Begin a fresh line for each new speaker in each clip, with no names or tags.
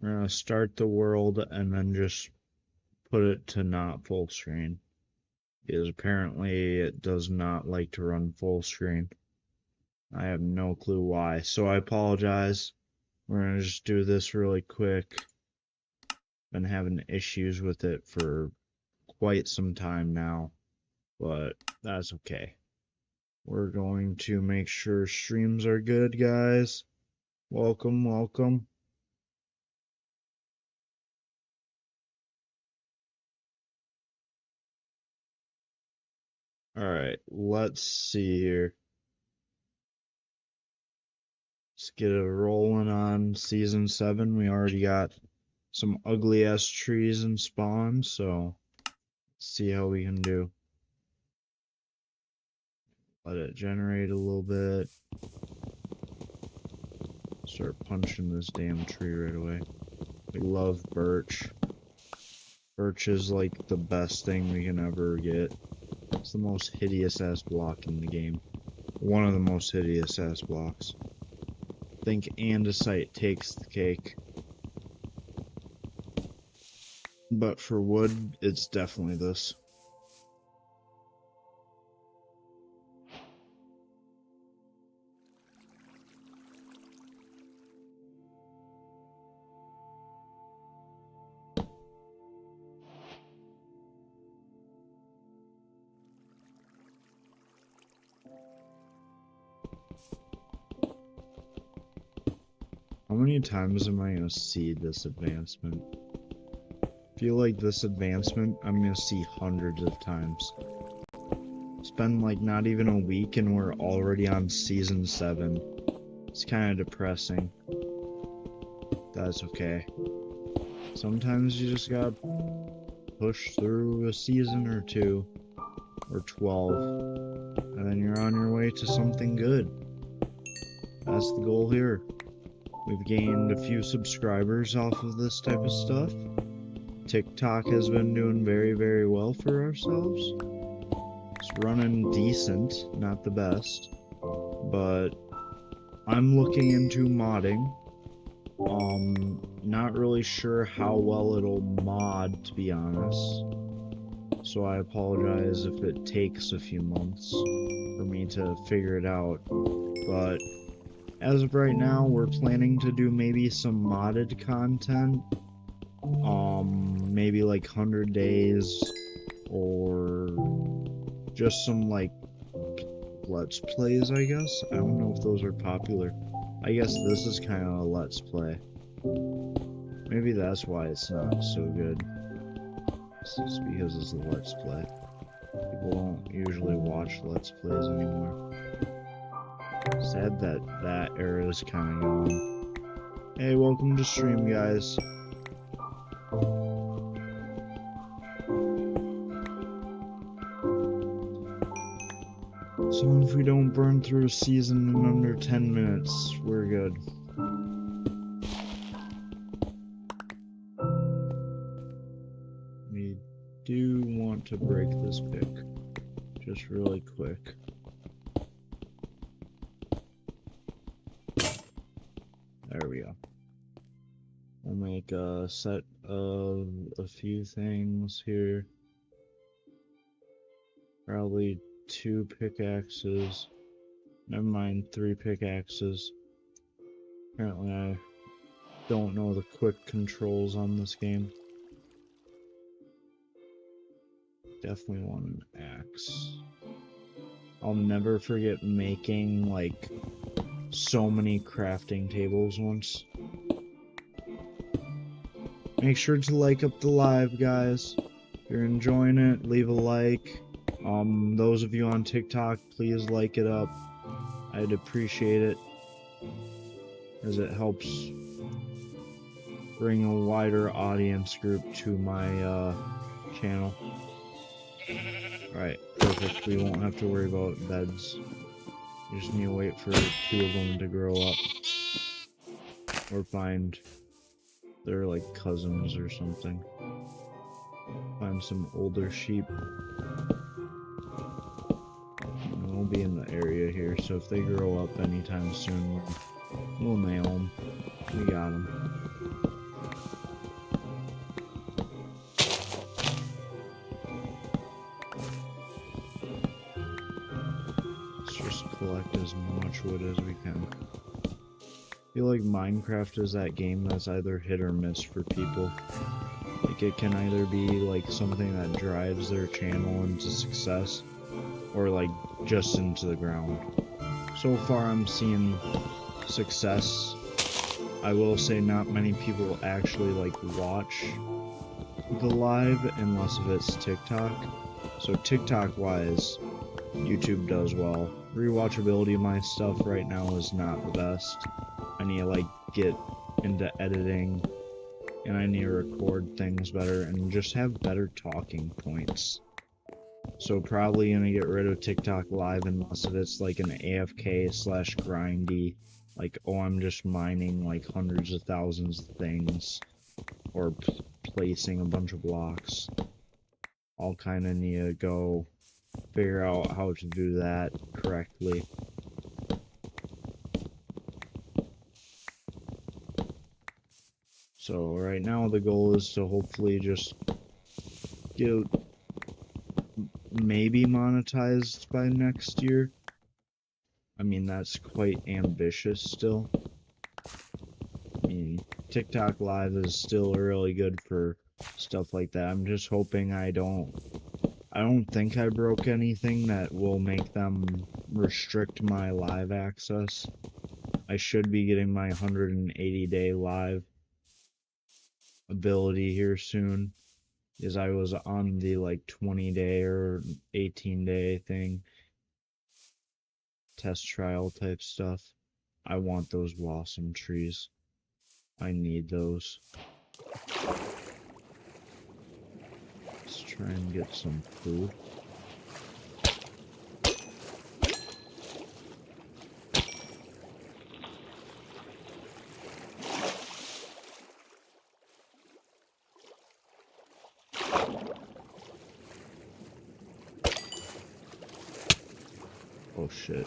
We're gonna start the world and then just put it to not full screen. Because apparently it does not like to run full screen. I have no clue why, so I apologize. We're gonna just do this really quick. Been having issues with it for quite some time now, but that's okay. We're going to make sure streams are good, guys. Welcome, welcome. Alright, let's see here. Let's get it rolling on Season 7. We already got some ugly-ass trees and spawn, so let's see how we can do. Let it generate a little bit. Start punching this damn tree right away. We love birch. Birch is like the best thing we can ever get. It's the most hideous ass block in the game. One of the most hideous ass blocks. I think andesite takes the cake. But for wood, it's definitely this. How many times am I gonna see this advancement? I feel like this advancement I'm gonna see hundreds of times. It's been like not even a week and we're already on Season 7. It's kind of depressing. That's okay. Sometimes you just gotta push through a season or 2 or 12 and then you're on your way to something good. That's the goal here. We've gained a few subscribers off of this type of stuff. TikTok has been doing very, very well for ourselves. It's running decent, not the best, but I'm looking into modding. Not really sure how well it'll mod, to be honest. So I apologize if it takes a few months for me to figure it out, but as of right now, we're planning to do maybe some modded content. Maybe like 100 days, or just some like let's plays, I guess. I don't know if those are popular. I guess this is kind of a let's play. Maybe that's why it's not so good. It's just because it's a let's play. People don't usually watch let's plays anymore. Sad that that era is kind of gone. Hey, welcome to stream, guys. So if we don't burn through a season in under 10 minutes, we're good. We do want to break this pick, just really quick. There we go. We'll make a set of a few things here. Probably 2 pickaxes. Never mind, 3 pickaxes. Apparently I don't know the quick controls on this game. Definitely want an axe. I'll never forget making like so many crafting tables once. Make sure to like up the live, guys. If you're enjoying it, leave a like. Those of you on TikTok, please like it up. I'd appreciate it, as it helps bring a wider audience group to my channel. Alright, perfect. We won't have to worry about beds. We just need to wait for 2 of them to grow up. Or find their like cousins or something. Find some older sheep. We'll be in the area here, so if they grow up anytime soon, we'll nail them. We got them. collect as much wood as we can. I feel like Minecraft is that game that's either hit or miss for people. Like, it can either be like something that drives their channel into success, or like just into the ground. So far I'm seeing success. I will say not many people actually like watch the live unless if it's TikTok. So TikTok wise, YouTube does well. Rewatchability of my stuff right now is not the best. I need to like get into editing, and I need to record things better and just have better talking points. So probably gonna get rid of TikTok live unless if it's like an AFK slash grindy, like, oh, I'm just mining like hundreds of thousands of things, or placing a bunch of blocks. I'll kind of need to go figure out how to do that correctly. So right now the goal is to hopefully just get maybe monetized by next year. I mean, that's quite ambitious still. I mean, TikTok Live is still really good for stuff like that. I'm just hoping I don't think I broke anything that will make them restrict my live access. I should be getting my 180-day live ability here soon, as I was on the like 20-day or 18-day thing, test trial type stuff. I want those blossom trees. I need those. Let's try and get some food. Oh shit.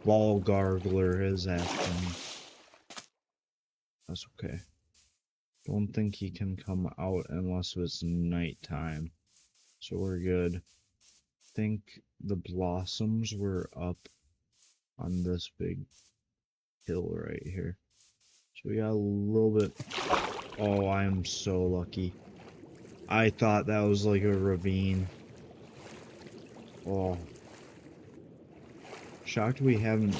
Ball Gargler is after me. That's okay. Don't think he can come out unless it's nighttime. So we're good. Think the blossoms were up on this big hill right here. So we got a little bit. Oh, I am so lucky. I thought that was like a ravine. Oh. Shocked we haven't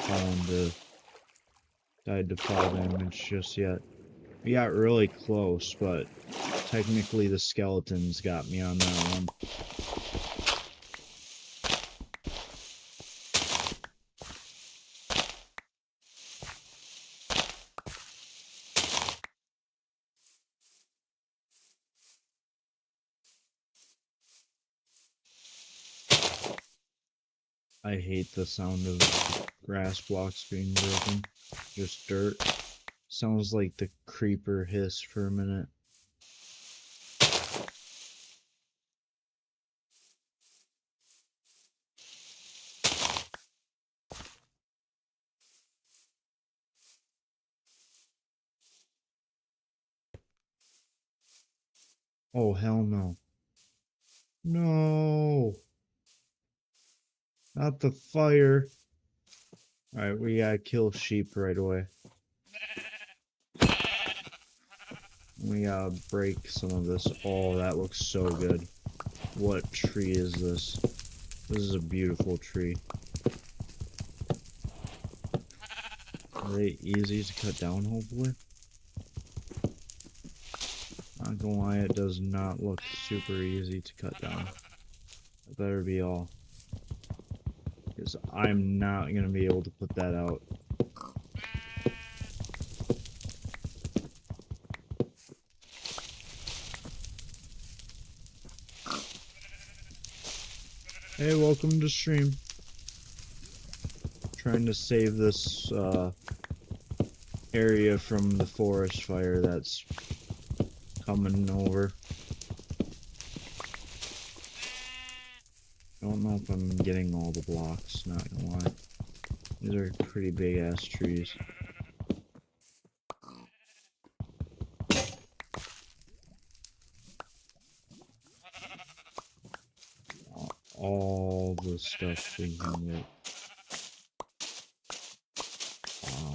died to fall damage just yet. We got really close, but technically the skeletons got me on that one. I hate the sound of grass blocks being broken. Just dirt. Sounds like the creeper hiss for a minute. Oh, hell no. No! Not the fire. Alright, we gotta kill sheep right away. We gotta break some of this. Oh, that looks so good. What tree is this? This is a beautiful tree. Are they easy to cut down, hopefully? Not gonna lie, it does not look super easy to cut down. That better be all. Because I'm not gonna be able to put that out. Hey, welcome to stream. Trying to save this area from the forest fire that's coming over. I don't know if I'm getting all the blocks, not gonna lie. These are pretty big ass trees. Oh, the stuff we can get. Wow.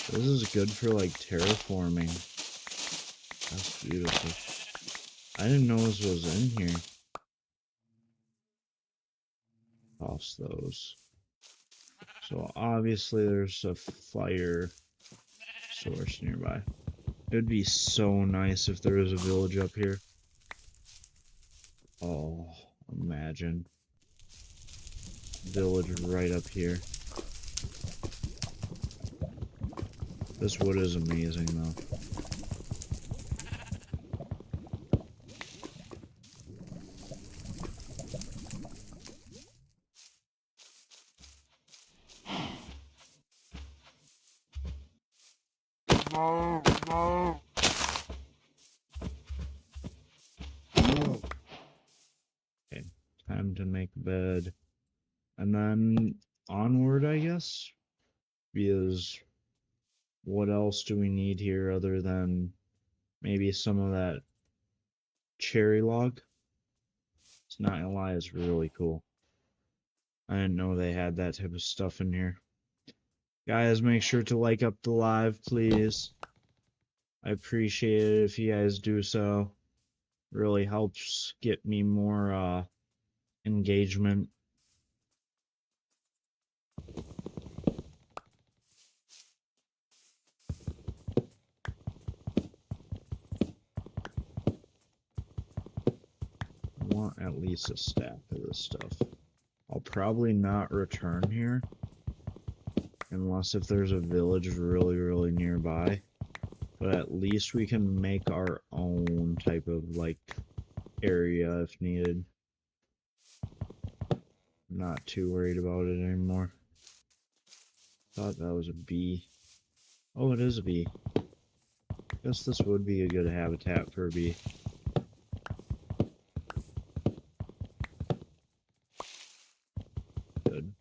This is good for like terraforming. That's beautiful. I didn't know this was in here. Toss those. So obviously there's a fire source nearby. It would be so nice if there was a village up here. Oh, imagine. Village right up here. This wood is amazing though. Okay, time to make bed. And then onward, I guess? Because what else do we need here other than maybe some of that cherry log? It's not gonna lie, it's really cool. I didn't know they had that type of stuff in here. Guys, make sure to like up the live, please. I appreciate it if you guys do so. Really helps get me more engagement. I want at least a stack of this stuff. I'll probably not return here unless if there's a village really nearby. But at least we can make our own type of like area if needed. I'm not too worried about it anymore. Thought that was a bee. Oh, it is a bee. Guess this would be a good habitat for a bee. Good.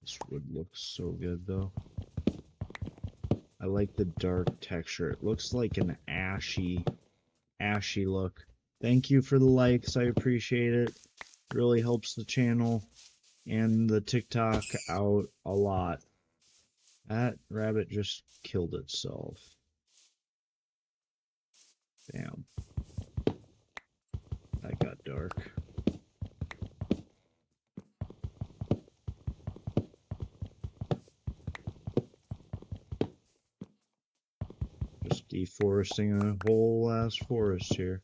This wood looks so good though. I like the dark texture. It looks like an ashy look. Thank you for the likes. I appreciate it. Really helps the channel and the TikTok out a lot. That rabbit just killed itself. Damn. That got dark. Just deforesting a whole ass forest here.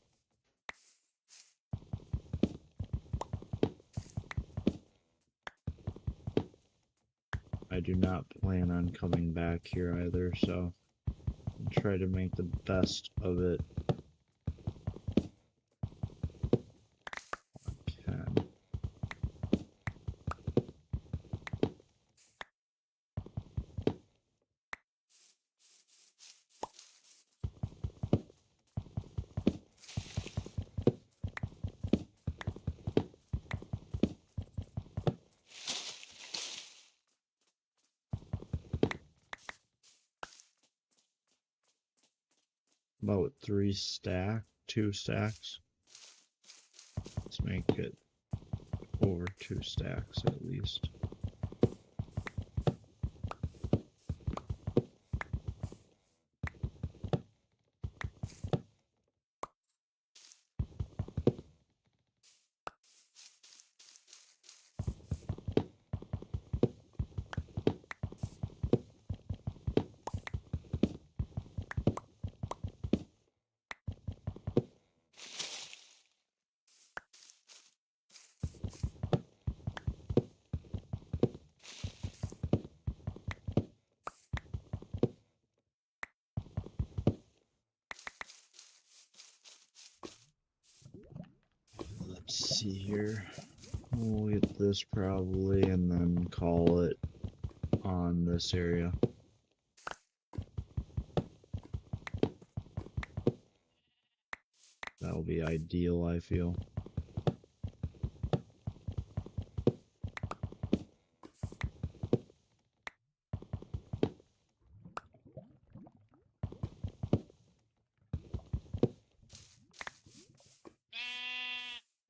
I do not plan on coming back here either, so I'll try to make the best of it. I can. About 2 stacks. Let's make it over 2 stacks at least. Let's see here. We'll get this probably and then call it on this area. That'll be ideal, I feel.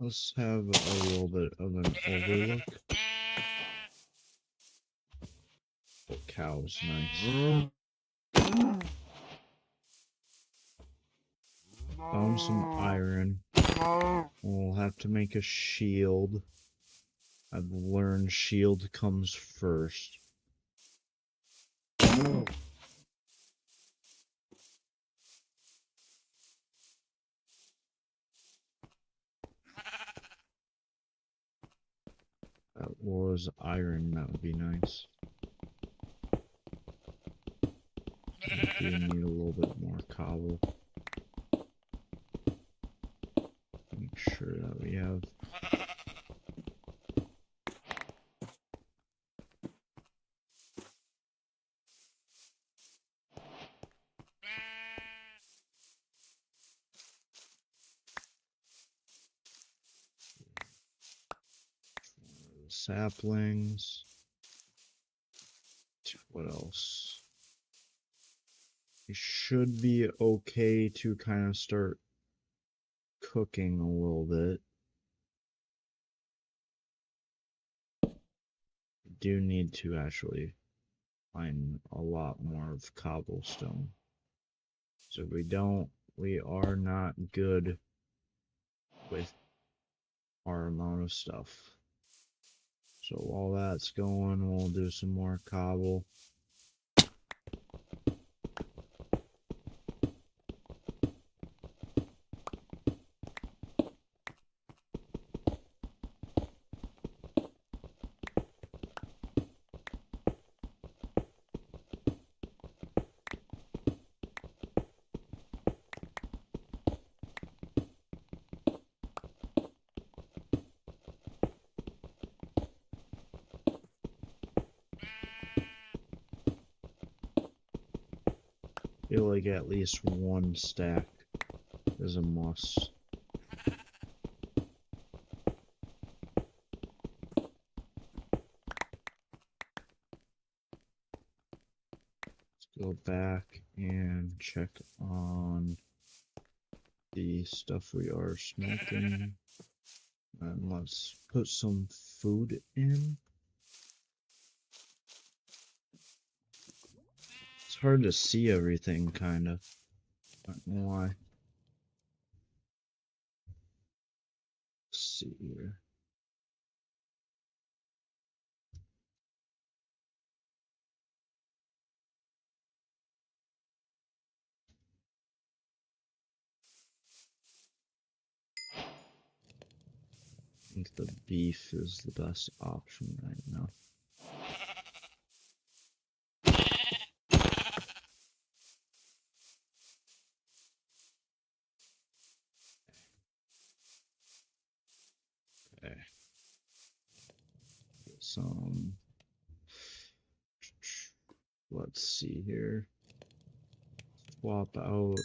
Let's have a little bit of an overlook. The cow's nice. Found some iron. We'll have to make a shield. I've learned shield comes first. That was iron, that would be nice. I do need a little bit more cobble. Make sure that we have. Saplings. What else? We should be okay to kind of start cooking a little bit. We do need to actually find a lot more of cobblestone. So if we don't, we are not good with our amount of stuff. So while that's going, we'll do some more cobble. I feel like at least one stack is a must. Let's go back and check on the stuff we are smoking. And let's put some food in. It's hard to see everything, kind of. Not gonna lie. Let's see here. I think the beef is the best option right now. Okay. Get some. Let's see here. Swap out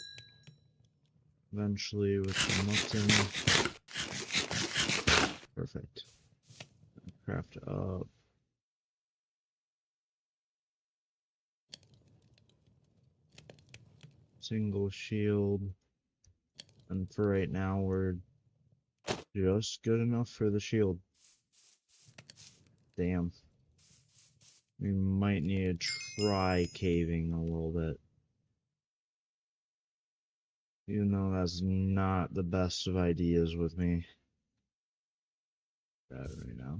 eventually with the mutton. Perfect. Craft up. Single shield. And for right now, we're just good enough for the shield. Damn. We might need to try caving a little bit. Even though that's not the best of ideas with me. Right now.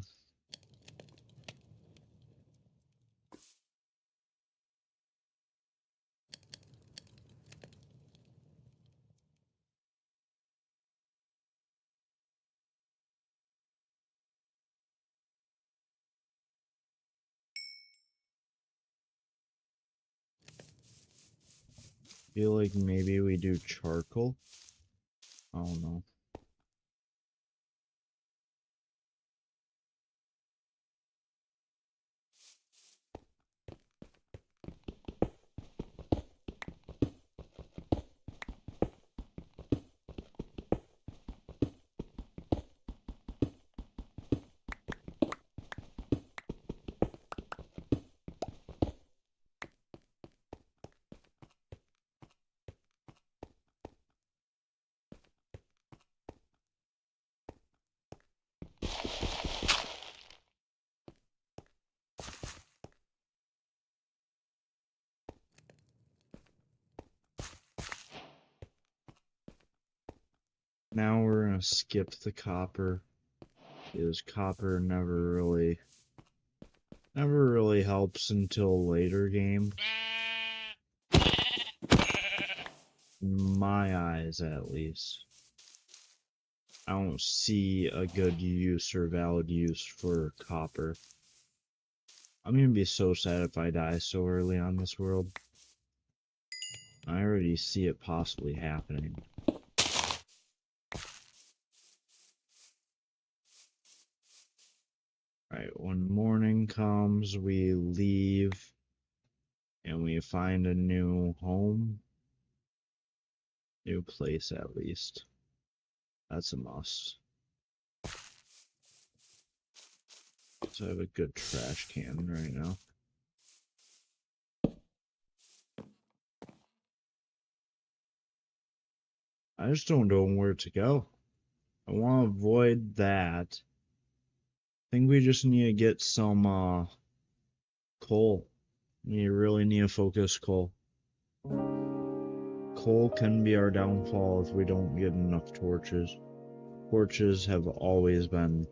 Feel like maybe we do charcoal. I don't know. Now we're gonna skip the copper, because copper never really helps until later game. In my eyes, at least. I don't see a good use or valid use for copper. I'm gonna be so sad if I die so early on this world. I already see it possibly happening. Alright, when morning comes, we leave and we find a new home. New place, at least. That's a must. So I have a good trash can right now. I just don't know where to go. I want to avoid that. I think we just need to get some coal. We really need to focus coal. Coal can be our downfall if we don't get enough torches. Torches have always been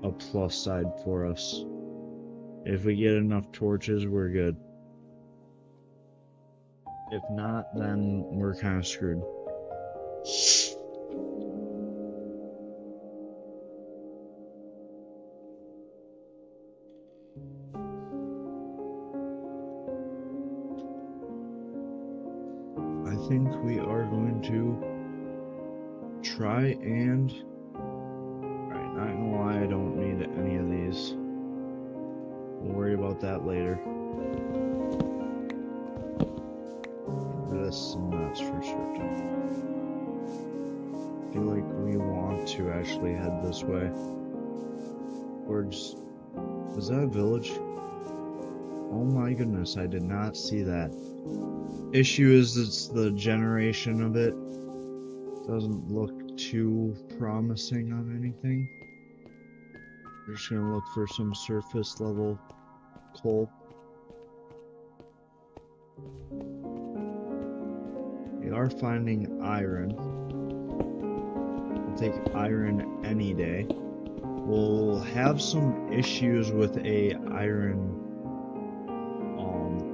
a plus side for us. If we get enough torches, we're good. If not, then we're kind of screwed. I think we are going to try and... Alright, not gonna lie, I don't need any of these. We'll worry about that later. This and that's for certain. I feel like we want to actually head this way. Or just... Is that a village? Oh my goodness, I did not see that. Issue is it's the generation of it. Doesn't look too promising on anything. We're just gonna look for some surface level coal. We are finding iron. I'll take iron any day. We'll have some issues with a iron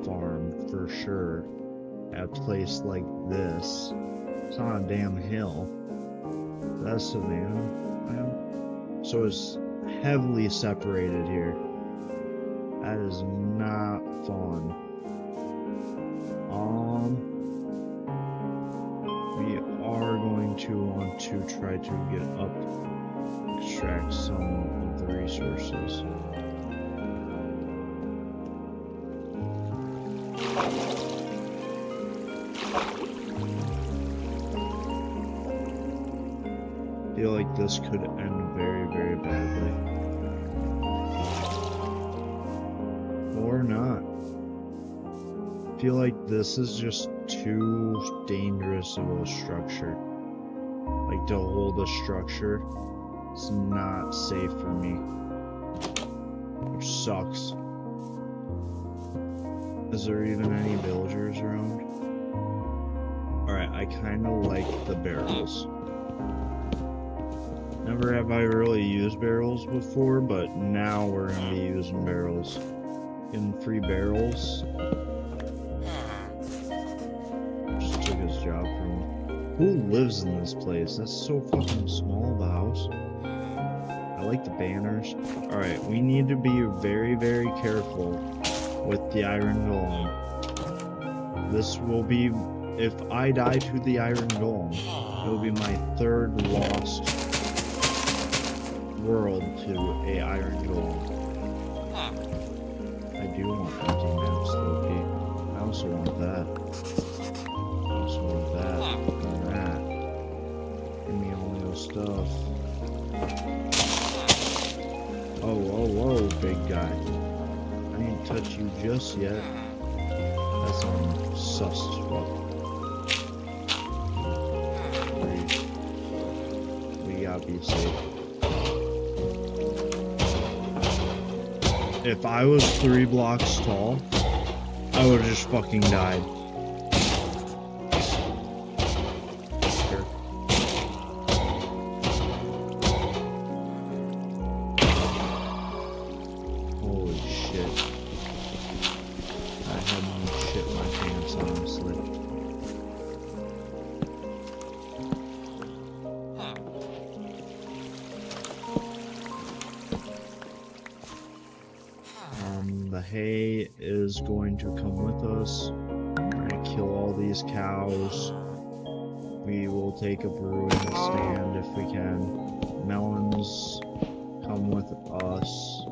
farm for sure at a place like this. It's on a damn hill. That's Savannah. So it's heavily separated here. That is not fun. We are going to want to try to get up, extract some of the resources. I feel like this could end very, very badly. Or not. I feel like this is just too dangerous of a structure. Like, to hold a structure, it's not safe for me. Which sucks. Is there even any villagers around? Alright, I kinda like the barrels. Never have I really used barrels before, but now we're gonna be using barrels. Getting free barrels. Just took his job from him. Who lives in this place? That's so fucking small, the house. I like the banners. Alright, we need to be very, very careful with the iron golem. This will be... If I die to the iron golem, it will be my third lost world to a iron golem. I do want empty maps, Loki. I also want that. I also want that. And that. Give me all those stuff. Oh, whoa, whoa, big guy. I ain't touch you just yet. That sounds sus as fuck. We gotta be safe. If I was 3 blocks tall, I would've just fucking died. hay is going to come with us. We're gonna kill all these cows. We will take a brewing stand if we can. Melons come with us.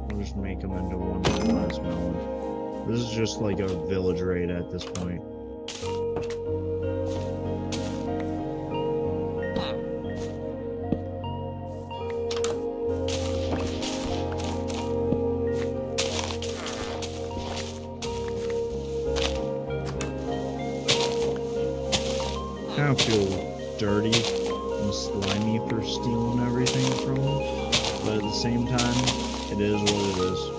We'll just make them into one glass melon. This is just like a village raid at this point. I kind of feel dirty and slimy for stealing everything from them, but at the same time, it is what it is.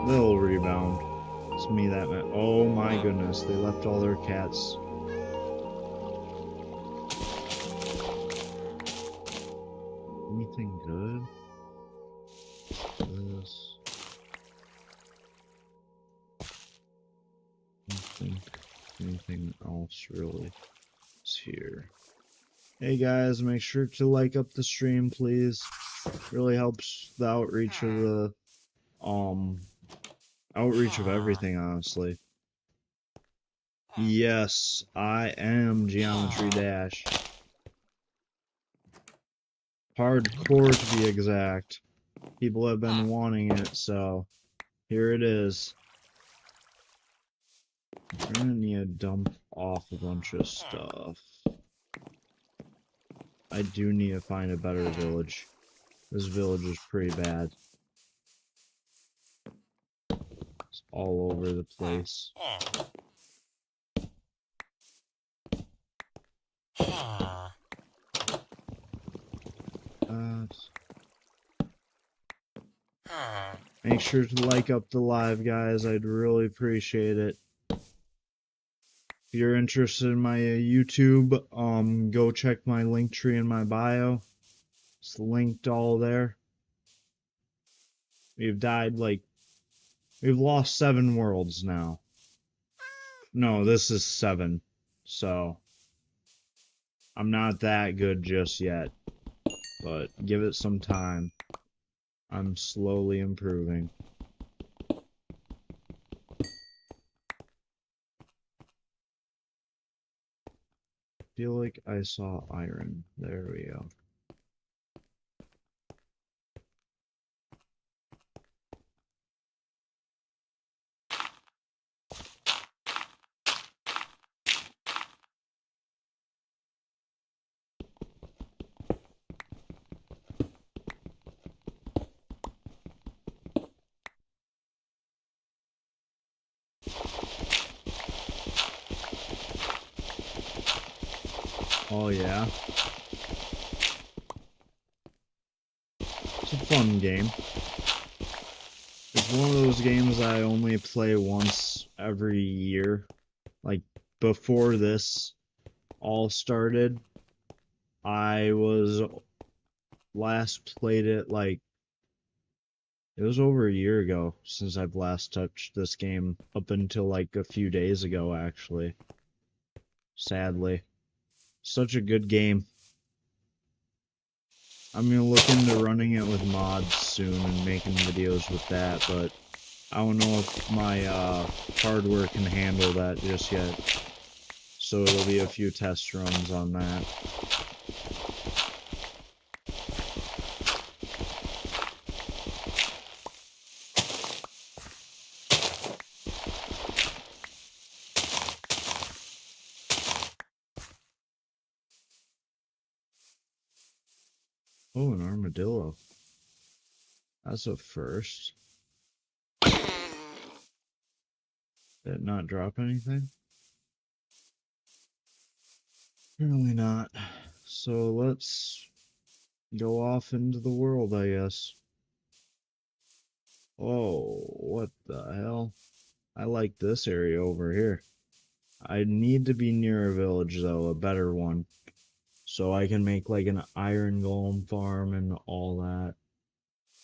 They'll rebound. It's me that man. Oh my goodness, they left all their cats. Anything good? This. I don't think anything else really is here. Hey guys, make sure to like up the stream, please. Really helps the outreach of the everything, honestly. Yes, I am Geometry Dash. Hardcore to be exact. People have been wanting it, so here it is. I'm gonna need to dump off a bunch of stuff. I do need to find a better village. This village is pretty bad. It's all over the place. Make sure to like up the live, guys. I'd really appreciate it. If you're interested in my YouTube, go check my link tree in my bio. It's linked all there. We've lost 7 worlds now. No, this is 7. So, I'm not that good just yet. But give it some time. I'm slowly improving. Feel like I saw iron. There we go. Oh yeah. It's a fun game. It's one of those games I only play once every year. Like, before this all started, I last played it like, it was over a year ago since I've last touched this game, up until like a few days ago actually. Sadly. Such a good game. I'm gonna look into running it with mods soon and making videos with that, but I don't know if my hardware can handle that just yet. So it'll be a few test runs on that. Oh, an armadillo. That's a first. Did it not drop anything? Really not. So let's go off into the world, I guess. Oh, what the hell? I like this area over here. I need to be near a village, though, a better one. So I can make like an iron golem farm and all that.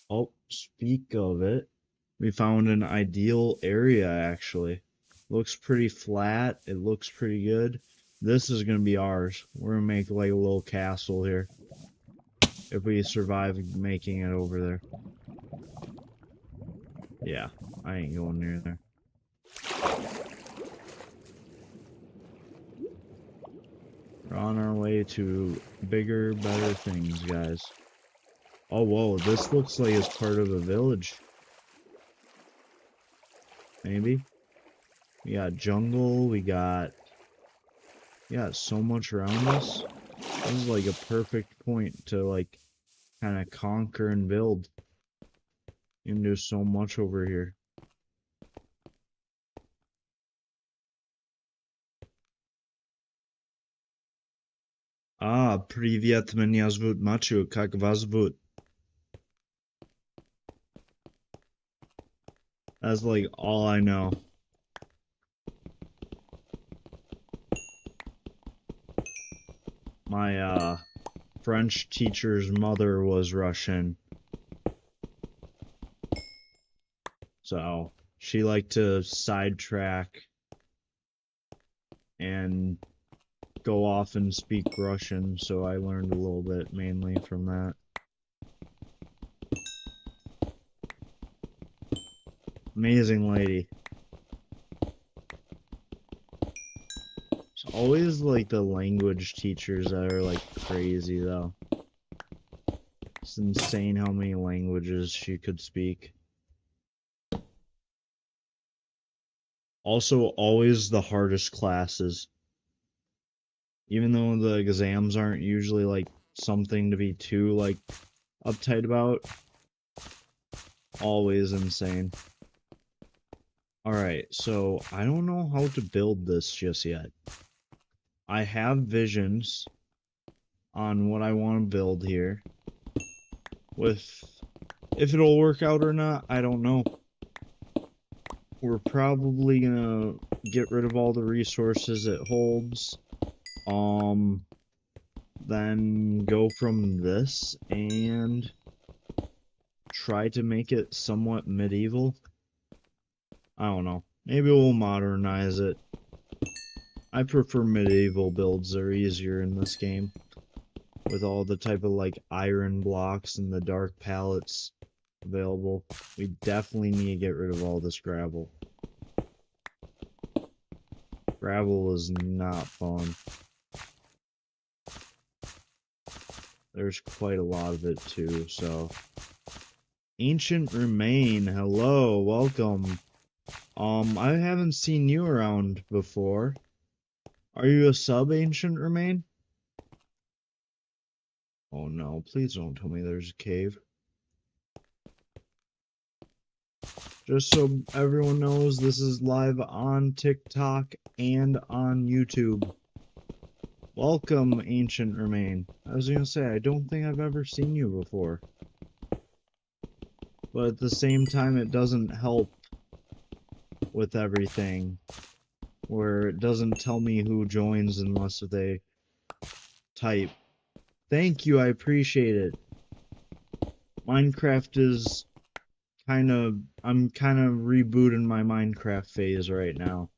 Oh, speak of it. We found an ideal area, actually. Looks pretty flat. It looks pretty good. This is gonna be ours. We're gonna make like a little castle here. If we survive making it over there. Yeah, I ain't going near there. We're on our way to bigger, better things, guys. Oh, whoa, this looks like it's part of a village. Maybe. We got jungle, we got so much around us. This is like a perfect point to like kind of conquer and build. You can do so much over here. Привет, меня зовут Мачо, как вас зовут? That's like all I know. My French teacher's mother was Russian. So she liked to sidetrack and go off and speak Russian, so I learned a little bit mainly from that. Amazing lady. It's always like the language teachers that are like crazy though. It's insane how many languages she could speak. Also, always the hardest classes. Even though the exams aren't usually like something to be too like uptight about. Always insane. Alright, so I don't know how to build this just yet. I have visions on what I want to build here. If it'll work out or not, I don't know. We're probably gonna get rid of all the resources it holds. Then go from this and try to make it somewhat medieval. I don't know. Maybe we'll modernize it. I prefer medieval builds. They're easier in this game. With all the type of like iron blocks and the dark palettes available. We definitely need to get rid of all this gravel. Gravel is not fun. There's quite a lot of it too, so. Ancient Remain, hello, welcome. I haven't seen you around before. Are you a sub, Ancient Remain? Oh no, please don't tell me there's a cave. Just so everyone knows, this is live on TikTok and on YouTube. Welcome, Ancient Remain. I was gonna say, I don't think I've ever seen you before. But at the same time, it doesn't help with everything. Where it doesn't tell me who joins unless they type. Thank you, I appreciate it. Minecraft is I'm kind of rebooting my Minecraft phase right now.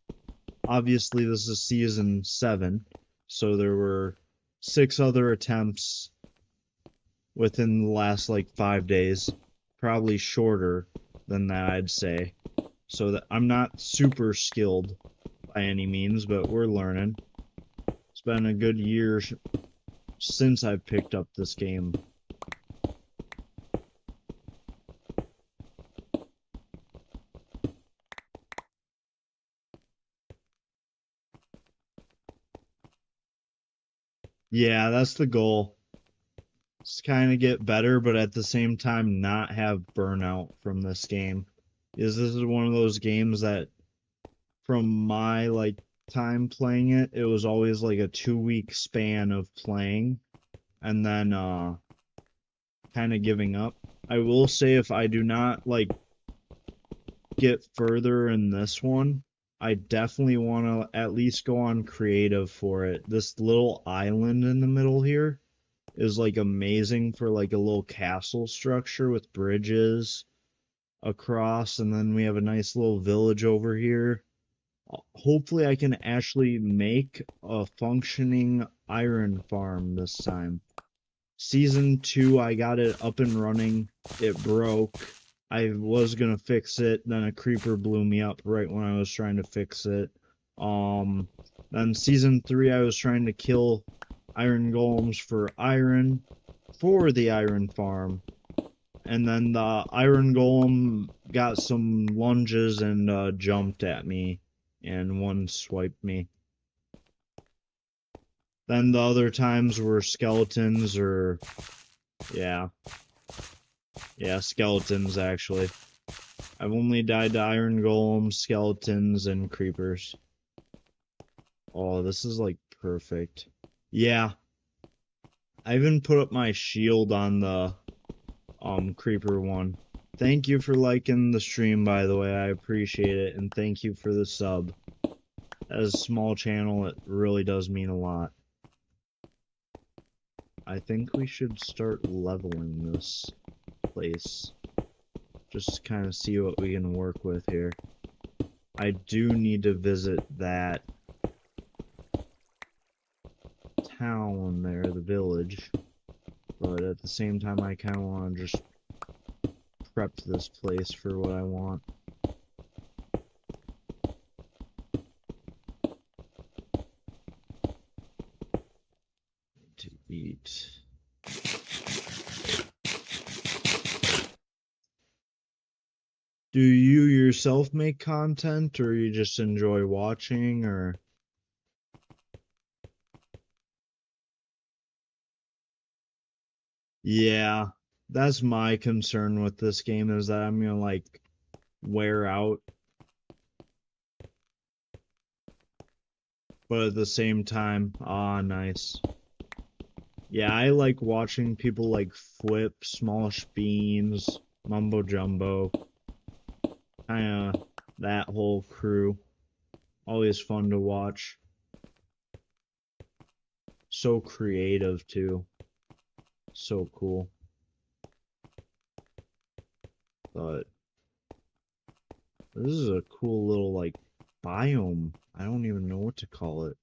Obviously, this is season 7, so there were 6 other attempts within the last like 5 days. Probably shorter than that, I'd say. So that I'm not super skilled by any means, but we're learning. It's been a good year since I've picked up this game. Yeah, that's the goal. Just kind of get better, but at the same time not have burnout from this game. This is one of those games that from my like time playing it, it was always like a 2-week span of playing and then kind of giving up. I will say if I do not like get further in this one, I definitely want to at least go on creative for it. This little island in the middle here is like amazing for like a little castle structure with bridges across, and then we have a nice little village over here. hopefully I can actually make a functioning iron farm this time. Season 2, I got it up and running. It broke. I was gonna fix it, then a creeper blew me up right when I was trying to fix it. Then Season 3, I was trying to kill iron golems for iron for the iron farm. And then the iron golem got some lunges and jumped at me, and one swiped me. Then the other times were skeletons or, yeah, skeletons actually. I've only died to iron golems, skeletons, and creepers. Oh, this is like perfect. Yeah. I even put up my shield on the creeper one. Thank you for liking the stream, by the way. I appreciate it, and thank you for the sub. As a small channel, it really does mean a lot. I think we should start leveling this place. Just kind of see what we can work with here. I do need to visit that town there, the village. But at the same time, I kind of want to just prep this place for what I want. To eat. Do you yourself make content, or you just enjoy watching, or? Yeah, that's my concern with this game, is that I'm gonna, like, wear out. But at the same time, nice. Yeah, I like watching people like Flip, Smallish Beans, Mumbo Jumbo. Kinda that whole crew. Always fun to watch. So creative, too. So cool. But this is a cool little, like, biome. I don't even know what to call it.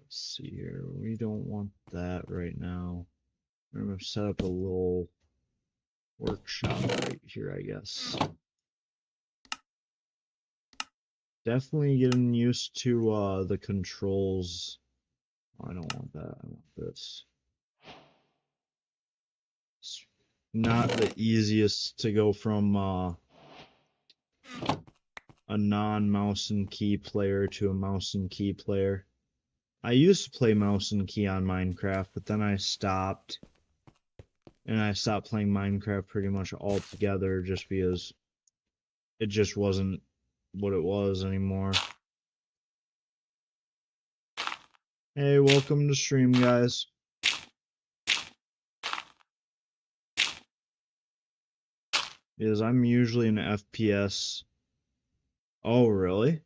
Let's see here. We don't want that right now. I'm gonna set up a little workshop right here, I guess. Definitely getting used to the controls. Oh, I don't want that. I want this. It's not the easiest to go from a non-mouse and key player to a mouse and key player. I used to play mouse and key on Minecraft, but then I stopped. And I stopped playing Minecraft pretty much altogether just because it just wasn't what it was anymore. Hey, welcome to stream, guys. Because I'm usually an FPS. Oh, really?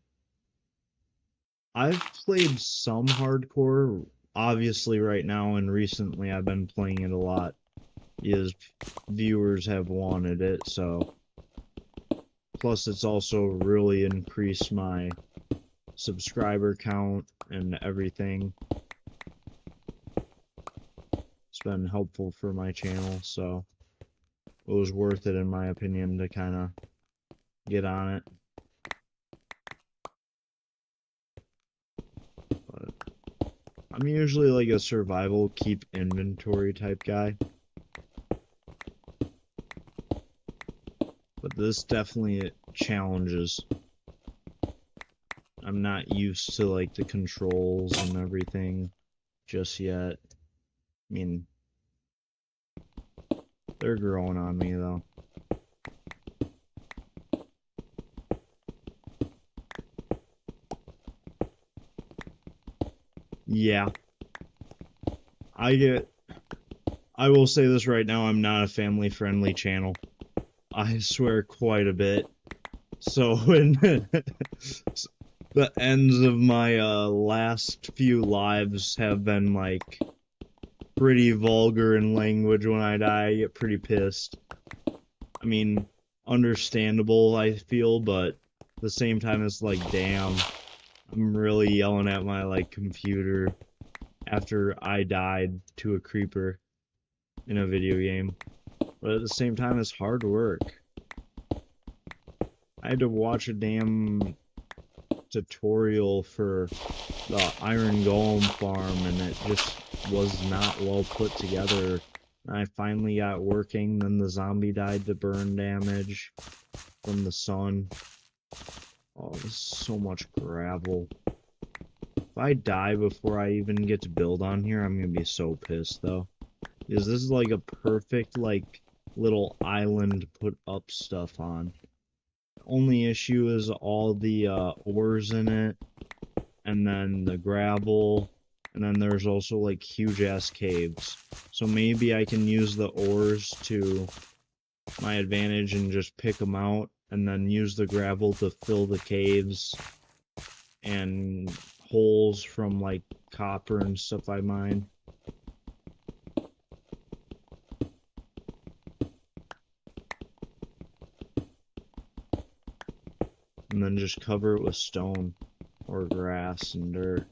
I've played some hardcore, obviously right now, and recently I've been playing it a lot. Because viewers have wanted it, so. Plus, it's also really increased my subscriber count and everything. It's been helpful for my channel, so it was worth it in my opinion to kind of get on it. But I'm usually like a survival, keep inventory type guy. But this definitely challenges. I'm not used to like the controls and everything just yet. I mean, they're growing on me though. Yeah. I will say this right now, I'm not a family-friendly channel. I swear quite a bit. So when the ends of my last few lives have been like pretty vulgar in language when I die, I get pretty pissed. I mean, understandable, I feel, but at the same time, it's like, damn, I'm really yelling at my, like, computer after I died to a creeper in a video game. But at the same time, it's hard work. I had to watch a damn tutorial for the Iron Golem farm, and it just was not well put together. I finally got working, then the zombie died to burn damage from the sun. Oh, this is so much gravel. If I die before I even get to build on here, I'm gonna be so pissed, though. Because this is like a perfect, like, little island to put up stuff on. The only issue is all the ores in it, and then the gravel, and then there's also, like, huge-ass caves. So maybe I can use the ores to my advantage and just pick them out, and then use the gravel to fill the caves and holes from, like, copper and stuff I mine. And then just cover it with stone or grass and dirt.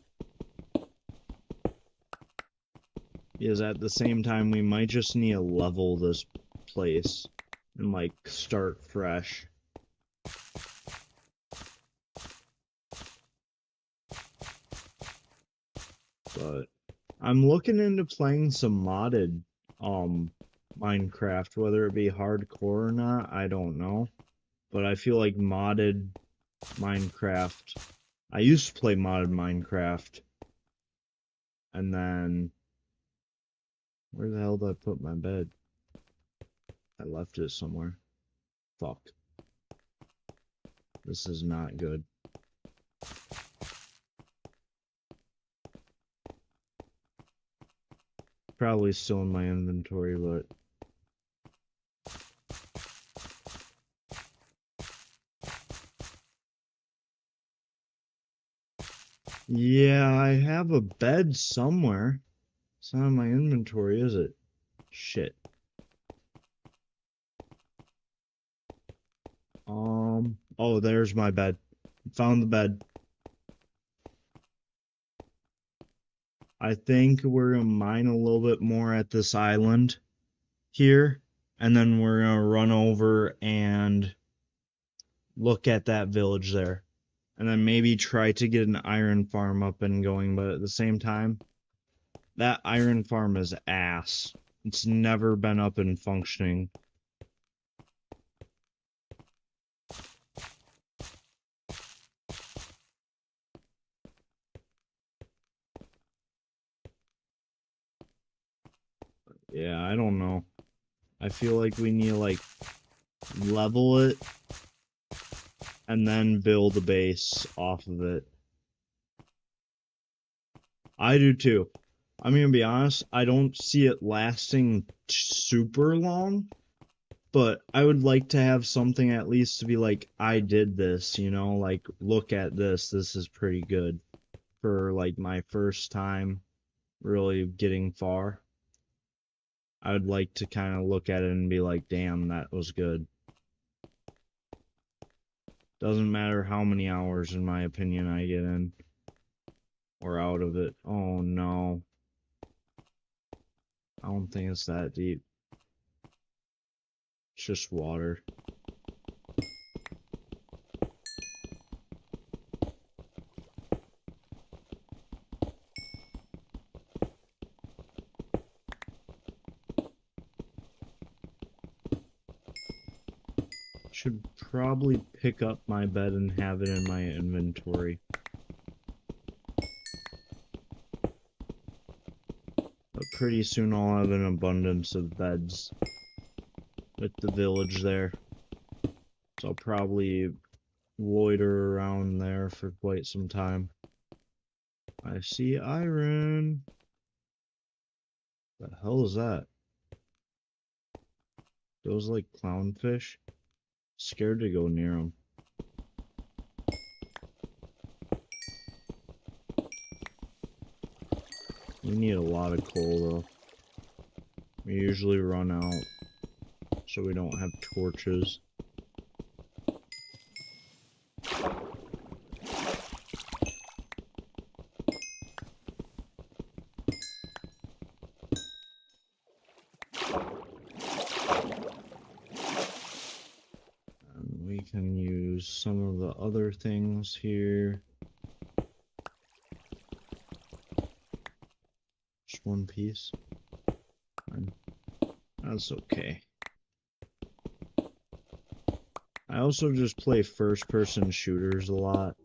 Because at the same time, we might just need to level this place and, like, start fresh. But I'm looking into playing some modded Minecraft, whether it be hardcore or not, I don't know. But I feel like modded Minecraft, I used to play modded Minecraft, and then where the hell did I put my bed? I left it somewhere. Fuck. This is not good. Probably still in my inventory, but yeah, I have a bed somewhere. It's not in my inventory, is it? Shit. Oh, there's my bed. Found the bed. I think we're gonna mine a little bit more at this island here, and then we're gonna run over and look at that village there. And then maybe try to get an iron farm up and going, but at the same time, that iron farm is ass. It's never been up and functioning. Yeah, I don't know. I feel like we need to, like, level it and then build a base off of it. I do too. I'm gonna be honest, I don't see it lasting super long, but I would like to have something at least to be like, I did this, you know, like, look at this, this is pretty good for, like, my first time really getting far. I would like to kind of look at it and be like, damn, that was good. Doesn't matter how many hours, in my opinion, I get in or out of it. Oh no. I don't think it's that deep. It's just water. Should probably pick up my bed and have it in my inventory. But pretty soon I'll have an abundance of beds with the village there. So I'll probably loiter around there for quite some time. I see iron. The hell is that? Those like clownfish? Scared to go near them. We need a lot of coal though. We usually run out, so we don't have torches. can use some of the other things here. Just one piece. Fine. That's okay. I also just play first-person shooters a lot,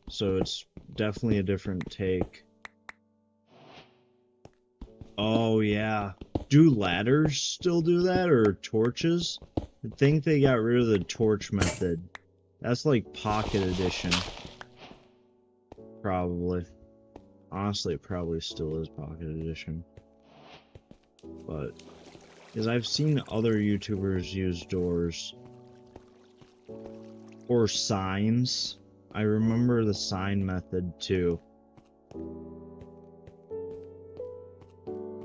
so it's definitely a different take. Oh yeah. Do ladders still do that, or torches? I think they got rid of the torch method. That's like Pocket Edition. Probably. Honestly, it probably still is Pocket Edition. But, because I've seen other YouTubers use doors. Or signs. I remember the sign method too.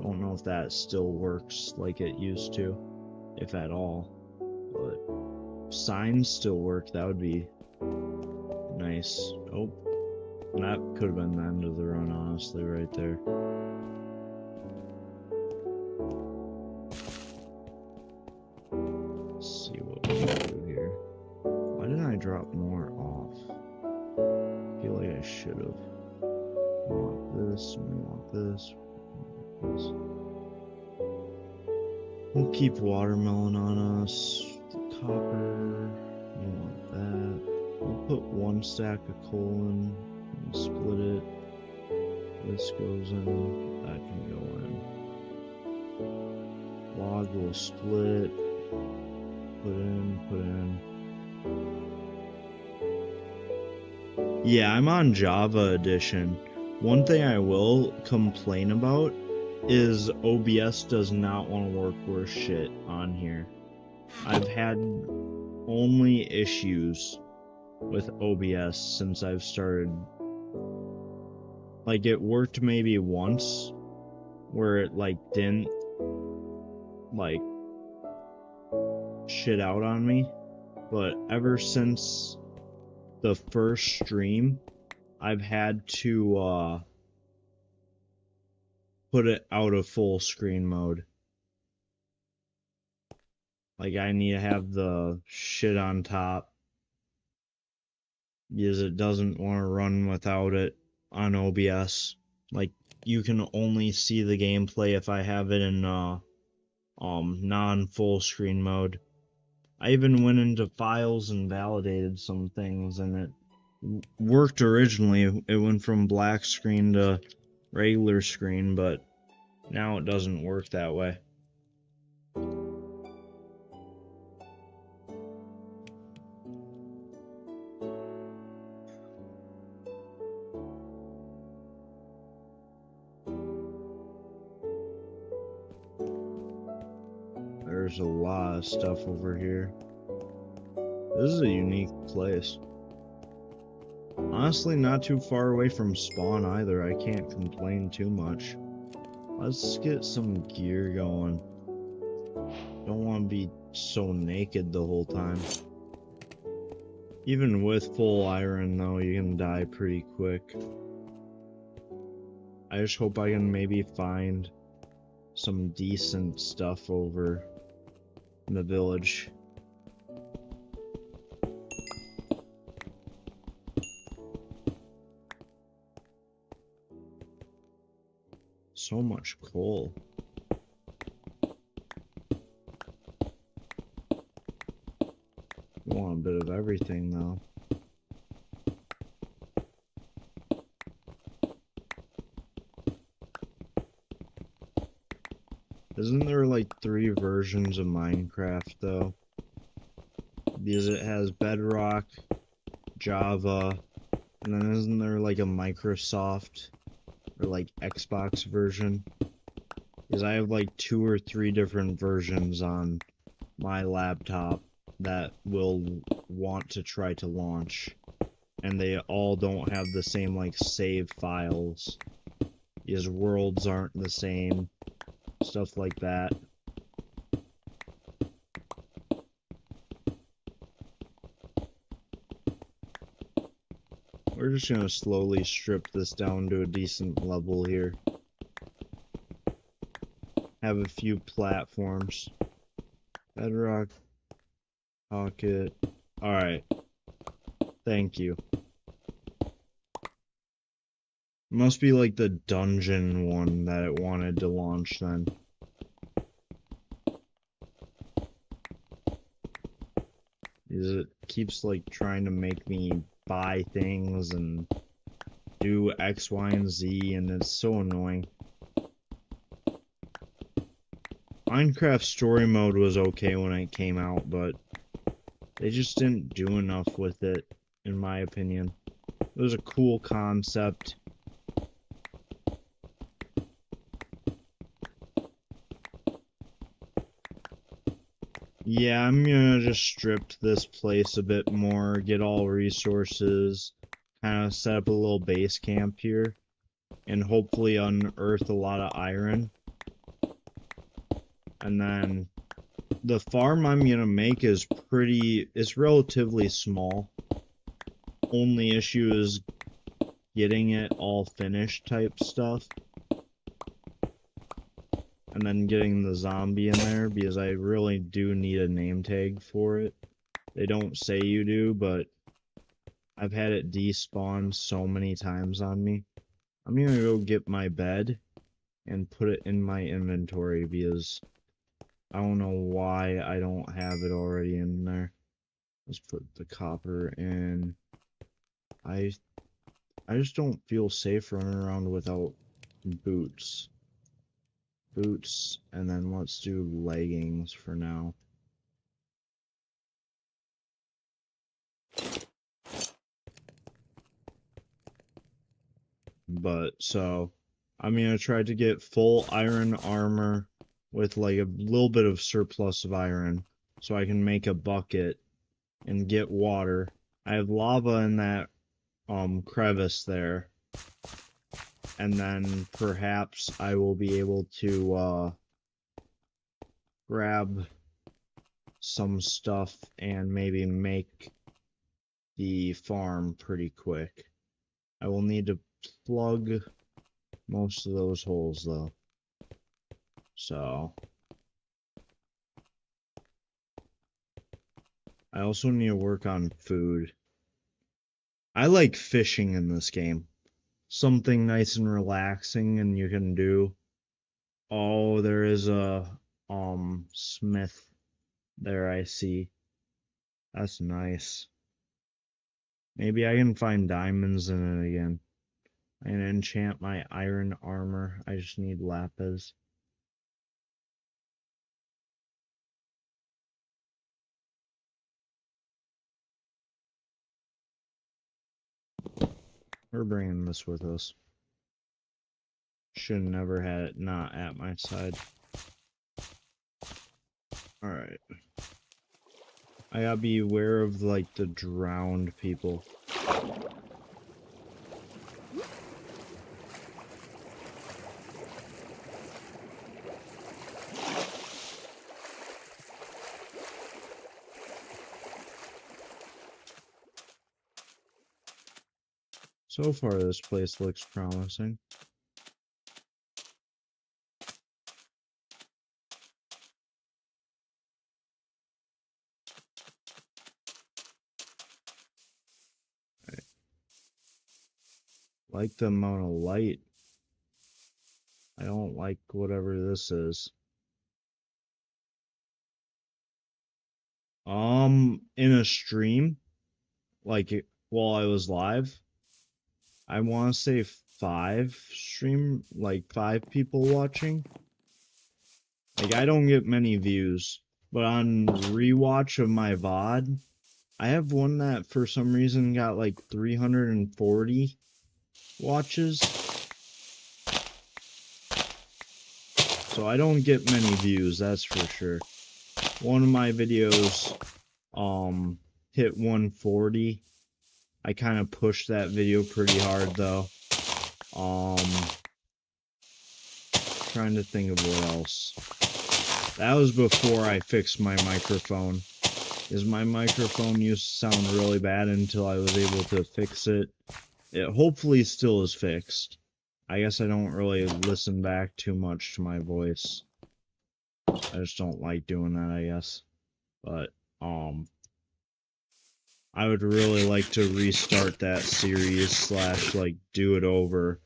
Don't know if that still works like it used to, if at all. But signs still work, that would be nice. Oh, that could have been the end of the run, honestly, right there. Let's see what we can do here. Why didn't I drop more off? I feel like I should have. We want this, we want this, we want this. We'll keep watermelon on us. Copper, we want that. We'll put one stack of coal in and split it. This goes in, that can go in. Log will split. Put in. Yeah, I'm on Java Edition. One thing I will complain about is OBS does not want to work worth shit on here. I've had only issues with OBS since I've started. Like, it worked maybe once where it like didn't like shit out on me, but ever since the first stream I've had to put it out of full screen mode. Like, I need to have the shit on top because it doesn't want to run without it on OBS. Like, you can only see the gameplay if I have it in non full screen mode. I even went into files and validated some things, and it worked originally. It went from black screen to regular screen, but now it doesn't work that way. There's a lot of stuff over here. This is a unique place. Honestly, not too far away from spawn either. I can't complain too much. Let's get some gear going. Don't want to be so naked the whole time. Even with full iron though, you can die pretty quick. I just hope I can maybe find some decent stuff over in the village. So much coal. Want a bit of everything though. Isn't there like 3 versions of Minecraft though? Because it has Bedrock, Java, and then isn't there like a Microsoft or like Xbox version? Because I have like 2 or 3 different versions on my laptop that will want to try to launch, and they all don't have the same like save files because worlds aren't the same, stuff like that. We're just gonna slowly strip this down to a decent level here. Have a few platforms. Bedrock, Pocket, Alright. Thank you. Must be like the dungeon one that it wanted to launch then. It keeps like trying to make me buy things and do X, Y, and Z, and it's so annoying. Minecraft Story Mode was okay when it came out, but they just didn't do enough with it, in my opinion. It was a cool concept. Yeah, I'm gonna just strip this place a bit more, get all resources, kind of set up a little base camp here, and hopefully unearth a lot of iron. And then the farm I'm gonna make is it's relatively small. Only issue is getting it all finished type stuff. And then getting the zombie in there, because I really do need a name tag for it. They don't say you do, but I've had it despawn so many times on me. I'm gonna go get my bed and put it in my inventory, because I don't know why I don't have it already in there. Let's put the copper in. I just don't feel safe running around without boots. Boots, and then let's do leggings for now. But, so, I'm gonna try to get full iron armor with like a little bit of surplus of iron, so I can make a bucket and get water. I have lava in that crevice there, and then perhaps I will be able to grab some stuff and maybe make the farm pretty quick. I will need to plug most of those holes though. So I also need to work on food. I like fishing in this game. Something nice and relaxing and you can do. Oh, there is a smith there, I see. That's nice. Maybe I can find diamonds in it again. I can enchant my iron armor. I just need lapis. We're bringing this with us. Should never had it not at my side. Alright. I gotta be aware of, like, the drowned people. So far, this place looks promising. Right. Like the amount of light. I don't like whatever this is. In a stream, like while I was live, I want to say 5 people watching. Like, I don't get many views, but on rewatch of my VOD, I have one that for some reason got like 340 watches. So I don't get many views, that's for sure. One of my videos hit 140. I kind of pushed that video pretty hard though. Trying to think of what else. That was before I fixed my microphone. My microphone used to sound really bad until I was able to fix it. It hopefully still is fixed. I guess I don't really listen back too much to my voice. I just don't like doing that, I guess. But, I would really like to restart that series slash like do it over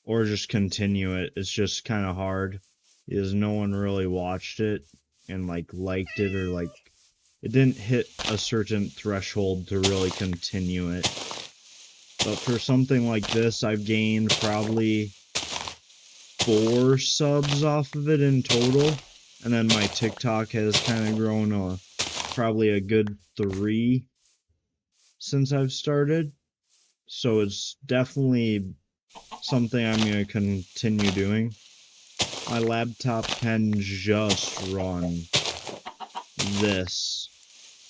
or just continue it. It's just kind of hard because no one really watched it and like liked it or like it didn't hit a certain threshold to really continue it. But for something like this, I've gained probably 4 subs off of it in total, and then my TikTok has kind of grown probably a good 3 since I've started. So it's definitely something I'm going to continue doing. My laptop can just run this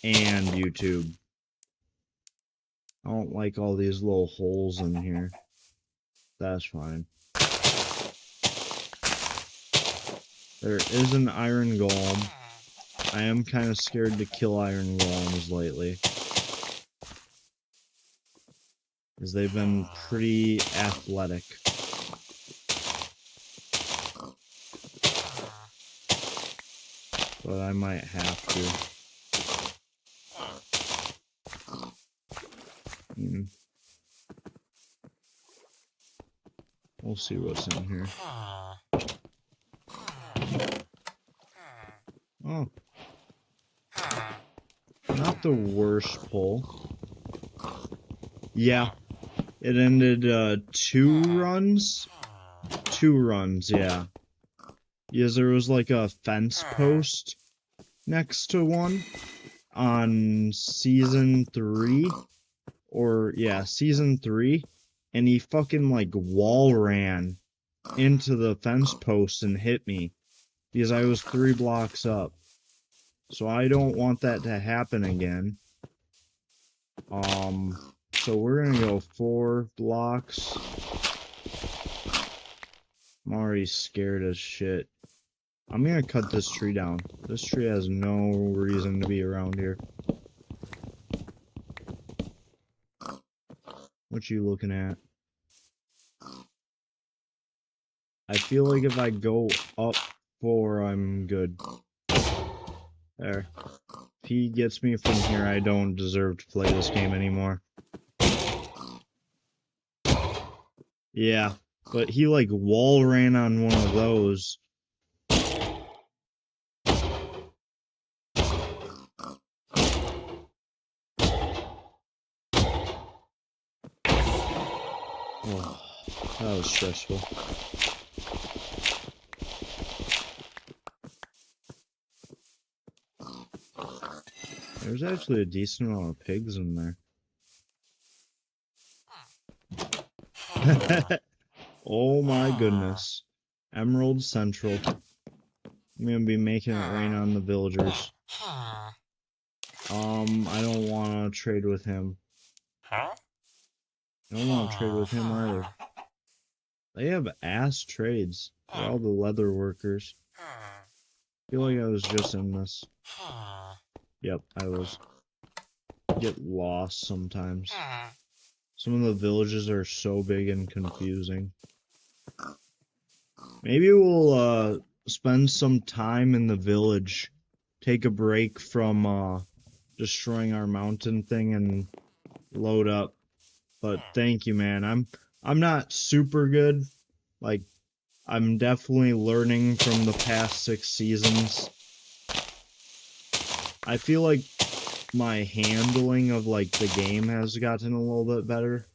and YouTube. I don't like all these little holes in here. That's fine. There is an iron golem. I am kind of scared to kill iron golems lately, because they've been pretty athletic. But I might have to. We'll see what's in here. Oh. Not the worst pull. Yeah. It ended 2 runs? 2 runs, yeah. Because there was like a fence post next to one on season 3. Or, yeah, season 3. And he fucking like wall ran into the fence post and hit me. Because I was 3 blocks up. So I don't want that to happen again. So we're gonna go 4 blocks. I'm already scared as shit. I'm gonna cut this tree down. This tree has no reason to be around here. What you looking at? I feel like if I go up 4, I'm good. There. If he gets me from here, I don't deserve to play this game anymore. Yeah, but he like wall ran on one of those. Oh, that was stressful. There's actually a decent amount of pigs in there. Oh my goodness. Emerald Central. I'm gonna be making it rain on the villagers. I don't wanna trade with him. I don't wanna trade with him either. They have ass trades for all the leather workers. I feel like I was just in this. Yep, I was. Get lost sometimes. Some of the villages are so big and confusing. Maybe we'll spend some time in the village. Take a break from destroying our mountain thing and load up. But thank you, man. I'm not super good. Like, I'm definitely learning from the past 6 seasons. I feel like my handling of like the game has gotten a little bit better.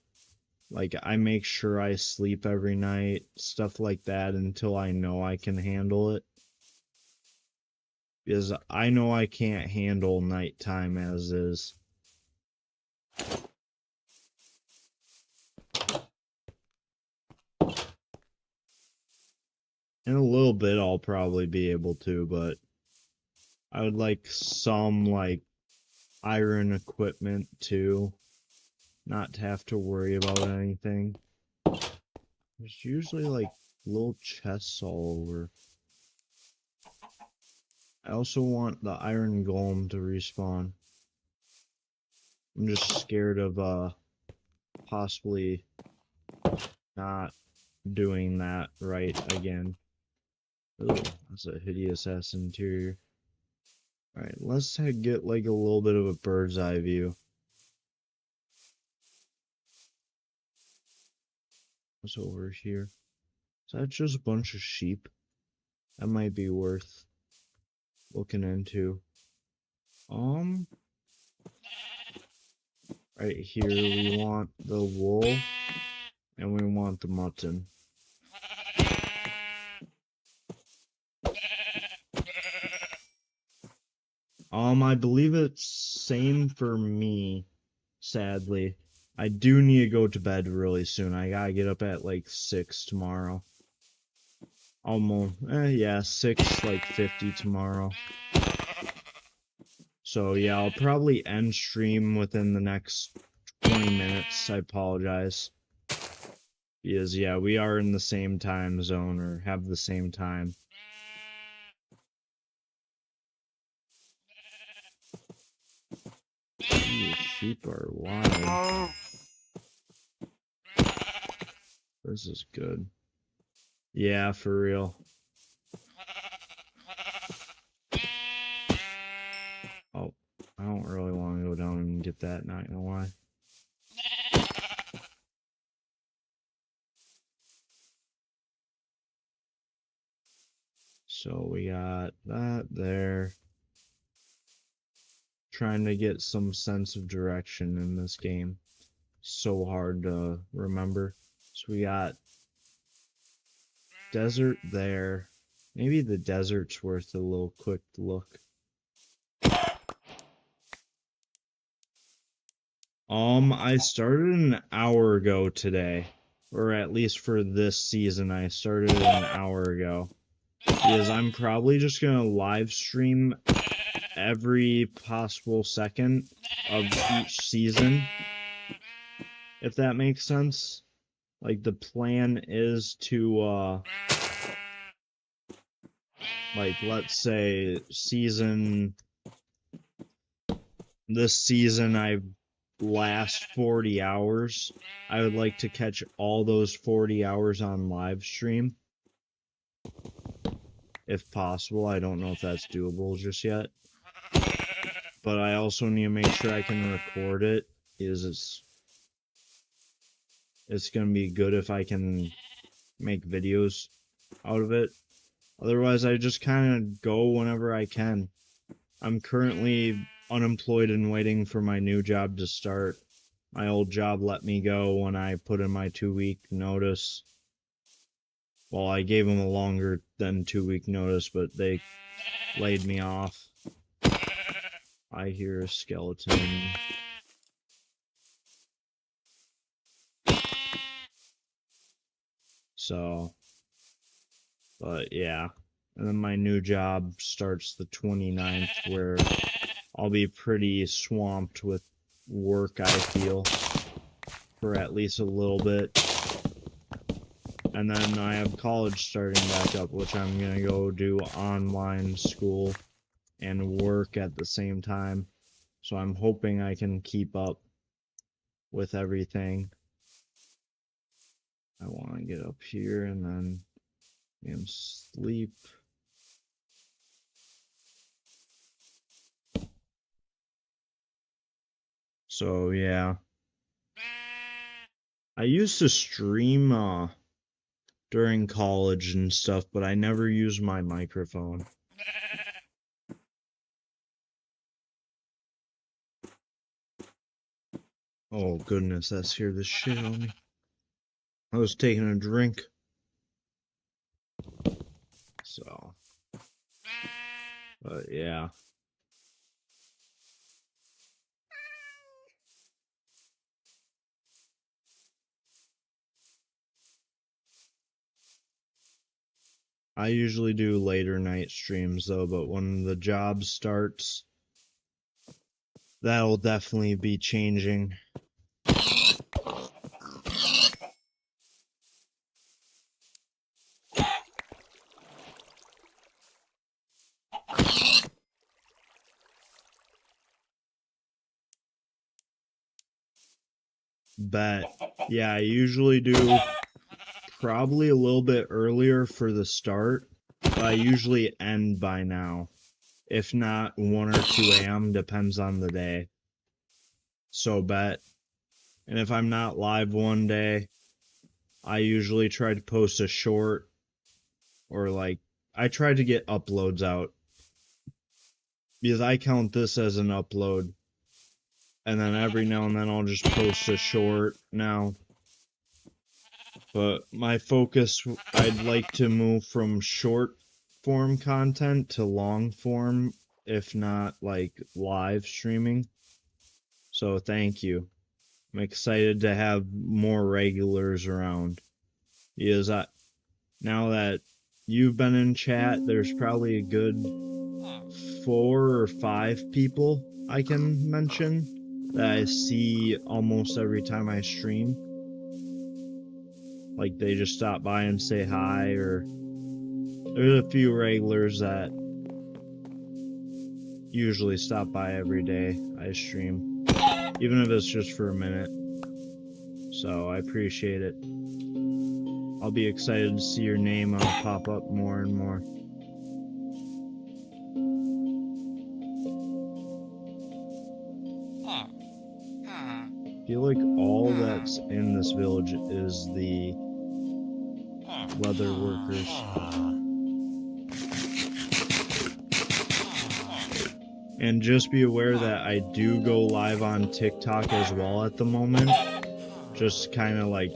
Like, I make sure I sleep every night, stuff like that, until I know I can handle it. Because I know I can't handle nighttime as is. In a little bit I'll probably be able to, but I would like some, like, iron equipment too. Not to have to worry about anything. There's usually, like, little chests all over. I also want the iron golem to respawn. I'm just scared of, possibly not doing that right again. Ooh, that's a hideous ass interior. Alright, let's get like a little bit of a bird's eye view. What's over here? Is that just a bunch of sheep? That might be worth looking into. Right here we want the wool and we want the mutton. I believe it's same for me, sadly. I do need to go to bed really soon. I gotta get up at like 6 tomorrow. Almost, yeah, 6, like 50 tomorrow. So yeah, I'll probably end stream within the next 20 minutes. I apologize. Because yeah, we are in the same time zone, or have the same time. These sheep are wild. This is good. Yeah, for real. Oh, I don't really want to go down and get that, not gonna lie. So we got that there. Trying to get some sense of direction in this game. So hard to remember. So we got desert there. Maybe the desert's worth a little quick look. I started an hour ago today. Or at least for this season, I started an hour ago. Because I'm probably just gonna live stream every possible second of each season. If that makes sense. Like, the plan is to, like, let's say this season I last 40 hours. I would like to catch all those 40 hours on live stream. If possible. I don't know if that's doable just yet. But I also need to make sure I can record it. It's gonna be good if I can make videos out of it. Otherwise, I just kind of go whenever I can. I'm currently unemployed and waiting for my new job to start. My old job let me go when I put in my 2-week notice. Well, I gave them a longer than 2-week notice, but they laid me off. I hear a skeleton. So, but yeah. And then my new job starts the 29th, where I'll be pretty swamped with work, I feel, for at least a little bit. And then I have college starting back up, which I'm gonna go do online school and work at the same time. So I'm hoping I can keep up with everything. I want to get up here and then sleep. So yeah. I used to stream during college and stuff, but I never used my microphone. Oh goodness, that scared the shit out of me. I was taking a drink. So, but yeah. I usually do later night streams though, but when the job starts, that'll definitely be changing. But yeah, I usually do probably a little bit earlier for the start, but I usually end by now. If not 1 or 2 a.m., depends on the day. So bet. And if I'm not live one day, I usually try to post a short, or like, I try to get uploads out, because I count this as an upload. And then every now and then I'll just post a short now. But my focus, I'd like to move from short form content to long form, if not like live streaming. So thank you. I'm excited to have more regulars around. Because now that you've been in chat, there's probably a good 4 or 5 people I can mention that I see almost every time I stream. Like, they just stop by and say hi, or there's a few regulars that usually stop by every day I stream, even if it's just for a minute. So I appreciate it. I'll be excited to see your name pop up more and more. I feel like all that's in this village is the leather workers. And just be aware that I do go live on TikTok as well at the moment. Just kind of like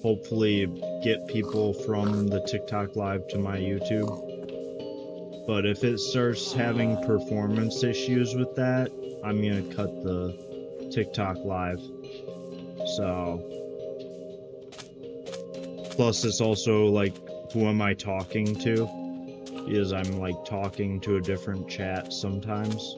hopefully get people from the TikTok live to my YouTube. But if it starts having performance issues with that, I'm gonna cut the TikTok live. So, plus it's also like, who am I talking to? Because I'm like talking to a different chat sometimes.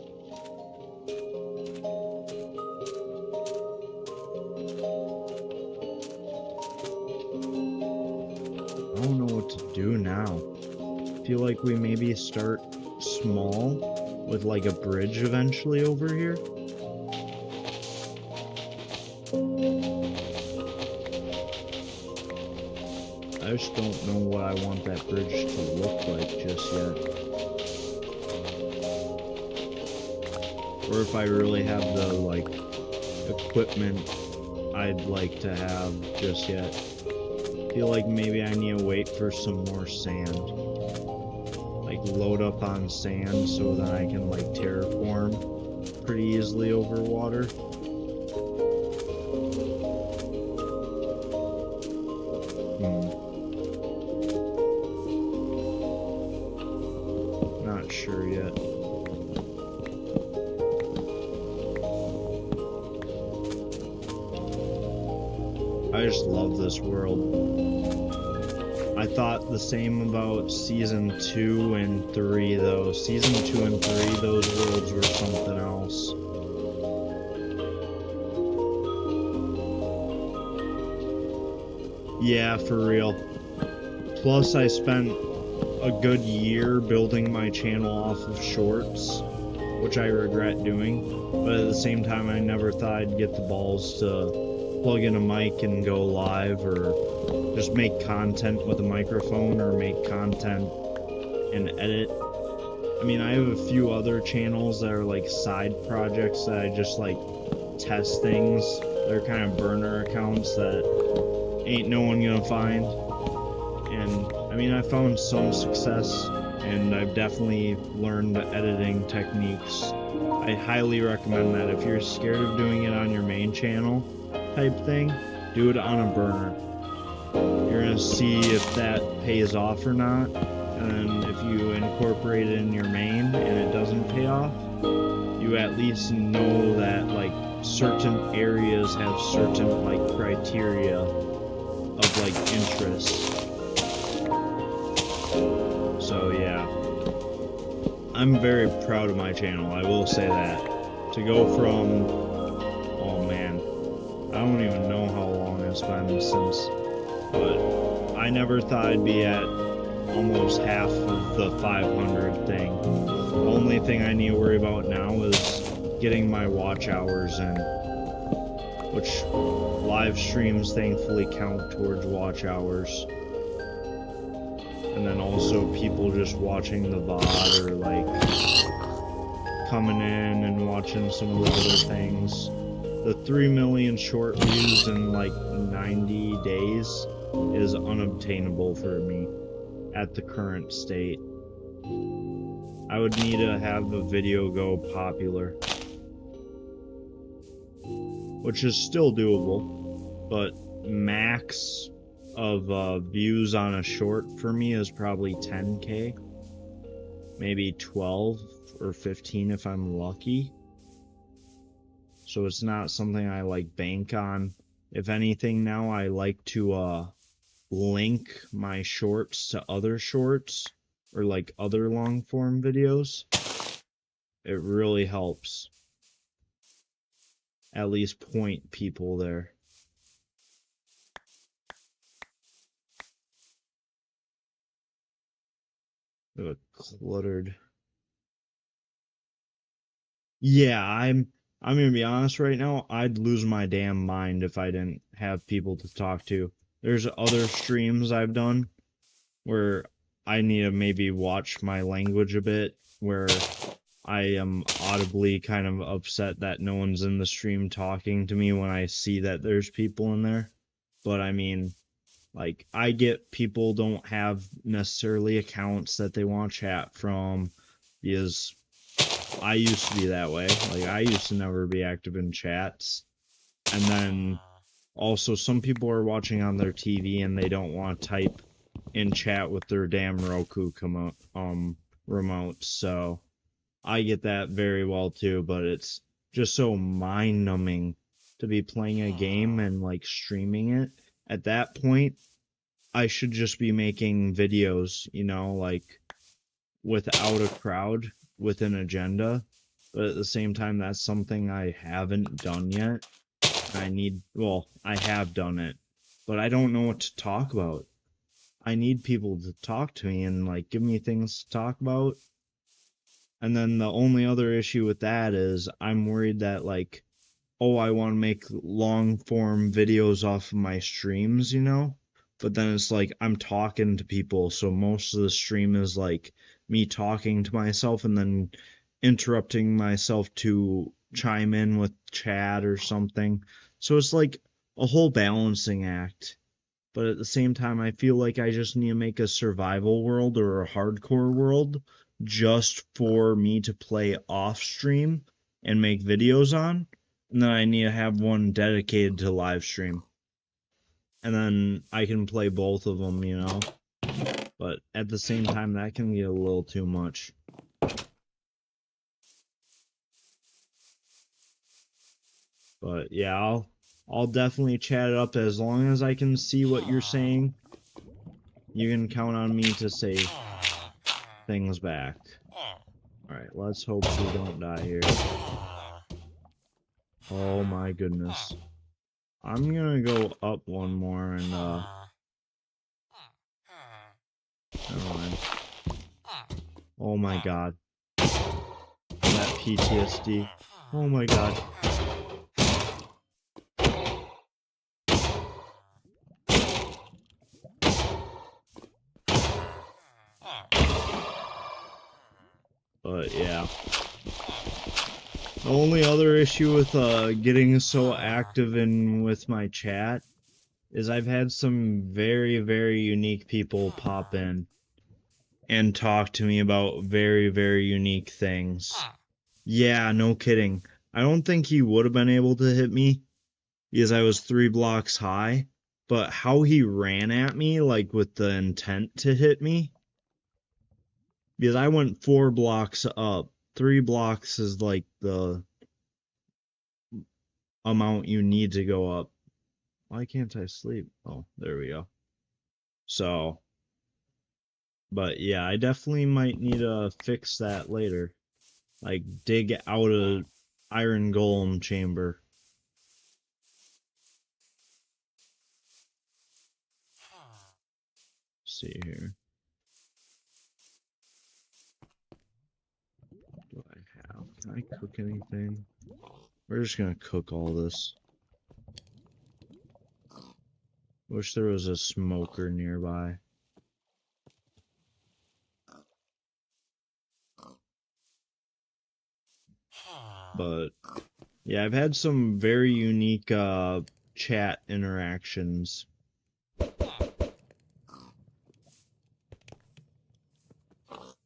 I don't know what to do now. I feel like we maybe start small with like a bridge eventually over here. I just don't know what I want that bridge to look like just yet. Or if I really have the, like, equipment I'd like to have just yet. I feel like maybe I need to wait for some more sand. Like, load up on sand so that I can, like, terraform pretty easily over water. Not sure yet. I just love this world. I thought the same about Season 2 and 3, though. Season 2 and 3, those worlds were something else. Yeah, for real. Plus, I spent a good year building my channel off of shorts, which I regret doing. But at the same time, I never thought I'd get the balls to plug in a mic and go live, or just make content with a microphone, or make content and edit. I mean, I have a few other channels that are like side projects that I just like test things. They're kind of burner accounts that ain't no one gonna find. And I mean, I found some success, and I've definitely learned the editing techniques. I highly recommend that. If you're scared of doing it on your main channel type thing, do it on a burner. You're gonna see if that pays off or not, and then if you incorporate it in your main and it doesn't pay off, you at least know that like certain areas have certain like criteria of like interest. So yeah, I'm very proud of my channel, I will say that. To go from, oh man, I don't even know how long it's been since, but I never thought I'd be at almost half of the 500 thing. The only thing I need to worry about now is getting my watch hours in, which live streams thankfully count towards watch hours. And then also people just watching the VOD, or like coming in and watching some of the other things. The 3 million short views in like 90 days is unobtainable for me at the current state. I would need to have a video go popular, which is still doable, but max of views on a short for me is probably 10K, maybe 12 or 15 if I'm lucky. So it's not something I like bank on. If anything, now I like to link my shorts to other shorts or like other long form videos. It really helps. At least point people there. Ugh, cluttered. Yeah, I'm gonna be honest right now, I'd lose my damn mind if I didn't have people to talk to. There's other streams I've done where I need to maybe watch my language a bit, where I am audibly kind of upset that no one's in the stream talking to me when I see that there's people in there. But I mean, like, I get people don't have necessarily accounts that they want to chat from, because I used to be that way. Like, I used to never be active in chats. And then also some people are watching on their TV and they don't want to type in chat with their damn Roku remote. So I get that very well too, but it's just so mind numbing to be playing a game and like streaming it. At that point, I should just be making videos, you know, like without a crowd, with an agenda. But at the same time, that's something I haven't done yet. I have done it, but I don't know what to talk about. I need people to talk to me and like give me things to talk about. And then the only other issue with that is I'm worried that like, oh, I want to make long form videos off of my streams, you know? But then it's like I'm talking to people, so most of the stream is like me talking to myself and then interrupting myself to chime in with chat or something. So it's like a whole balancing act. But at the same time, I feel like I just need to make a survival world or a hardcore world just for me to play off stream and make videos on. And then I need to have one dedicated to live stream. And then I can play both of them, you know? But at the same time, that can get a little too much. But yeah, I'll definitely chat it up as long as I can see what you're saying. You can count on me to say things back. Alright, let's hope we don't die here. Oh my goodness. I'm gonna go up one more and, never mind. Oh my god. That PTSD. Oh my god. But yeah. The only other issue with getting so active in with my chat is I've had some very, very unique people pop in and talk to me about very, very unique things. Yeah, no kidding. I don't think he would have been able to hit me because I was 3 blocks high, but how he ran at me, like with the intent to hit me, because I went 4 blocks up. 3 blocks is like the amount you need to go up. Why can't I sleep? Oh, there we go. So, but yeah, I definitely might need to fix that later. Like, dig out a iron golem chamber. Let's see here. Do I have? Can I cook anything? We're just gonna cook all this. Wish there was a smoker nearby. But yeah, I've had some very unique chat interactions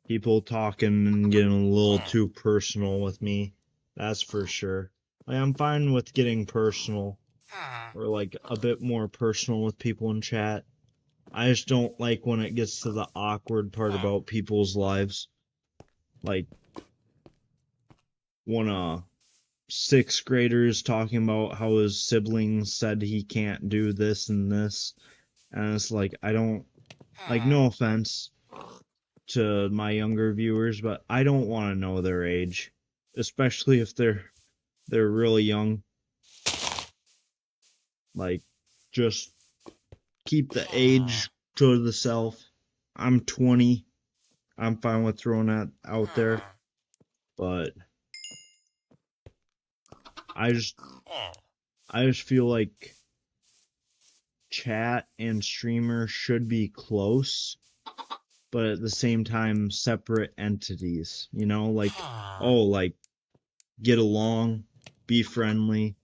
People talking and getting a little too personal with me. That's for sure. Like, I'm fine with getting personal, or like a bit more personal with people in chat. I just don't like when it gets to the awkward part about people's lives. Like, when a sixth grader is talking about how his siblings said he can't do this and this, and it's like, I don't, like, no offense to my younger viewers, but I don't want to know their age, especially if they're really young. Like, just keep the age to the self. I'm 20. I'm fine with throwing that out there, but I just feel like chat and streamer should be close, but at the same time separate entities, you know, like, oh, like, get along, be friendly,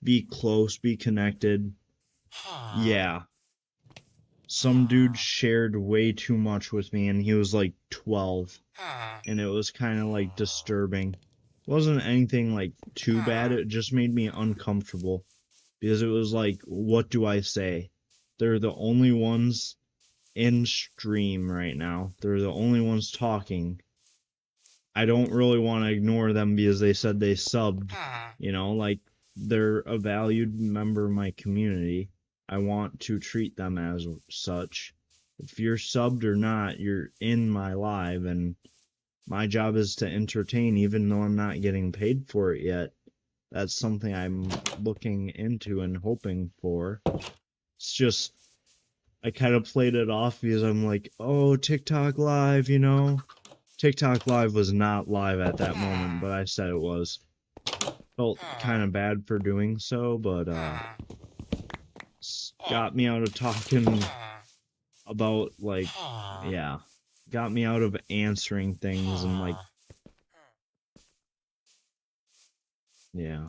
be close, be connected. Yeah. Some dude shared way too much with me, and he was like 12, and it was kind of like disturbing. It wasn't anything like too bad, it just made me uncomfortable, because it was like, what do I say? They're the only ones in stream right now. They're the only ones talking. I don't really want to ignore them because they said they subbed, you know, like, they're a valued member of my community. I want to treat them as such. If you're subbed or not, you're in my live, and my job is to entertain, even though I'm not getting paid for it yet. That's something I'm looking into and hoping for. It's just, I kind of played it off because I'm like, oh, TikTok live, you know? TikTok live was not live at that moment, but I said it was. Felt kind of bad for doing so, but got me out of talking about, like, yeah, got me out of answering things and, like, yeah.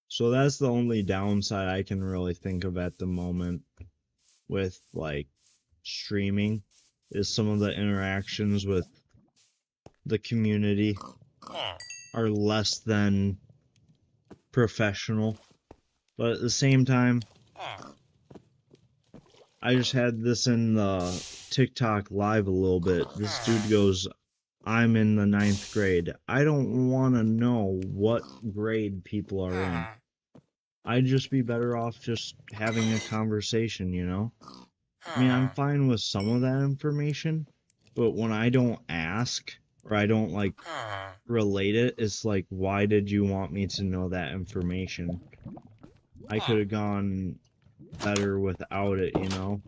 So that's the only downside I can really think of at the moment with, like, streaming, is some of the interactions with the community are less than professional. But at the same time, I just had this in the TikTok live a little bit. This dude goes, I'm in the 9th grade. I don't want to know what grade people are in. I'd just be better off just having a conversation, you know? I mean, I'm fine with some of that information, but when I don't ask, or I don't, like, relate it, it's like, why did you want me to know that information? I could have gone better without it, you know?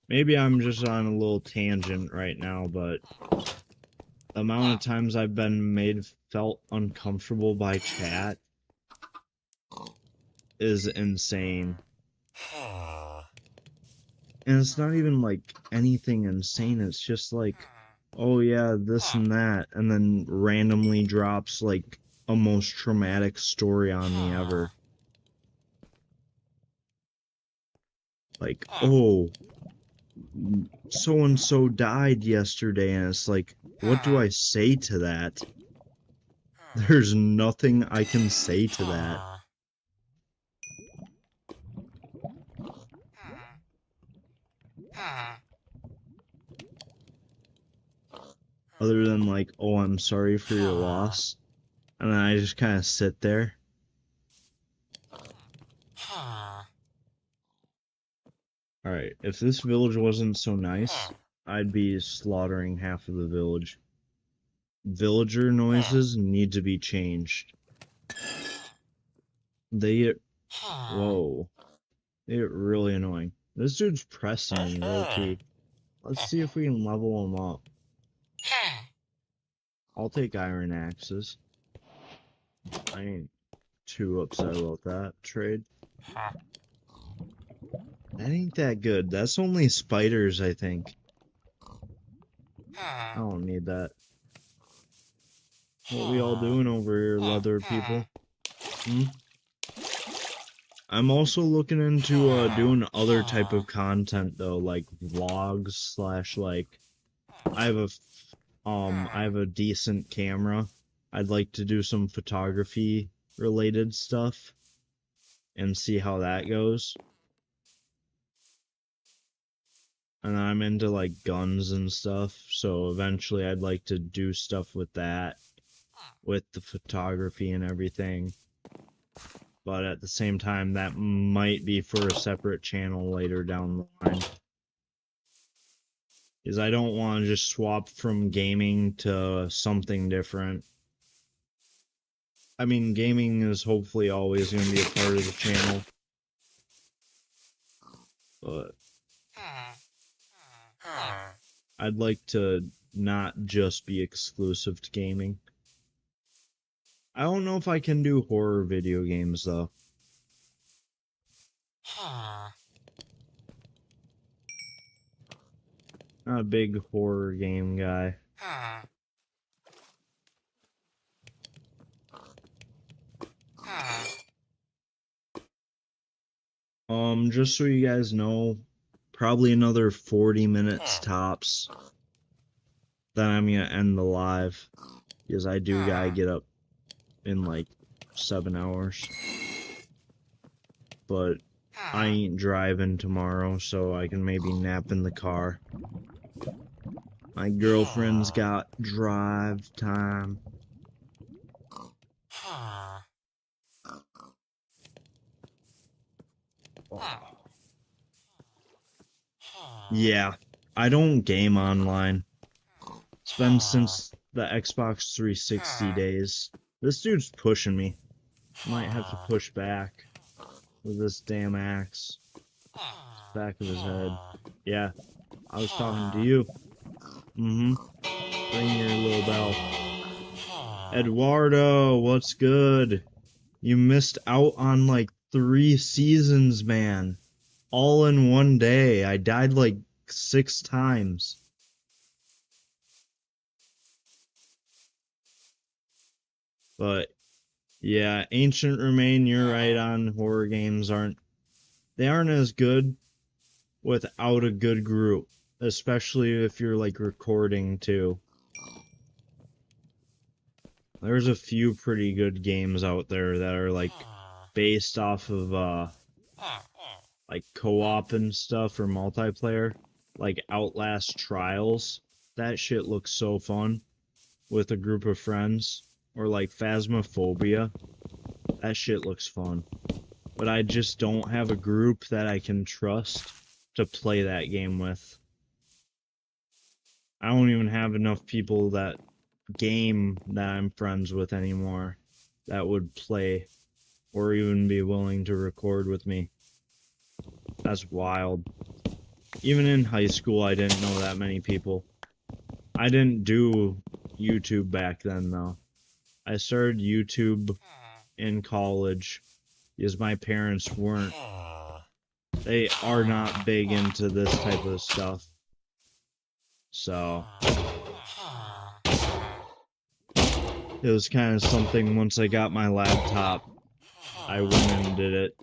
Maybe I'm just on a little tangent right now, but the amount of times I've been felt uncomfortable by chat is insane. And it's not even like anything insane, it's just like, oh yeah, this and that, and then randomly drops like a most traumatic story on me ever. Like, oh, so-and-so died yesterday, and it's like, what do I say to that? There's nothing I can say to that. Other than like, oh, I'm sorry for your loss. And then I just kind of sit there. Alright, if this village wasn't so nice, I'd be slaughtering half of the village. Villager noises need to be changed. They get... Whoa. They get really annoying. This dude's pressing me, low-key. Let's see if we can level him up. I'll take iron axes. I ain't too upset about that trade. That ain't that good. That's only spiders, I think. I don't need that. What we all doing over here, leather people? I'm also looking into doing other type of content though, like vlogs slash like I have a decent camera. I'd like to do some photography related stuff and see how that goes. And I'm into like guns and stuff, so eventually I'd like to do stuff with that, with the photography and everything. But at the same time, that might be for a separate channel later down the line. Because I don't want to just swap from gaming to something different. I mean, gaming is hopefully always going to be a part of the channel. But I'd like to not just be exclusive to gaming. I don't know if I can do horror video games, though. Not a big horror game guy. Just so you guys know, probably another 40 minutes tops. Then I'm gonna end the live. Because I do gotta get up in like 7 hours. But I ain't driving tomorrow, so I can maybe nap in the car. My girlfriend's got drive time. Yeah, I don't game online. It's been since the Xbox 360 days. This dude's pushing me. Might have to push back with this damn axe. Back of his head. Yeah, I was talking to you. Ring your little bell. Eduardo, what's good? You missed out on like 3 seasons, man. All in one day. I died like 6 times. But yeah, Ancient Remain, you're right on. Horror games aren't as good without a good group, especially if you're like recording too. There's a few pretty good games out there that are like based off of like co-op and stuff or multiplayer, like Outlast Trials. That shit looks so fun with a group of friends. Or like Phasmophobia. That shit looks fun. But I just don't have a group that I can trust to play that game with. I don't even have enough people that game that I'm friends with anymore that would play or even be willing to record with me. That's wild. Even in high school, I didn't know that many people. I didn't do YouTube back then, though. I started YouTube in college because my parents weren't. They are not big into this type of stuff. So it was kind of something once I got my laptop, I went and did it.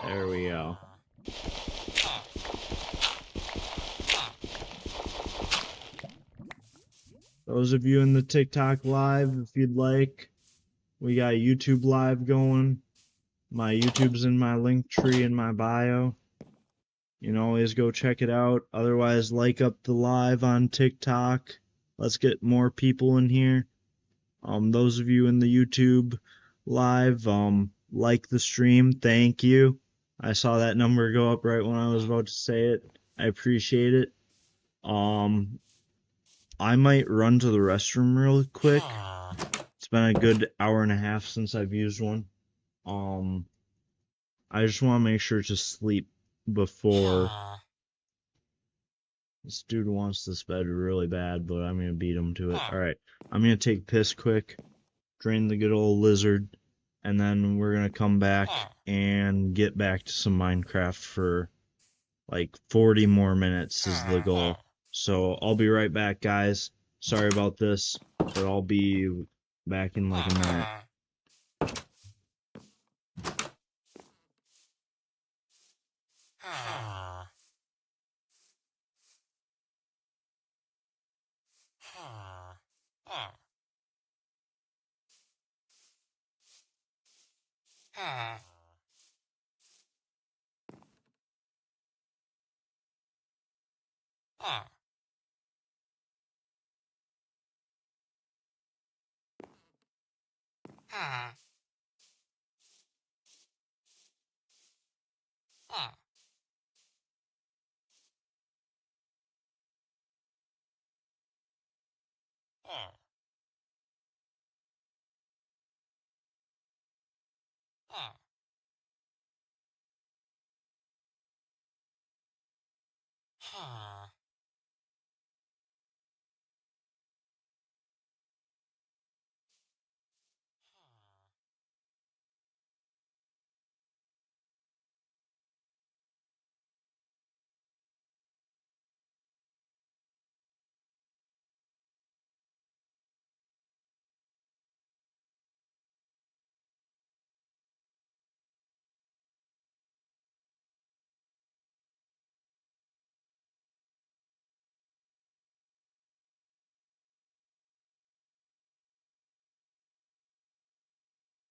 There we go. Those of you in the TikTok live, if you'd like, we got YouTube live going. My YouTube's in my link tree in my bio. You can always go check it out. Otherwise, like up the live on TikTok. Let's get more people in here. Those of you in the YouTube live, like the stream. Thank you. I saw that number go up right when I was about to say it. I appreciate it. I might run to the restroom real quick. It's been a good hour and a half since I've used one. I just want to make sure to sleep before. This dude wants this bed really bad, but I'm going to beat him to it. Alright, I'm going to take piss quick, drain the good old lizard, and then we're going to come back and get back to some Minecraft for like 40 more minutes is the goal. So I'll be right back, guys. Sorry about this, but I'll be back in like a minute.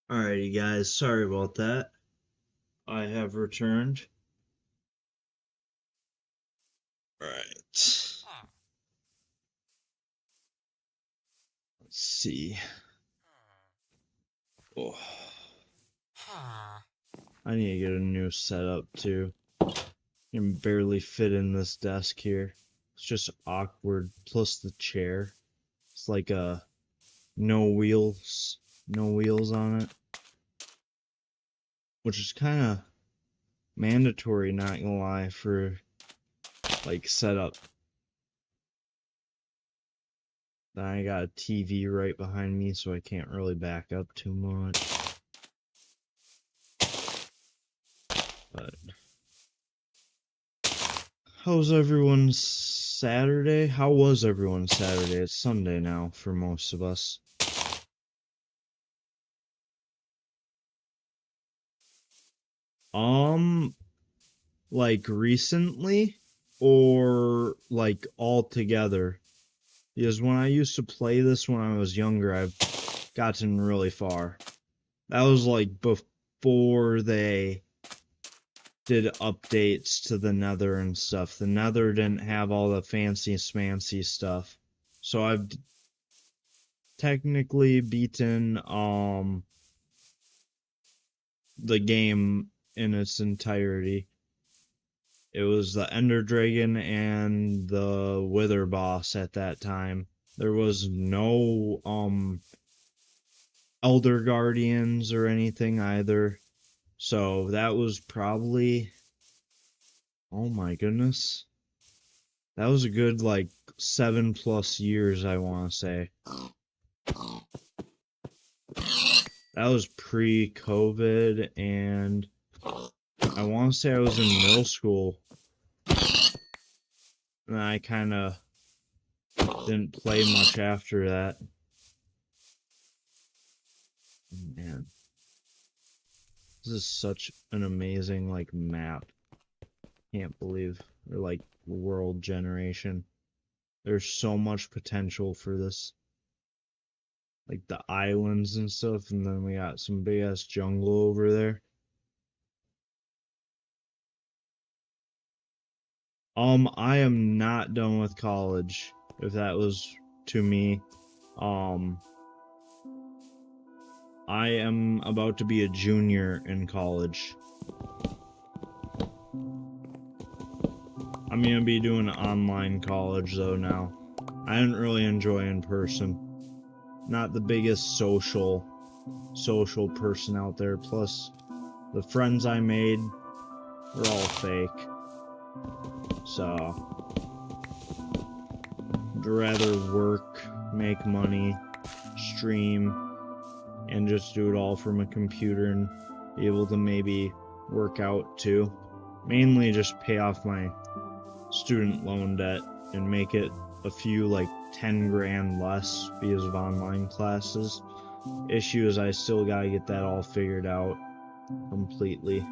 Alrighty, guys. Sorry about that. I have returned. Alright. Let's see. Oh. I need to get a new setup too. I can barely fit in this desk here. It's just awkward. Plus the chair. It's like no wheels on it. Which is kind of mandatory, not gonna lie, for like setup. Then I got a TV right behind me, so I can't really back up too much. But how's everyone's Saturday? How was everyone's Saturday? It's Sunday now for most of us. Like recently or like all together? Because when I used to play this when I was younger, I've gotten really far. That was like before they did updates to the Nether and stuff. The Nether didn't have all the fancy smancy stuff. So I've technically beaten the game in its entirety. It was the Ender Dragon and the Wither boss at that time. There was no Elder Guardians or anything either. So that was probably, oh my goodness, that was a good like 7+ years, I want to say. That was pre-COVID, and I want to say I was in middle school. And I kind of didn't play much after that. Man, this is such an amazing like map. Can't believe, or like world generation. There's so much potential for this. Like the islands and stuff, and then we got some big ass jungle over there. I am not done with college, if that was to me. I am about to be a junior in college. I'm gonna be doing online college though now. I didn't really enjoy in person. Not the biggest social person out there. Plus, the friends I made were all fake. So, I'd rather work, make money, stream, and just do it all from a computer and be able to maybe work out too. Mainly just pay off my student loan debt and make it a few like 10 grand less because of online classes. Issue is I still gotta get that all figured out completely.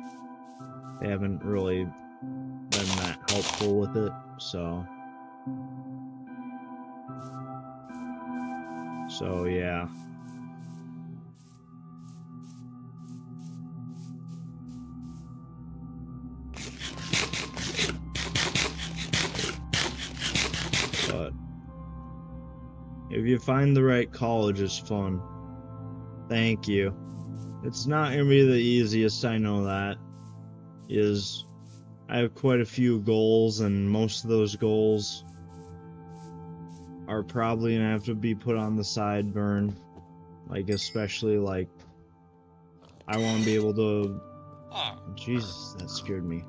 They haven't really been that helpful with it, so yeah. But if you find the right college, it's fun. Thank you. It's not gonna be the easiest, I know that. I have quite a few goals, and most of those goals are probably gonna have to be put on the side burn. Like, especially, like, I want to be able to... Jesus, that scared me.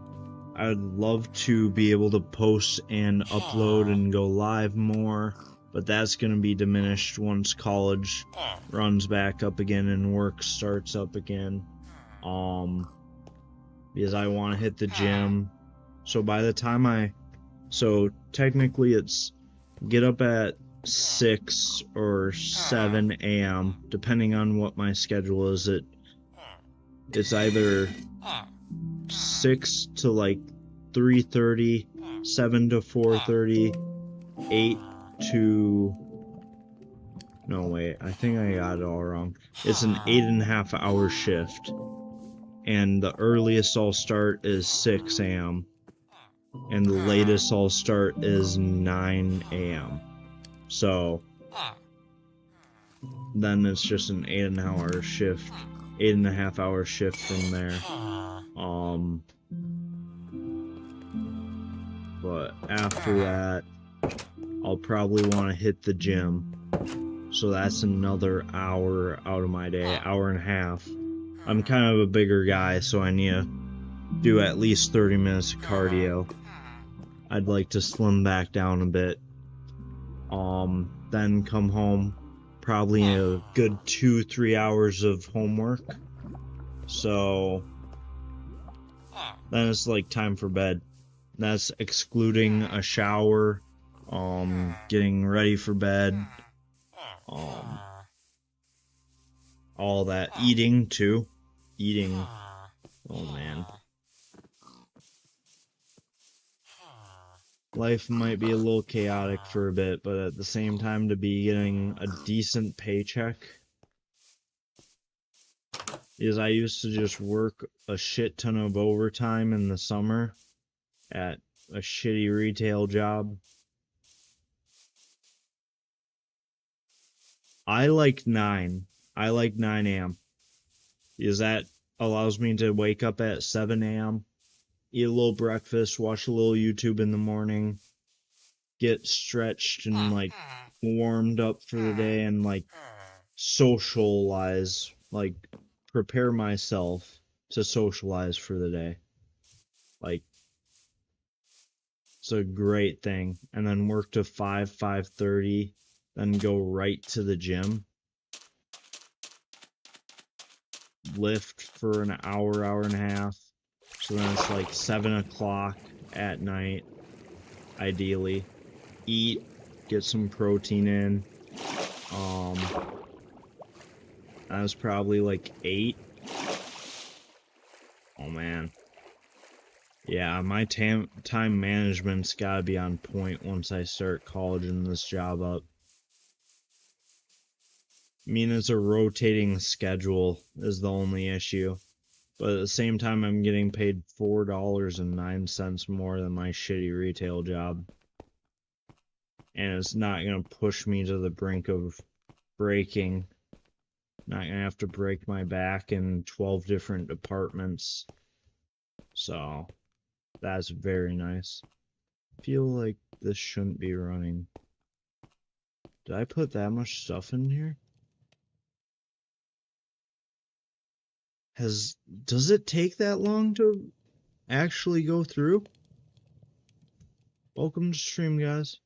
I would love to be able to post and upload and go live more, but that's gonna be diminished once college runs back up again and work starts up again. Because I want to hit the gym. So by the time so technically it's get up at 6 or 7 a.m. depending on what my schedule is. It's either 6 to like 3:30, 7 to 4:30, 8 to... No, wait, I think I got it all wrong. It's an 8.5 hour shift. And the earliest I'll start is 6 a.m. And the latest I'll start is 9 a.m. So then it's just an 8.5 hour shift from there. But after that, I'll probably want to hit the gym. So that's another hour out of my day, hour and a half. I'm kind of a bigger guy, so I need to do at least 30 minutes of cardio. I'd like to slim back down a bit. Then come home, probably a good 2-3 hours of homework. So then it's like time for bed. That's excluding a shower, getting ready for bed, all that. Eating too. Eating. Oh man. Life might be a little chaotic for a bit, but at the same time, to be getting a decent paycheck. Is I used to just work a shit ton of overtime in the summer at a shitty retail job. I like 9 a.m. Because that allows me to wake up at 7 a.m., eat a little breakfast, watch a little YouTube in the morning, get stretched and like warmed up for the day, and like socialize, like prepare myself to socialize for the day. Like, it's a great thing. And then work to 5:30, then go right to the gym. Lift for an hour, hour and a half. So then it's like 7 o'clock at night, ideally. Eat, get some protein in. That was probably like 8. Oh man. Yeah, my time management's gotta be on point once I start college and this job up. I mean, it's a rotating schedule is the only issue. But at the same time, I'm getting paid $4.09 more than my shitty retail job. And it's not going to push me to the brink of breaking. Not going to have to break my back in 12 different departments. So, that's very nice. I feel like this shouldn't be running. Did I put that much stuff in here? Does it take that long to actually go through? Welcome to stream, guys.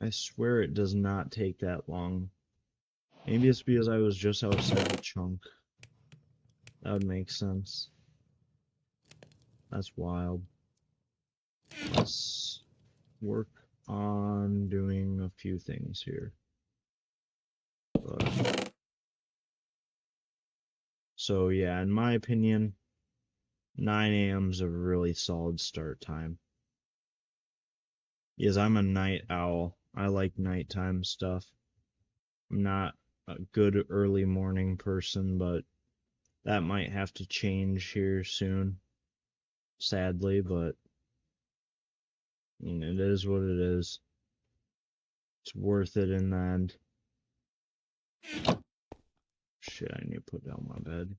I swear it does not take that long. Maybe it's because I was just outside the chunk. That would make sense. That's wild. let's work on doing a few things here. So yeah, in my opinion, 9 a.m. is a really solid start time. Because I'm a night owl. I like nighttime stuff. I'm not a good early morning person, but that might have to change here soon. Sadly, but I mean, it is what it is. It's worth it in the end. Shit, I need to put down my bed.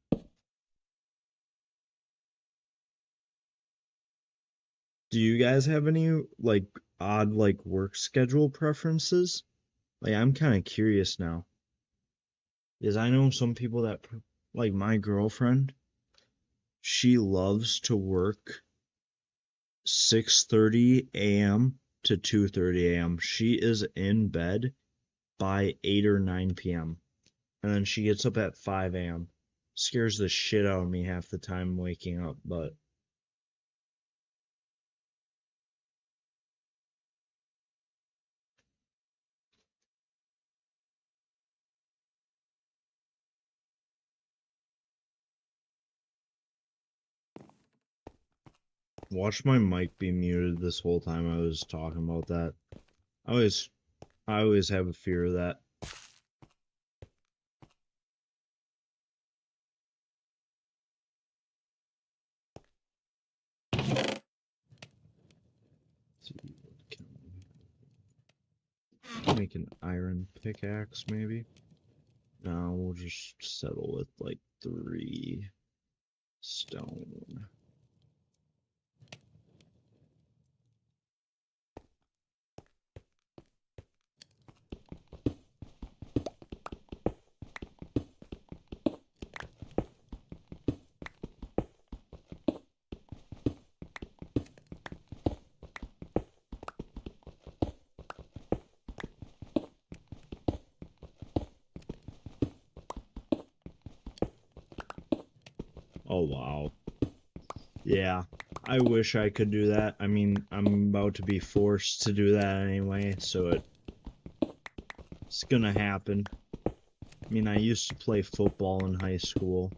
Do you guys have any, like, odd, like, work schedule preferences? Like, I'm kind of curious now. Because I know some people that, like, my girlfriend, she loves to work 6:30 a.m. to 2:30 a.m. She is in bed by 8 or 9 p.m. And then she gets up at 5 a.m. Scares the shit out of me half the time waking up, but watch my mic be muted this whole time I was talking about that. I always have a fear of that. Make an iron pickaxe, maybe? No, we'll just settle with like 3 stone. Oh, wow. Yeah, I wish I could do that. I mean, I'm about to be forced to do that anyway, so it's gonna happen. I mean, I used to play football in high school,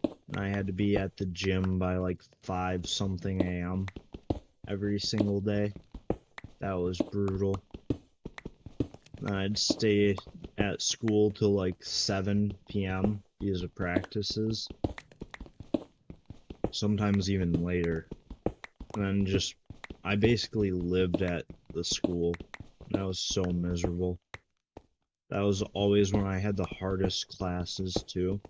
and I had to be at the gym by like 5 something a.m. every single day. That was brutal. Then I'd stay at school till like 7 p.m. because of practices. Sometimes even later. And then I basically lived at the school. That was so miserable. That was always when I had the hardest classes too.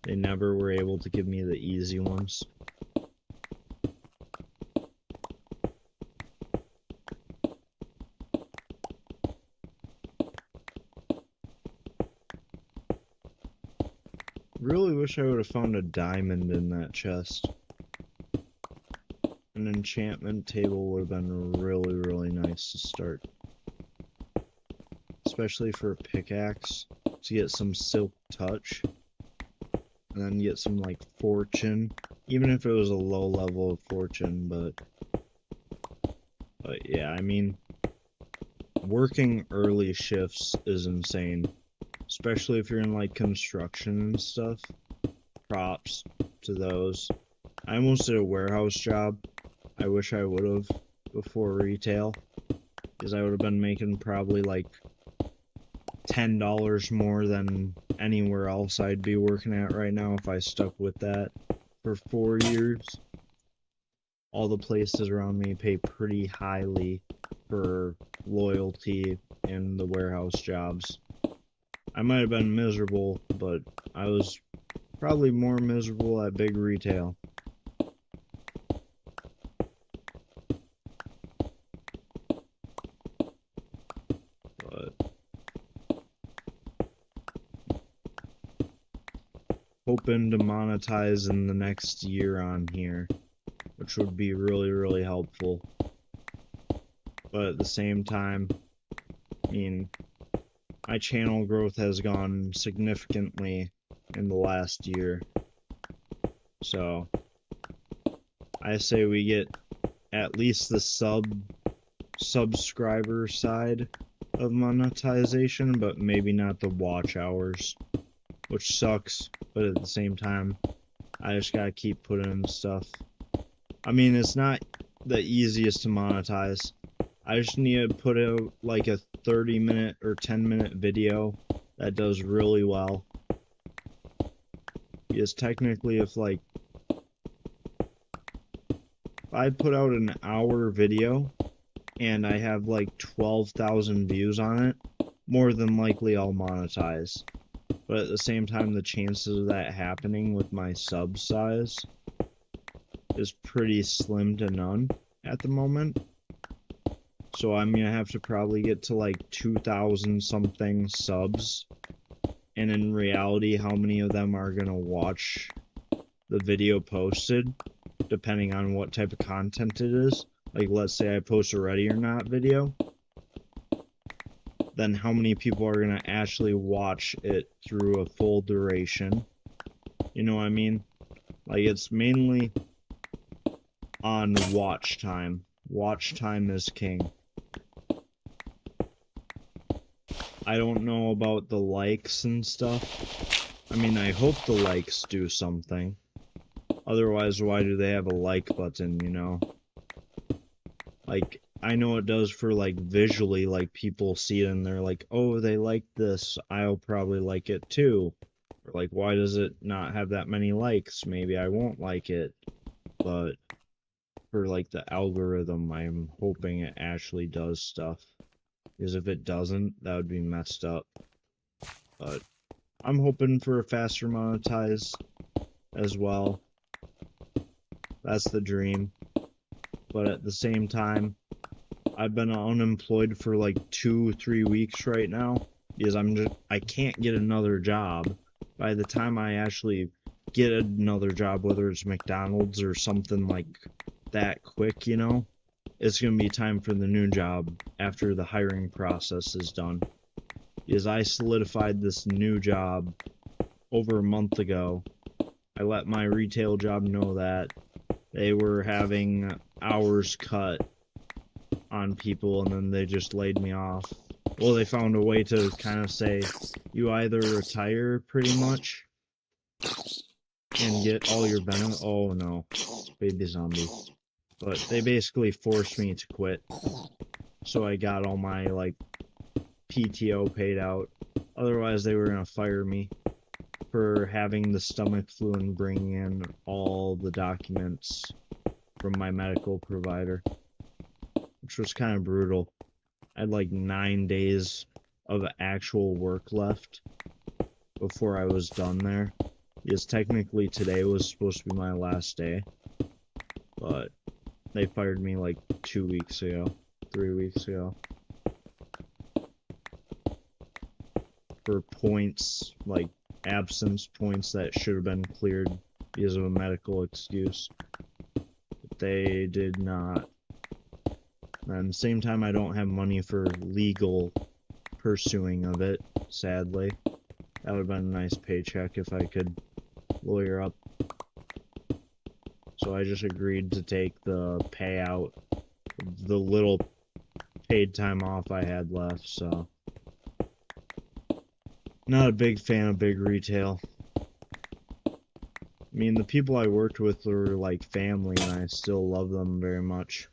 They never were able to give me the easy ones. Really wish I would have found a diamond in that chest. An enchantment table would have been really, really nice to start. Especially for a pickaxe, to get some silk touch. And then get some, like, fortune. Even if it was a low level of fortune, but yeah, I mean, working early shifts is insane. Especially if you're in, like, construction and stuff. Props to those. I almost did a warehouse job. I wish I would have before retail. Because I would have been making probably, like, $10 more than anywhere else I'd be working at right now if I stuck with that for 4 years. All the places around me pay pretty highly for loyalty in the warehouse jobs. I might have been miserable, but I was probably more miserable at big retail. But hoping to monetize in the next year on here, which would be really, really helpful. But at the same time, I mean, my channel growth has gone significantly in the last year. So I say we get at least the subscriber side of monetization, but maybe not the watch hours, which sucks. But at the same time, I just gotta keep putting in stuff. I mean, it's not the easiest to monetize. I just need to put out like a 30-minute or 10-minute video that does really well. Because technically, if I put out an hour video and I have like 12,000 views on it, more than likely I'll monetize. But at the same time, the chances of that happening with my sub size is pretty slim to none at the moment. So I'm gonna have to probably get to like 2,000 something subs. And in reality, how many of them are gonna watch the video posted, depending on what type of content it is. Like, let's say I post a ready or not video, then how many people are gonna actually watch it through a full duration? You know what I mean? Like, it's mainly on watch time. Watch time is king. I don't know about the likes and stuff. I mean, I hope the likes do something. Otherwise, why do they have a like button, you know? Like, I know it does for, like, visually, like, people see it and they're like, oh, they like this, I'll probably like it too. Or, like, why does it not have that many likes? Maybe I won't like it. But for, like, the algorithm, I'm hoping it actually does stuff. Because if it doesn't, that would be messed up. But I'm hoping for a faster monetize as well. That's the dream. But at the same time, I've been unemployed for like 2-3 weeks right now because I can't get another job. By the time I actually get another job, whether it's McDonald's or something like that quick, you know, it's gonna be time for the new job after the hiring process is done. Because I solidified this new job over a month ago. I let my retail job know that they were having hours cut on people, and then they just laid me off. Well, they found a way to kind of say, you either retire pretty much and get all your benefits. Oh no, baby zombie. But they basically forced me to quit. So I got all my like PTO paid out. Otherwise, they were gonna fire me for having the stomach flu and bringing in all the documents from my medical provider, which was kind of brutal. I had like 9 days of actual work left before I was done there. Because technically today was supposed to be my last day, but they fired me like 2 weeks ago, 3 weeks ago. For points, like absence points that should have been cleared because of a medical excuse. But they did not. And at the same time, I don't have money for legal pursuing of it, sadly. That would have been a nice paycheck if I could lawyer up. So I just agreed to take the payout, the little paid time off I had left, so. Not a big fan of big retail. I mean, the people I worked with were like family, and I still love them very much.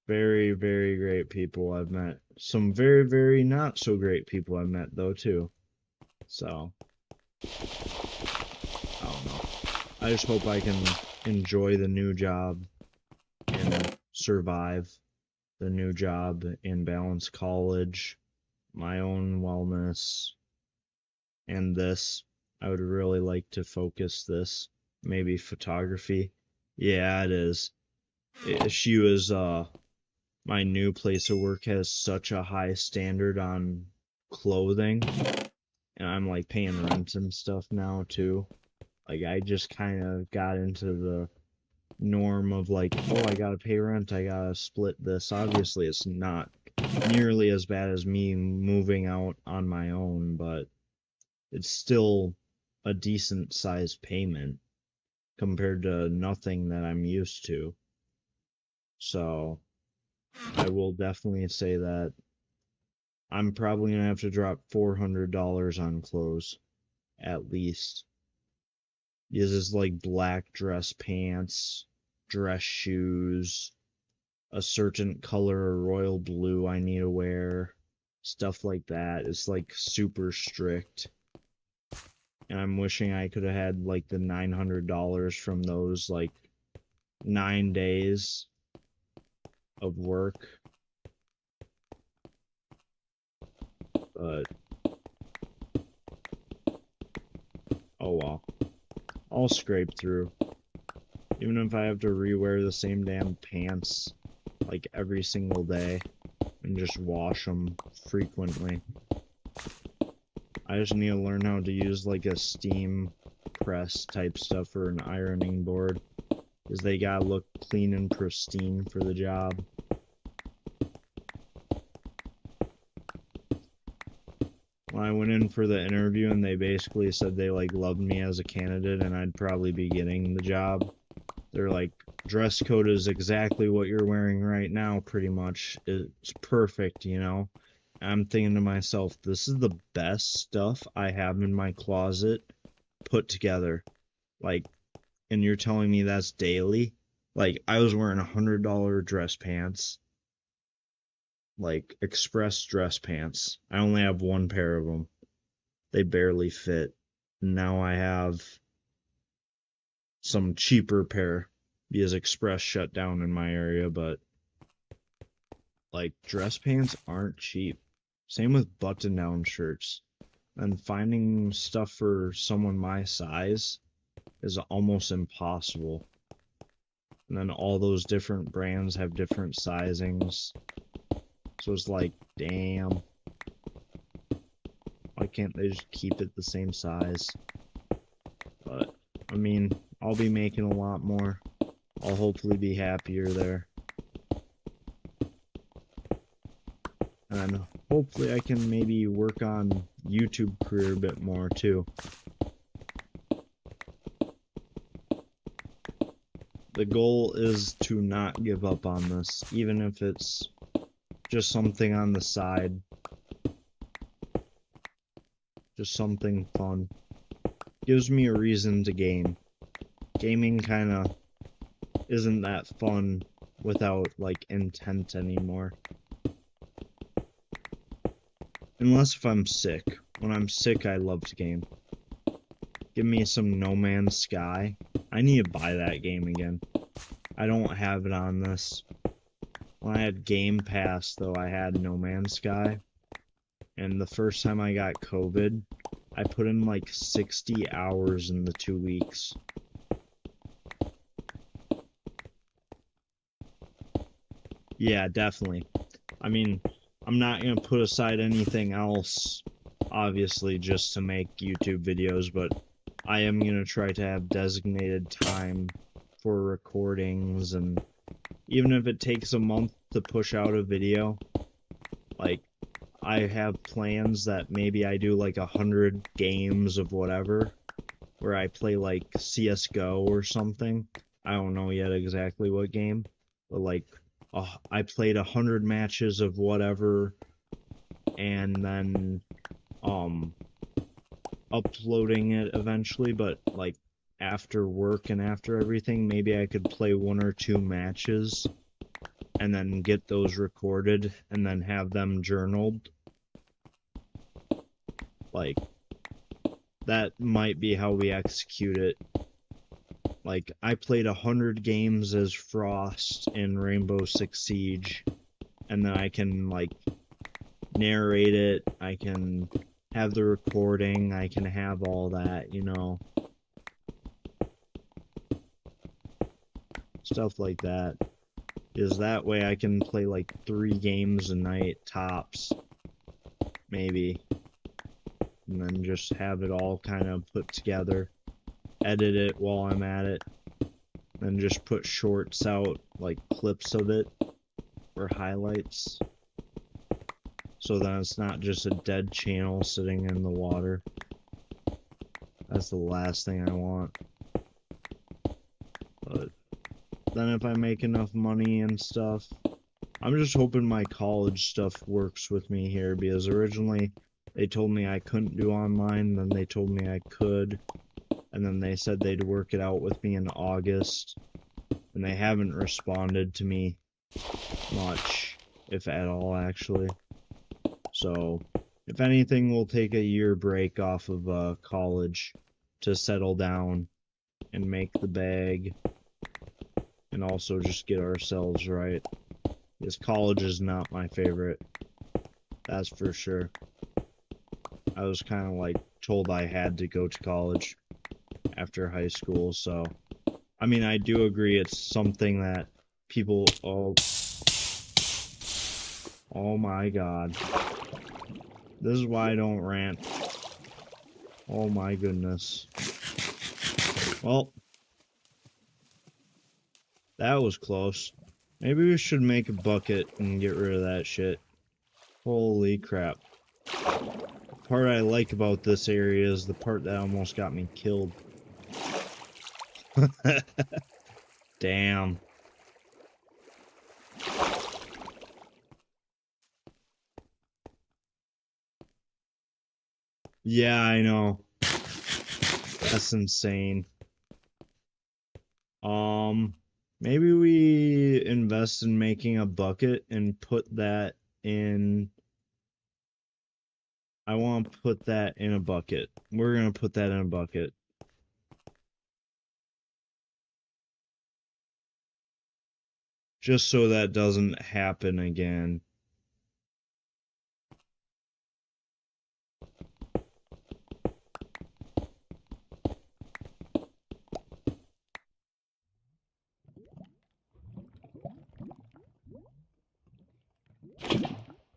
Very, very great people I've met. Some very, very not so great people I've met, though, too. So, I don't know. I just hope I can enjoy the new job and survive the new job and balance college, my own wellness, and this. I would really like to focus this. Maybe photography. Yeah, it is. She was, my new place of work has such a high standard on clothing. And I'm like paying rent and stuff now too. Like I just kind of got into the norm of like, oh, I gotta pay rent, I gotta split this. Obviously, it's not nearly as bad as me moving out on my own, but it's still a decent sized payment compared to nothing that I'm used to. So I will definitely say that I'm probably gonna have to drop $400 on clothes at least. This is like black dress pants, dress shoes, a certain color of royal blue I need to wear, stuff like that. It's like super strict. And I'm wishing I could have had like the $900 from those like 9 days of work. But oh well. I'll scrape through. Even if I have to rewear the same damn pants like every single day and just wash them frequently. I just need to learn how to use like a steam press type stuff for an ironing board, because they gotta look clean and pristine for the job. When I went in for the interview and they basically said they like loved me as a candidate and I'd probably be getting the job, they're like, dress code is exactly what you're wearing right now, pretty much. It's perfect, you know? I'm thinking to myself, this is the best stuff I have in my closet put together. Like, and you're telling me that's daily? Like, I was wearing $100 dress pants. Like, express dress pants. I only have one pair of them. They barely fit. Now I have some cheaper pair because Express shut down in my area, but like dress pants aren't cheap. Same with button-down shirts. And finding stuff for someone my size is almost impossible. And then all those different brands have different sizings. So it's like, damn. Why can't they just keep it the same size? But, I mean, I'll be making a lot more. I'll hopefully be happier there. And hopefully I can maybe work on YouTube career a bit more too. The goal is to not give up on this, even if it's just something on the side. Just something fun. Gives me a reason to game. Gaming kinda isn't that fun without like intent anymore. Unless if I'm sick. When I'm sick, I love to game. Give me some No Man's Sky. I need to buy that game again. I don't have it on this. When I had Game Pass, though, I had No Man's Sky. And the first time I got COVID, I put in like 60 hours in the 2 weeks. Yeah, definitely. I mean, I'm not going to put aside anything else, obviously, just to make YouTube videos, but I am going to try to have designated time for recordings, and even if it takes a month to push out a video, like, I have plans that maybe I do like 100 games of whatever, where I play like CSGO or something. I don't know yet exactly what game, but like, I played 100 matches of whatever, and then uploading it eventually, but like after work and after everything, maybe I could play 1 or 2 matches and then get those recorded and then have them journaled. Like, that might be how we execute it. Like, I played 100 games as Frost in Rainbow Six Siege, and then I can, like, narrate it, I can have the recording, I can have all that, you know. Stuff like that. Is that way I can play, like, 3 games a night, tops. Maybe. And then just have it all kind of put together. Edit it while I'm at it, and just put shorts out, like clips of it, or highlights, so that it's not just a dead channel sitting in the water. That's the last thing I want. then if I make enough money and stuff, I'm just hoping my college stuff works with me here, because originally they told me I couldn't do online, then they told me I could, and then they said they'd work it out with me in August, and they haven't responded to me much, if at all, actually. So, if anything, we'll take a year break off of college to settle down and make the bag, and also just get ourselves right. Because college is not my favorite, that's for sure. I was kind of like told I had to go to college after high school, so I mean, I do agree it's something that people, oh my god. This is why I don't rant. Oh my goodness. Well, that was close. Maybe we should make a bucket and get rid of that shit. Holy crap. The part I like about this area is the part that almost got me killed. Damn. Yeah, I know. That's insane. Maybe we invest in making a bucket and put that in... I want to put that in a bucket. We're gonna put that in a bucket. Just so that doesn't happen again.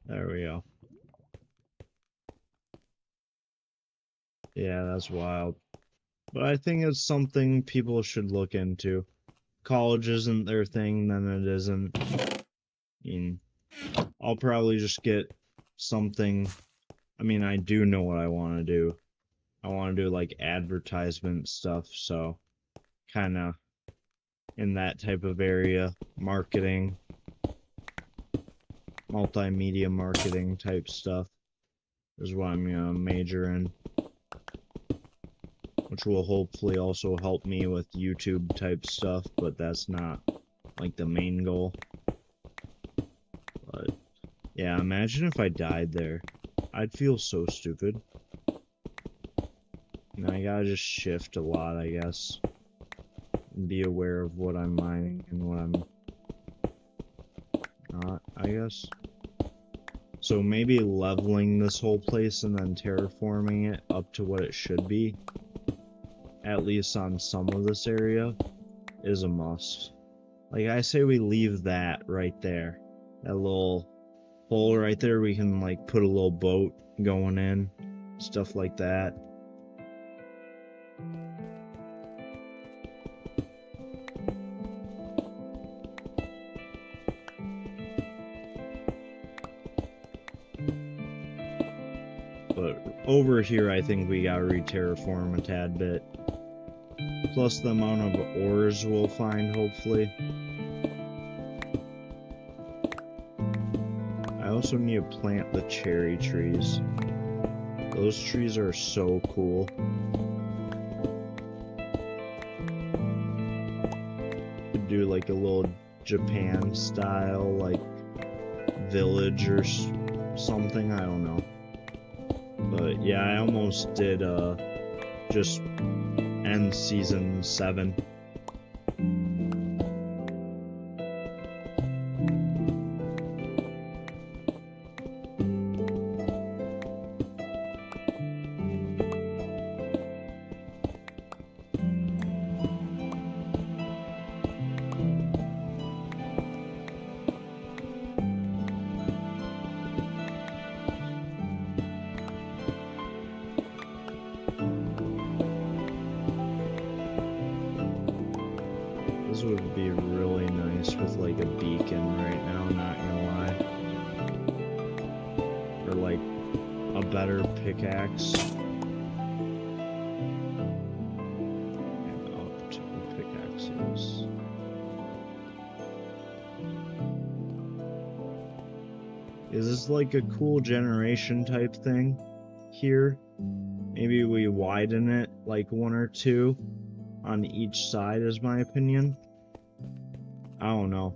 There we go. Yeah, that's wild. But I think it's something people should look into. College isn't their thing, then it isn't. I mean, I'll probably just get something. I mean, I do know what I want to do. I want to do like advertisement stuff, so kind of in that type of area, marketing, multimedia marketing type stuff is what I'm gonna major in, which will hopefully also help me with YouTube type stuff, but that's not like the main goal. But yeah, imagine if I died there. I'd feel so stupid. And I gotta just shift a lot, I guess. And be aware of what I'm mining and what I'm not, I guess. So maybe leveling this whole place and then terraforming it up to what it should be, at least on some of this area, is a must. Like, I say we leave that right there. That little hole right there, we can like put a little boat going in, stuff like that. But over here, I think we gotta re-terraform a tad bit. Plus the amount of ores we'll find, hopefully. I also need to plant the cherry trees. Those trees are so cool. Could do like a little Japan style, like, village or something, I don't know. But yeah, I almost did just end season 7. This would be really nice with like a beacon right now, not gonna lie. Or like a better pickaxe. And up to the pickaxes. Is this like a cool generation type thing here? Maybe we widen it like 1 or 2 on each side is my opinion. I don't know.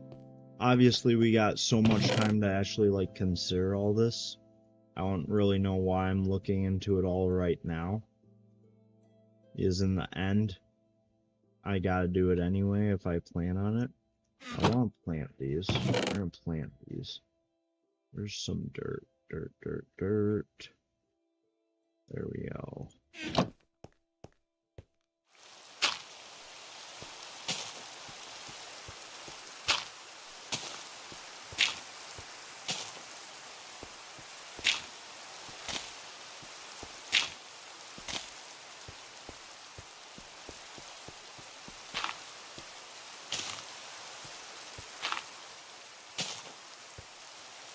Obviously we got so much time to actually like consider all this. I don't really know why I'm looking into it all right now. Is in the end, I gotta do it anyway if I plan on it. I want to plant these. We're gonna plant these. There's some dirt. There we go.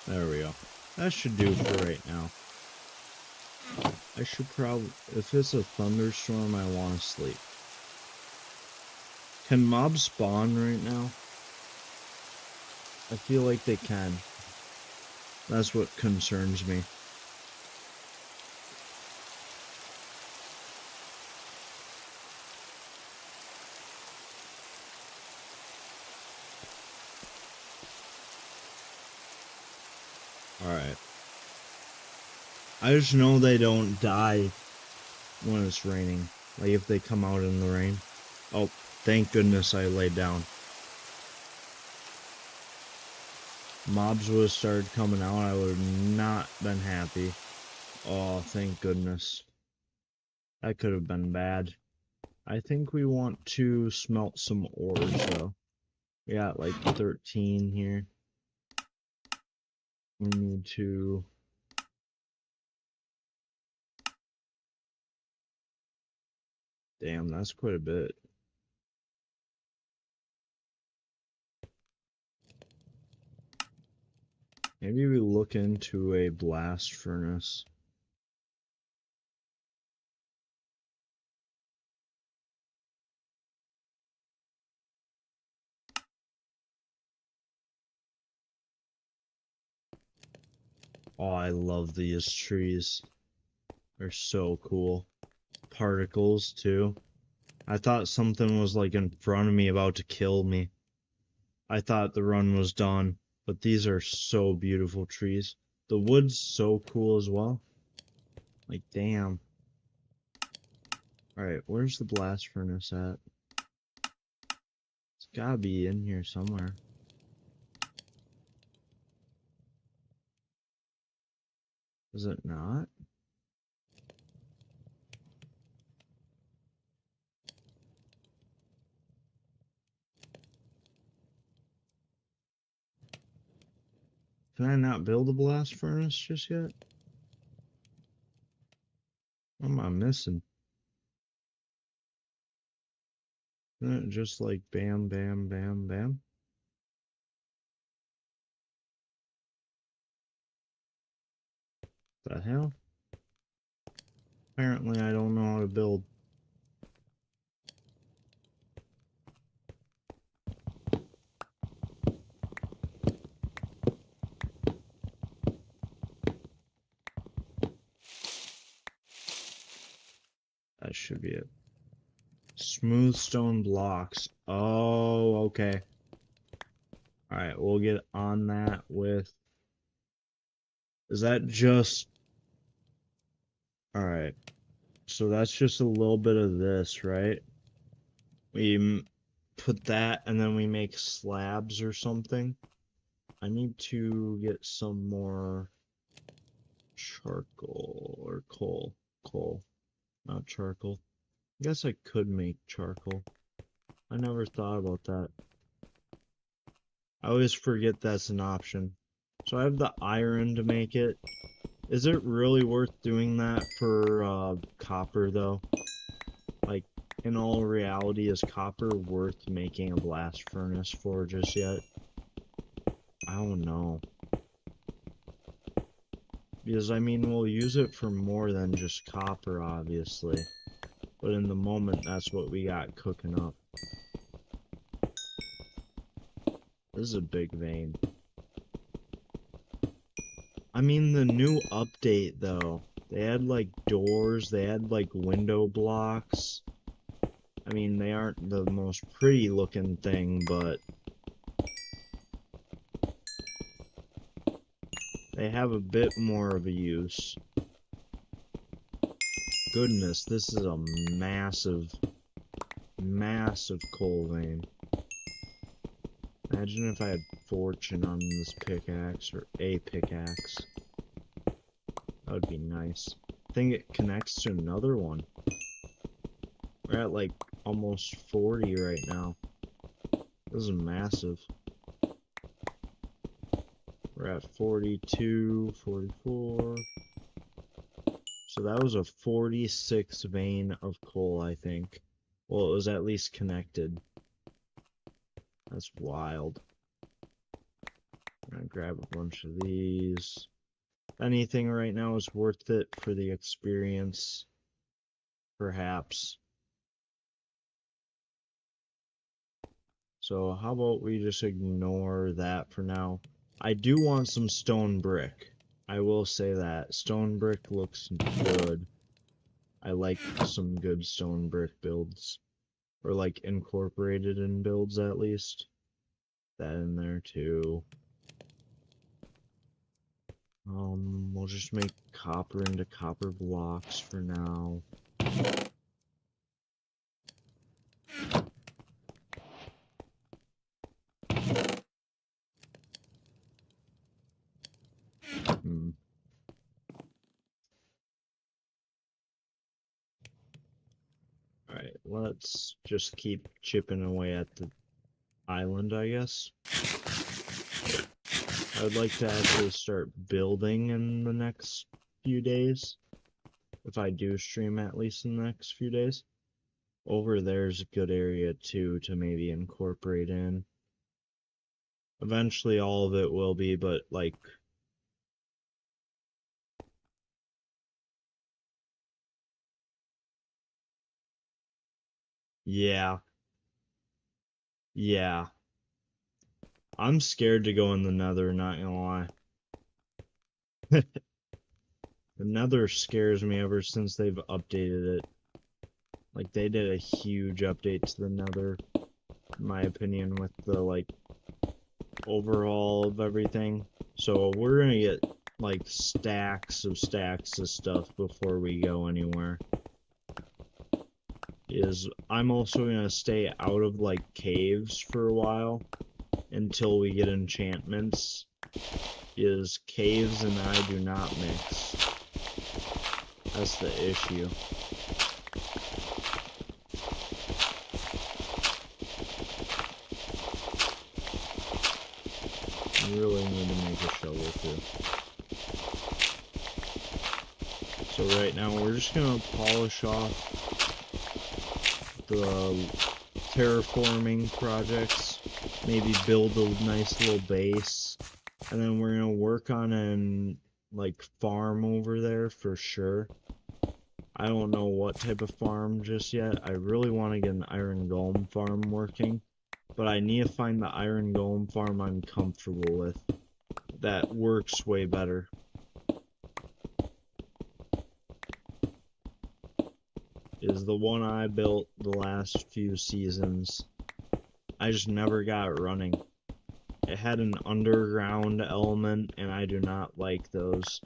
There we go. That should do for right now. I should probably, if it's a thunderstorm, I want to sleep. Can mobs spawn right now? I feel like they can. That's what concerns me. Alright. I just know they don't die when it's raining. Like if they come out in the rain. Oh, thank goodness I laid down. Mobs would have started coming out, I would have not been happy. Oh, thank goodness. That could have been bad. I think we want to smelt some ores though. We got like 13 here. We need to... Damn, that's quite a bit. Maybe we look into a blast furnace. Oh, I love these trees. They're so cool. Particles, too. I thought something was like in front of me about to kill me. I thought the run was done. But these are so beautiful trees. The wood's so cool as well. Like, damn. Alright, where's the blast furnace at? It's gotta be in here somewhere. Is it not? Can I not build a blast furnace just yet? What am I missing? Isn't it just like bam, bam, bam, bam? The hell? Apparently I don't know how to build. That should be it. Smooth stone blocks. Oh, okay. Alright, we'll get on that with... Is that just... Alright. So that's just a little bit of this, right? We put that and then we make slabs or something. I need to get some more charcoal or coal. Coal, not charcoal. I guess I could make charcoal. I never thought about that. I always forget that's an option. So I have the iron to make it. Is it really worth doing that for copper though? Like, in all reality, is copper worth making a blast furnace for just yet? I don't know. Because, I mean, we'll use it for more than just copper, obviously. But in the moment, that's what we got cooking up. This is a big vein. I mean, the new update, though. They had, like, doors, they had, like, window blocks. I mean, they aren't the most pretty looking thing, but they have a bit more of a use. Goodness, this is a massive, massive coal vein. Imagine if I had fortune on this pickaxe, or a pickaxe. That would be nice. I think it connects to another one. We're at like almost 40 right now. This is massive. We're at 42, 44. So that was a 46 vein of coal, I think. Well, it was at least connected. That's wild. I'm gonna grab a bunch of these. Anything right now is worth it for the experience. Perhaps. So how about we just ignore that for now. I do want some stone brick. I will say that. Stone brick looks good. I like some good stone brick builds. Or like incorporated in builds at least. That in there too. We'll just make copper into copper blocks for now. Alright, let's just keep chipping away at the island, I guess. I would like to actually start building in the next few days. If I do stream at least in the next few days. Over there's a good area too to maybe incorporate in. Eventually all of it will be, but like... Yeah. Yeah. I'm scared to go in the Nether, not gonna lie. The Nether scares me ever since they've updated it. Like, they did a huge update to the Nether, in my opinion, with the, like, overhaul of everything. So we're gonna get, like, stacks of stuff before we go anywhere. I'm also gonna stay out of, like, caves for a while until we get enchantments. Caves and I do not mix. That's the issue. I really need to make a shovel too. So right now we're just gonna polish off the terraforming projects, maybe build a nice little base, and then we're gonna work on an like farm over there for sure. I don't know what type of farm just yet. I really want to get an iron golem farm working, but I need to find the iron golem farm I'm comfortable with. That works way better. Is the one I built the last few seasons. I just never got it running. It had an underground element, and I do not like those.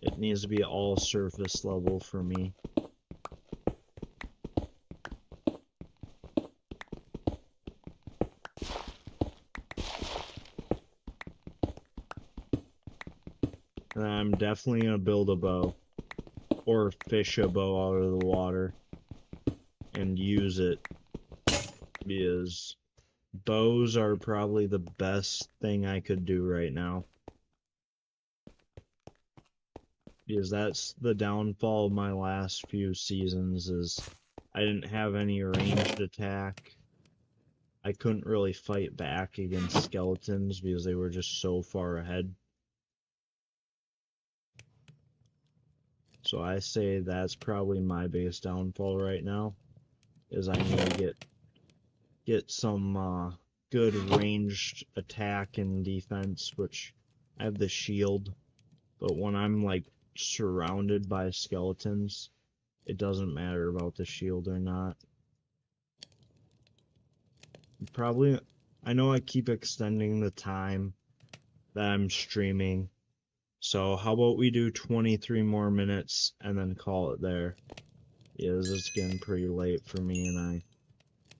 It needs to be all surface level for me. And I'm definitely gonna build a bow. Or fish a bow out of the water. And use it. Because bows are probably the best thing I could do right now. Because that's the downfall of my last few seasons, is I didn't have any ranged attack. I couldn't really fight back against skeletons because they were just so far ahead. So I say that's probably my biggest downfall right now, is I need to get some good ranged attack and defense, which I have the shield. but when I'm like surrounded by skeletons, it doesn't matter about the shield or not. Probably, I know I keep extending the time that I'm streaming, so how about we do 23 more minutes and then call it there? Yeah, it's getting pretty late for me, and I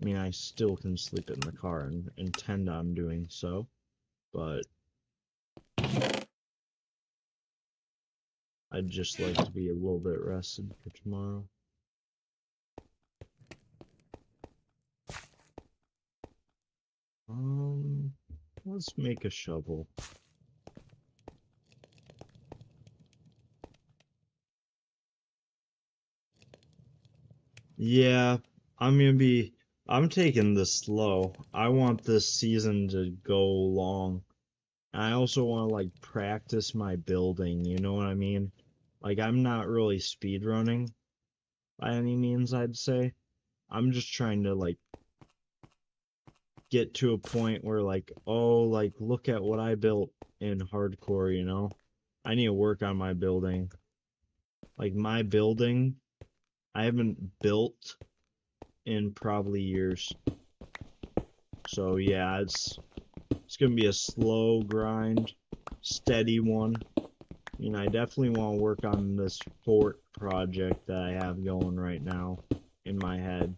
mean, I still can sleep in the car and intend on doing so, but I'd just like to be a little bit rested for tomorrow. Let's make a shovel. Yeah, I'm taking this slow. I want this season to go long. I also want to like practice my building, you know what I mean? Like I'm not really speed running by any means, I'd say. I'm just trying to like get to a point where like, oh, like look at what I built in hardcore, you know? I need to work on my building. Like my building, I haven't built in probably years. So yeah, it's gonna be a slow grind, steady one. You know, I definitely want to work on this fort project that I have going right now in my head.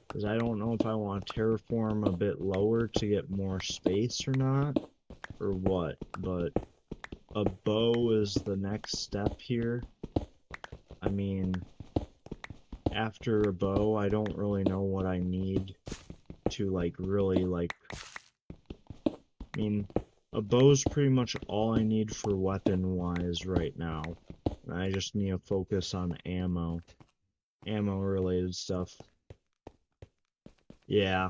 Because I don't know if I want to terraform a bit lower to get more space or not, or what, but a bow is the next step here. I mean, after a bow, I don't really know what I need to, like, really, like... I mean, a bow's pretty much all I need for weapon-wise right now. And I just need to focus on ammo. Ammo-related stuff. Yeah,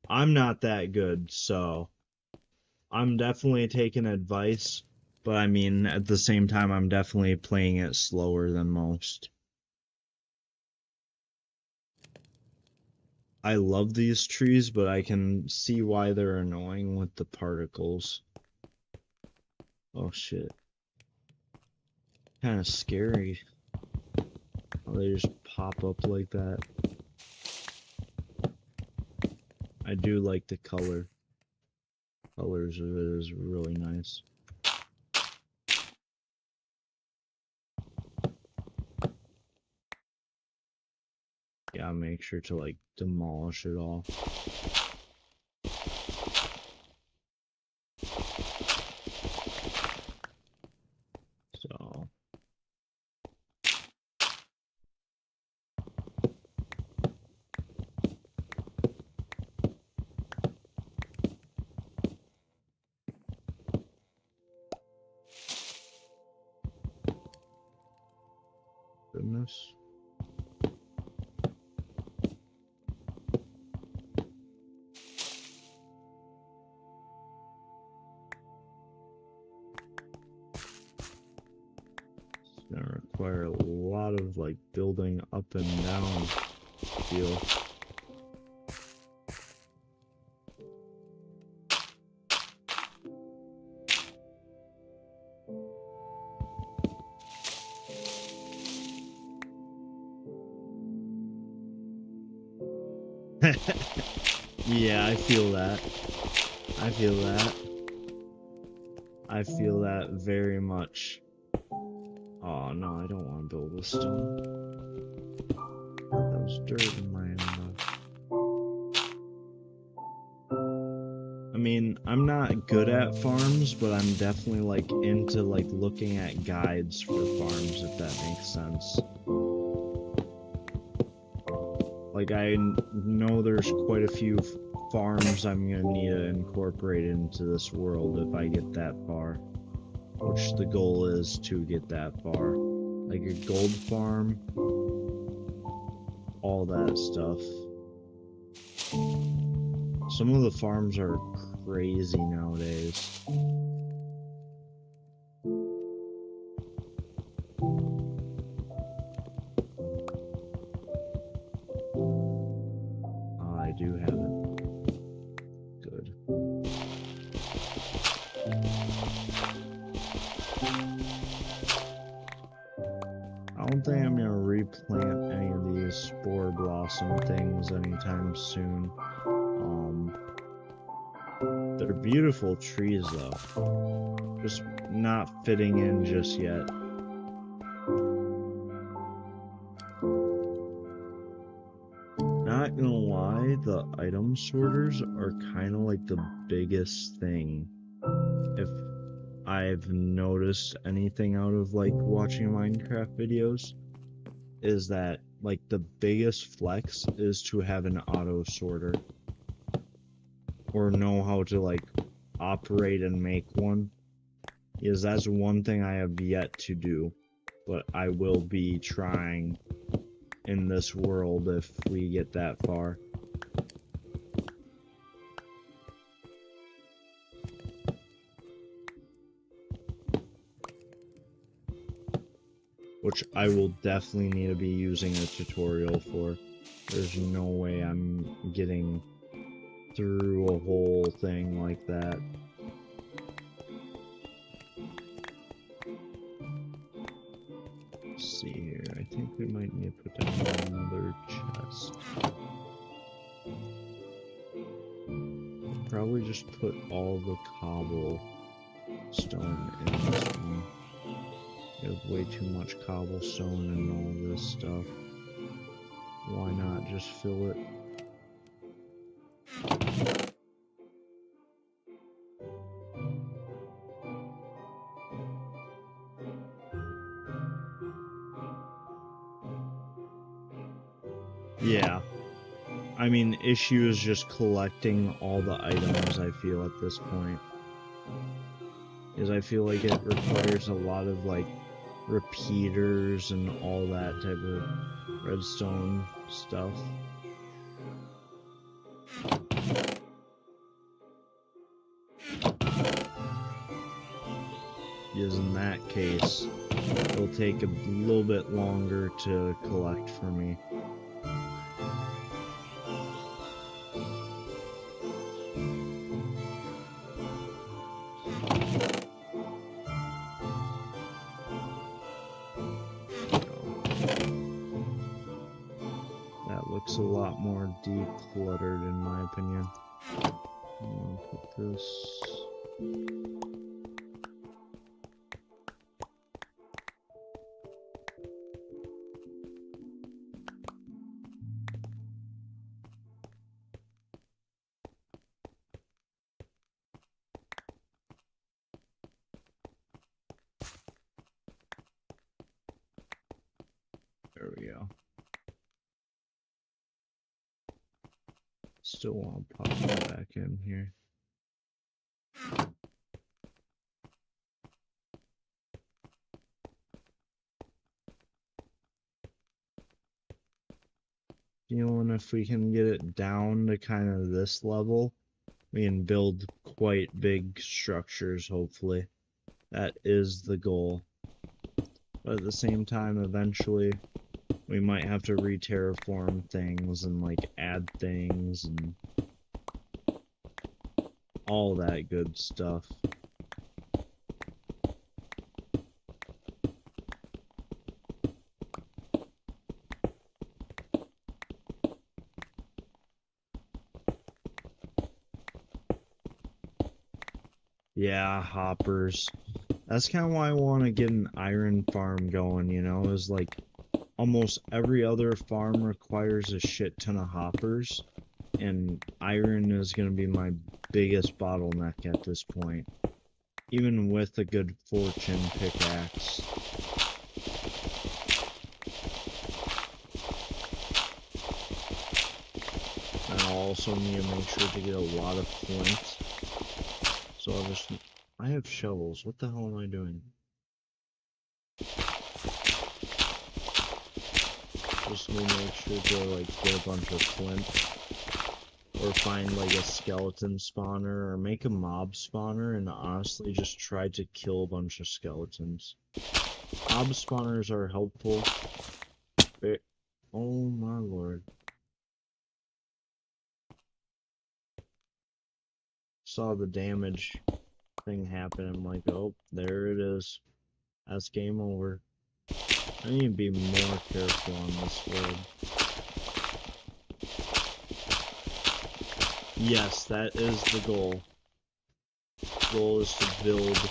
I'm not that good, so... I'm definitely taking advice, but I mean, at the same time, I'm definitely playing it slower than most. I love these trees, but I can see why they're annoying with the particles. Oh shit. Kinda scary. Oh, they just pop up like that. I do like the color. Colors of it is really nice. Yeah, make sure to like demolish it all. So goodness. It's gonna require a lot of like building up and down feel. Yeah, I feel that. I feel that. I feel that very much. Oh no, I don't want to build with stone. That was dirt in my inbox. I mean, I'm not good at farms, but I'm definitely like into like looking at guides for farms, if that makes sense. Like I know there's quite a few farms I'm gonna need to incorporate into this world if I get that far. Which the goal is to get that far. Like a gold farm. All that stuff. Some of the farms are crazy nowadays. I do have it. Good. don't think I'm gonna replant any of these spore blossom things anytime soon. They're beautiful trees though. Just not fitting in just yet. Not gonna lie, the item sorters are kind of like the biggest thing. If I've noticed anything out of like watching Minecraft videos, is that like the biggest flex is to have an auto sorter or know how to like operate and make one. Because that's one thing I have yet to do, but I will be trying in this world if we get that far. Which I will definitely need to be using a tutorial for. There's no way I'm getting through a whole thing like that. Let's see here, I think we might need to put down another chest. Probably just put all the cobblestone in this one. We have way too much cobblestone and all this stuff. Why not just fill it? Yeah. I mean, issue is just collecting all the items, I feel, at this point. Because I feel like it requires a lot of, like, repeaters and all that type of redstone stuff. Because in that case, it'll take a little bit longer to collect for me. A lot more decluttered in my opinion. I'm gonna put this. There we go. Still want to pop that back in here. You know, and if we can get it down to kind of this level, we can build quite big structures, hopefully. That is the goal. But at the same time, eventually, we might have to re-terraform things and, like, add things and all that good stuff. Yeah, hoppers. That's kind of why I want to get an iron farm going, you know, is like almost every other farm requires a shit ton of hoppers, and iron is going to be my biggest bottleneck at this point, even with a good fortune pickaxe. And I'll also need to make sure to get a lot of flint. So I have shovels. What the hell am I doing? Just need to make sure to like get a bunch of flint, or find like a skeleton spawner, or make a mob spawner, and honestly just try to kill a bunch of skeletons. Mob spawners are helpful. Oh my lord. Saw the damage thing happen. I'm like, oh, there it is. That's game over. I need to be more careful on this world. Yes, that is the goal. The goal is to build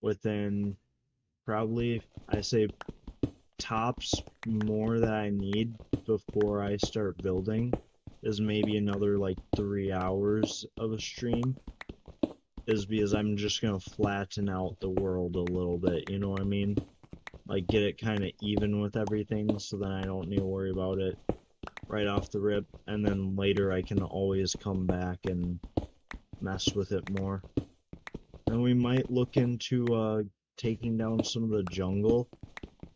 within probably, I say, tops more that I need before I start building is maybe another like 3 hours of a stream, is because I'm just gonna flatten out the world a little bit, you know what I mean? Like get it kind of even with everything so then I don't need to worry about it right off the rip, and then later I can always come back and mess with it more. And we might look into taking down some of the jungle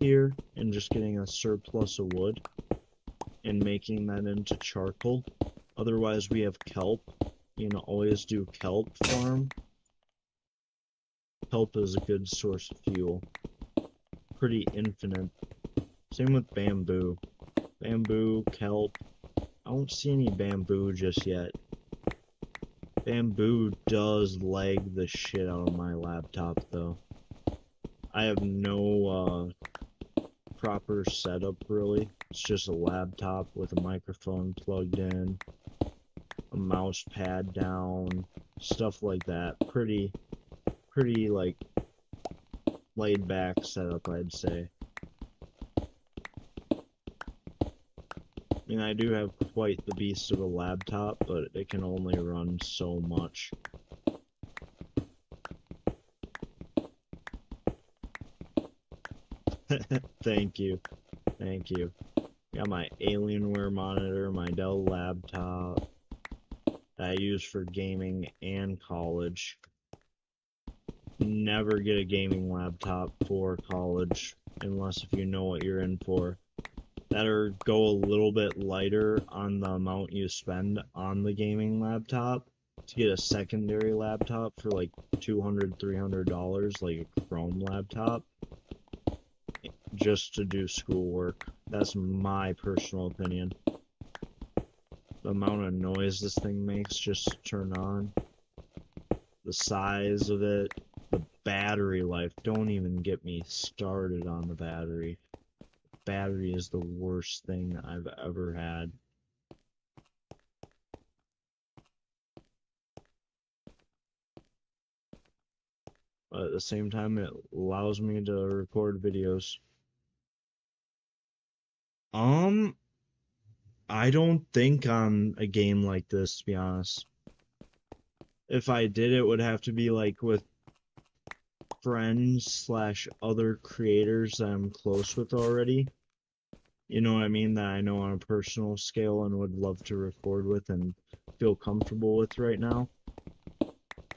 here and just getting a surplus of wood and making that into charcoal. Otherwise we have kelp. You know, always do kelp farm. Kelp is a good source of fuel. Pretty infinite. Same with bamboo. Bamboo, kelp. I don't see any bamboo just yet. Bamboo does lag the shit out of my laptop though. I have no proper setup really. It's just a laptop with a microphone plugged in, a mouse pad down, stuff like that. Pretty like laid back setup, I'd say. I mean, I do have quite the beast of a laptop, but it can only run so much. Thank you. Thank you. Got my Alienware monitor, my Dell laptop that I use for gaming and college. Never get a gaming laptop for college unless if you know what you're in for. Better go a little bit lighter on the amount you spend on the gaming laptop to get a secondary laptop for like $200, $300, like a Chrome laptop, just to do schoolwork. That's my personal opinion. The amount of noise this thing makes just to turn on, the size of it, the battery life. Don't even get me started on the battery. Battery is the worst thing I've ever had. But at the same time, it allows me to record videos. I don't think on a game like this, to be honest. If I did, it would have to be like with friends slash other creators that I'm close with already. You know what I mean? That I know on a personal scale and would love to record with and feel comfortable with right now.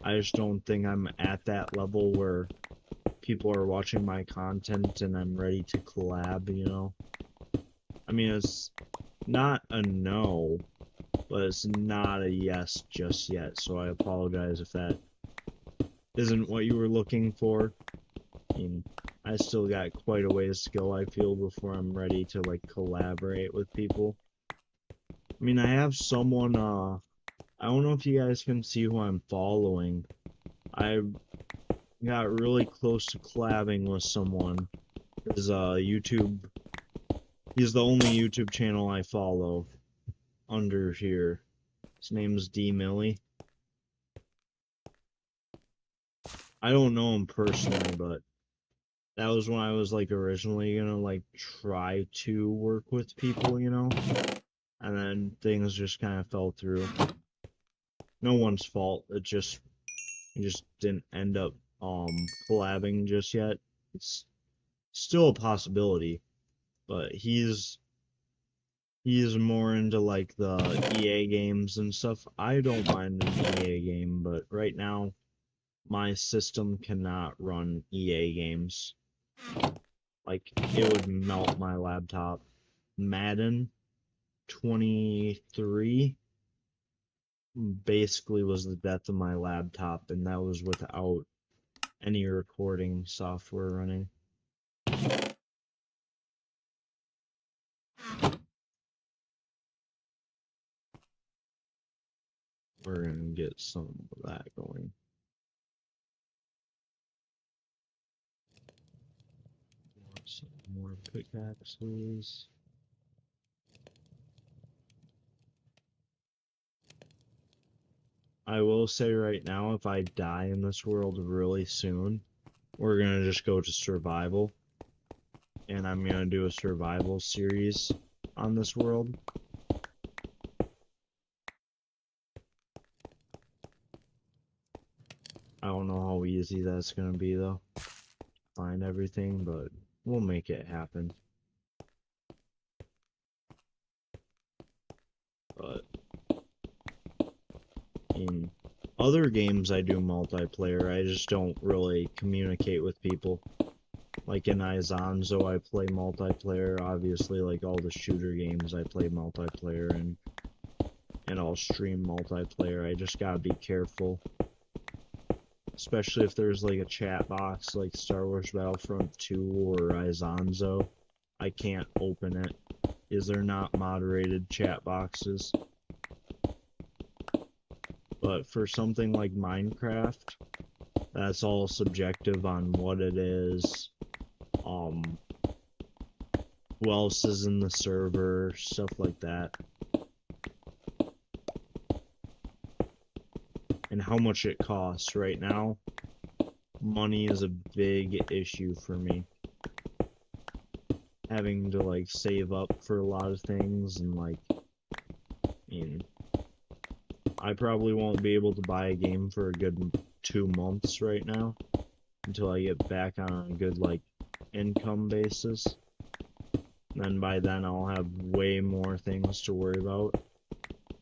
I just don't think I'm at that level where people are watching my content and I'm ready to collab, you know? I mean, it's not a no, but it's not a yes just yet, so I apologize if that isn't what you were looking for. I mean, I still got quite a ways to go, I feel, before I'm ready to, like, collaborate with people. I mean, I have someone, I don't know if you guys can see who I'm following. I got really close to collabing with someone. His, YouTube... He's the only YouTube channel I follow under here. His name's D Millie. I don't know him personally, but that was when I was like originally gonna like try to work with people, you know? And then things just kind of fell through. No one's fault. It just didn't end up collabing just yet. It's still a possibility, but he's more into like the EA games and stuff. I don't mind an EA game, but right now my system cannot run EA games. Like, it would melt my laptop. Madden 23 basically was the death of my laptop, and that was without any recording software running. We're gonna get some of that going. Some more pickaxes. I will say right now, if I die in this world really soon, we're gonna just go to survival. And I'm gonna do a survival series on this world. I don't know how easy that's gonna be though. Find everything, but we'll make it happen. But in other games I do multiplayer, I just don't really communicate with people. Like in Izonzo I play multiplayer, obviously like all the shooter games I play multiplayer and I'll stream multiplayer. I just gotta be careful. Especially if there's like a chat box like Star Wars Battlefront 2 or Izonzo. I can't open it. Is there not moderated chat boxes? But for something like Minecraft, that's all subjective on what it is. Who else is in the server, stuff like that. And how much it costs right now. Money is a big issue for me. Having to like save up for a lot of things and like, I probably won't be able to buy a game for a good 2 months right now until I get back on a good like income basis. And then by then I'll have way more things to worry about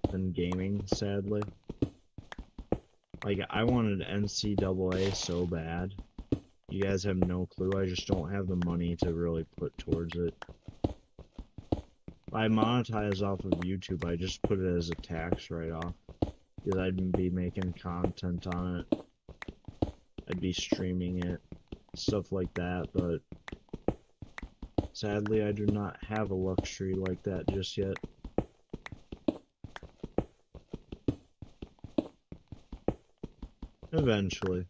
than gaming, sadly. Like, I wanted NCAA so bad. You guys have no clue. I just don't have the money to really put towards it. If I monetize off of YouTube, I just put it as a tax write-off. Because I'd be making content on it. I'd be streaming it. Stuff like that, but sadly I do not have a luxury like that just yet. Eventually.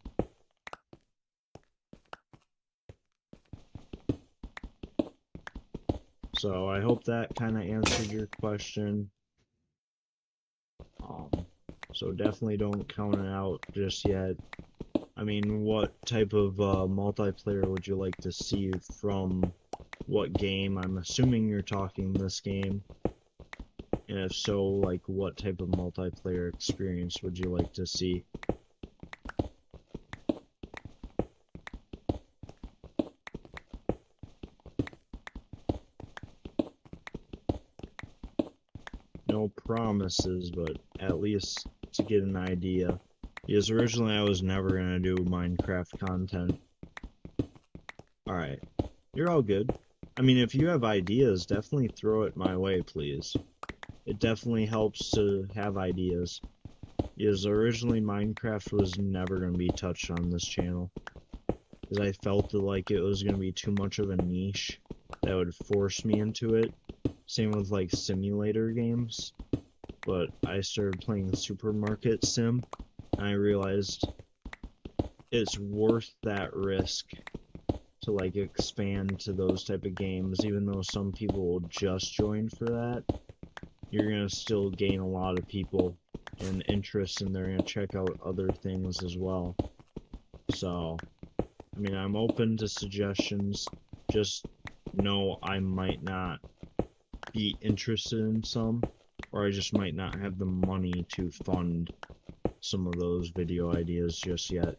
So I hope that kind of answered your question. So definitely don't count it out just yet. I mean, what type of multiplayer would you like to see from what game? I'm assuming you're talking this game. And if so, like, what type of multiplayer experience would you like to see? No promises, but at least to get an idea. Because originally I was never going to do Minecraft content. Alright. You're all good. I mean, if you have ideas, definitely throw it my way, please. It definitely helps to have ideas. Because originally Minecraft was never going to be touched on this channel. Because I felt like it was going to be too much of a niche that would force me into it. Same with like simulator games. But I started playing Supermarket Sim, and I realized it's worth that risk to like expand to those type of games. Even though some people will just join for that, you're gonna still gain a lot of people and interest, and they're gonna check out other things as well. So, I mean, I'm open to suggestions. Just know I might not be interested in some, or I just might not have the money to fund some of those video ideas just yet.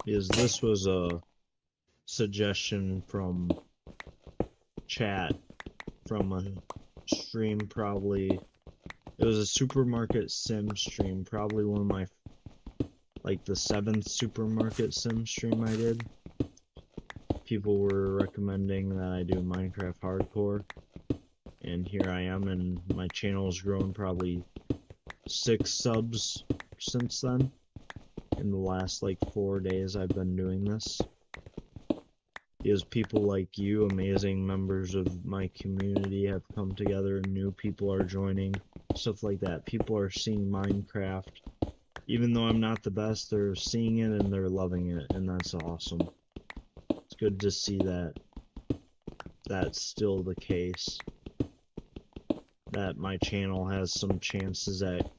Because this was a suggestion from chat from a stream, probably. It was a Supermarket Sim stream, probably one of my, like the 7th Supermarket Sim stream I did. People were recommending that I do Minecraft Hardcore, and here I am, and my channel has grown probably 6 subs since then. In the last like 4 days I've been doing this. Because people like you, amazing members of my community, have come together and new people are joining, stuff like that. People are seeing Minecraft. Even though I'm not the best, they're seeing it and they're loving it, and that's awesome. It's good to see that that's still the case. That my channel has some chances at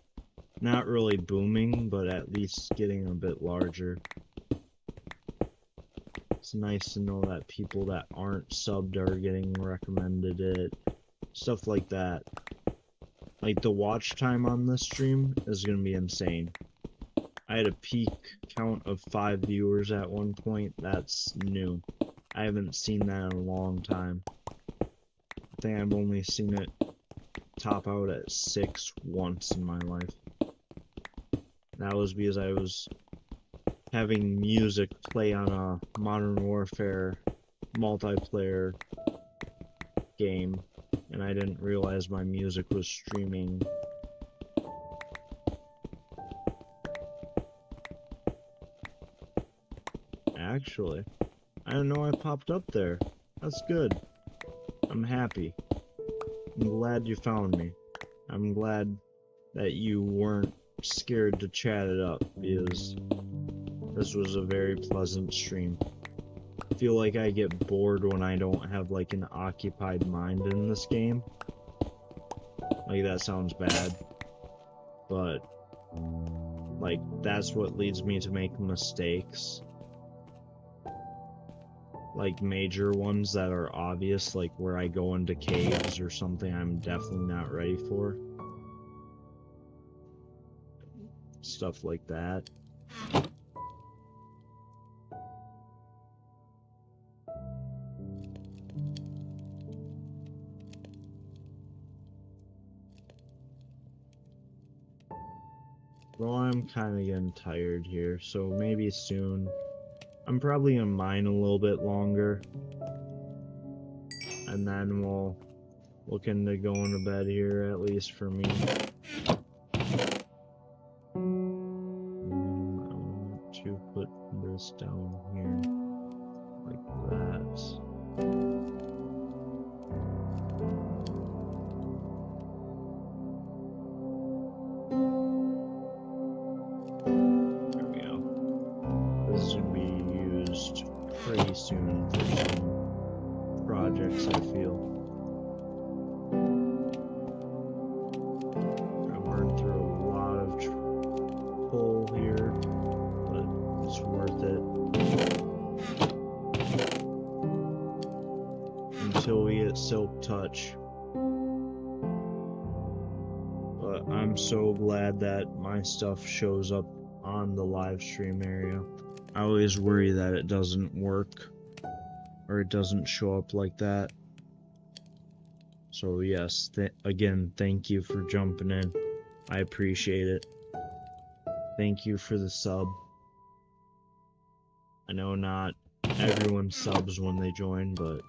not really booming, but at least getting a bit larger. It's nice to know that people that aren't subbed are getting recommended it. Stuff like that. Like the watch time on this stream is gonna be insane. I had a peak count of 5 viewers at one point. That's new. I haven't seen that in a long time. I think I've only seen it top out at 6 once in my life. That was because I was having music play on a Modern Warfare multiplayer game, and I didn't realize my music was streaming. Actually, I didn't know I popped up there. That's good. I'm happy. I'm glad you found me. I'm glad that you weren't scared to chat it up, because this was a very pleasant stream. I feel like I get bored when I don't have like an occupied mind in this game. Like, that sounds bad, but like that's what leads me to make mistakes. Like major ones that are obvious, like where I go into caves or something I'm definitely not ready for. Stuff like that. Well, I'm kind of getting tired here, so maybe soon. I'm probably gonna mine a little bit longer, and then we'll look into going to bed here, at least for me. I want to put this down here, like that. There we go. This is gonna be used pretty soon for some projects, I feel. I burned through a lot of coal here, but it's worth it. Until we get Silk Touch. But I'm so glad that my stuff shows up on the live stream area. I always worry that it doesn't work, or it doesn't show up like that. So yes, again, thank you for jumping in. I appreciate it. Thank you for the sub. I know not everyone subs when they join, but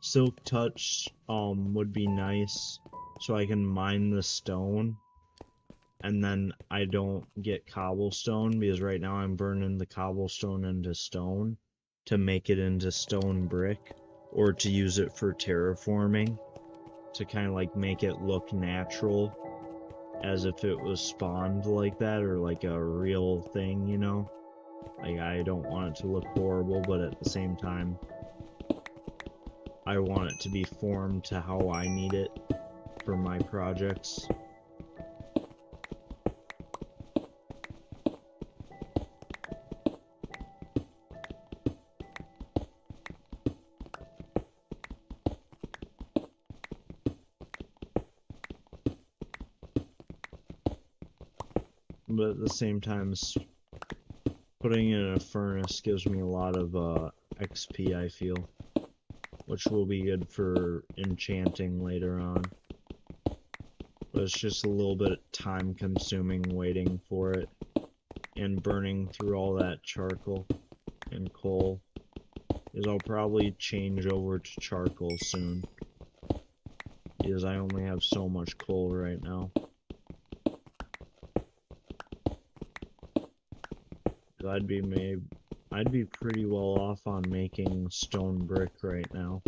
Silk Touch would be nice, so I can mine the stone, and then I don't get cobblestone, because right now I'm burning the cobblestone into stone to make it into stone brick, or to use it for terraforming, to kind of like make it look natural, as if it was spawned like that, or like a real thing, you know? Like, I don't want it to look horrible, but at the same time, I want it to be formed to how I need it for my projects. But at the same time, putting it in a furnace gives me a lot of XP, I feel, which will be good for enchanting later on. But it's just a little bit time consuming waiting for it, and burning through all that charcoal and coal, because I'll probably change over to charcoal soon. because I only have so much coal right now. I'd be pretty well off on making stone brick right now.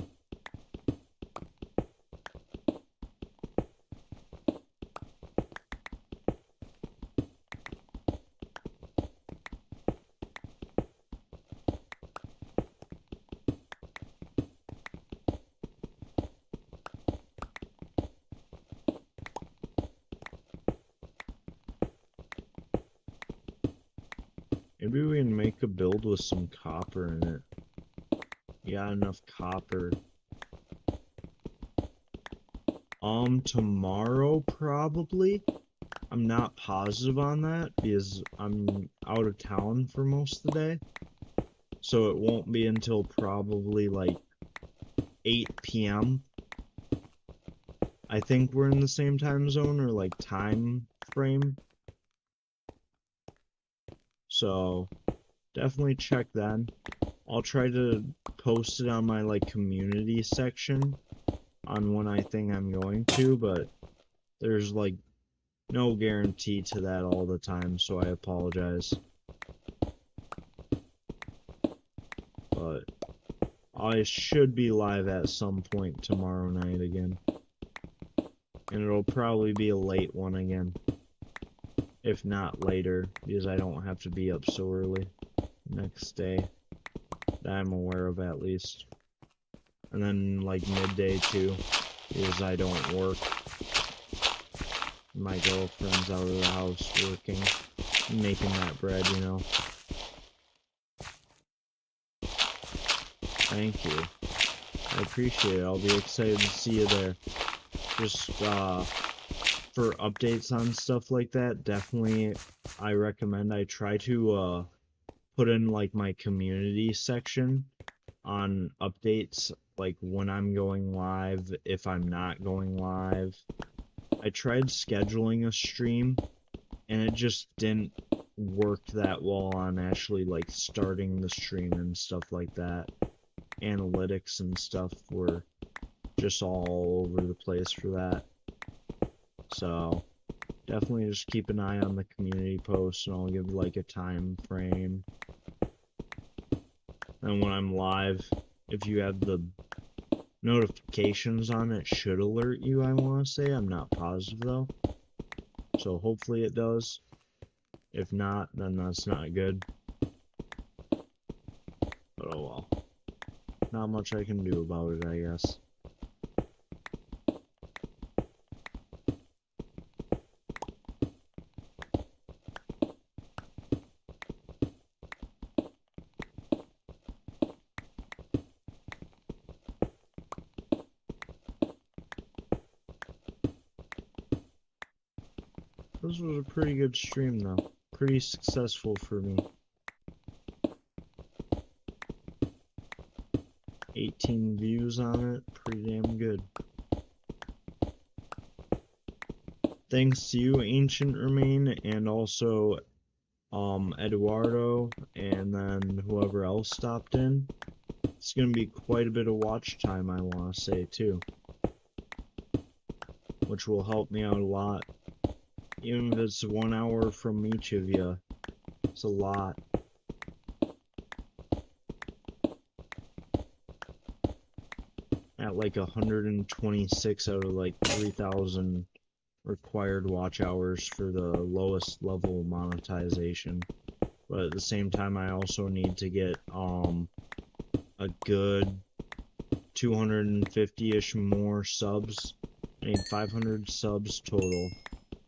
Maybe we can make a build with some copper in it. Yeah, enough copper. Tomorrow probably. I'm not positive on that because I'm out of town for most of the day. So it won't be until probably like 8 p.m. I think we're in the same time zone or like time frame. So definitely check then. I'll try to post it on my like community section on when I think I'm going to, but there's like no guarantee to that all the time, so I apologize. But I should be live at some point tomorrow night again. And it'll probably be a late one again. If not later, because I don't have to be up so early next day. That I'm aware of at least. And then like midday too, because I don't work. My girlfriend's out of the house working, making that bread, you know. Thank you. I appreciate it. I'll be excited to see you there. Just, for updates on stuff like that, definitely I recommend I try to, put in, like, my community section on updates, like, when I'm going live, if I'm not going live. I tried scheduling a stream, and it just didn't work that well on actually, like, starting the stream and stuff like that. Analytics and stuff were just all over the place for that. So definitely just keep an eye on the community posts, and I'll give like a time frame. And when I'm live, if you have the notifications on, it should alert you, I want to say. I'm not positive though. So hopefully it does. If not, then that's not good. But oh well. Not much I can do about it, I guess. This was a pretty good stream though. Pretty successful for me. 18 views on it, pretty damn good. Thanks to you, Ancient Remain, and also Eduardo, and then whoever else stopped in. It's gonna be quite a bit of watch time, I want to say too, which will help me out a lot. Even if it's 1 hour from each of you, it's a lot. At like 126 out of like 3,000 required watch hours for the lowest level monetization. But at the same time, I also need to get a good 250-ish more subs. I need 500 subs total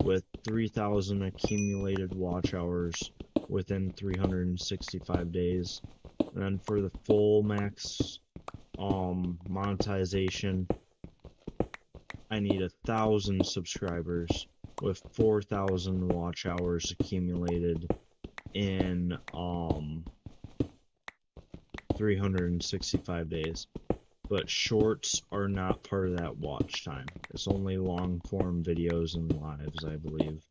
with 3,000 accumulated watch hours within 365 days. And then for the full max monetization, I need 1,000 subscribers with 4,000 watch hours accumulated in 365 days. But shorts are not part of that watch time. It's only long form videos and lives, I believe.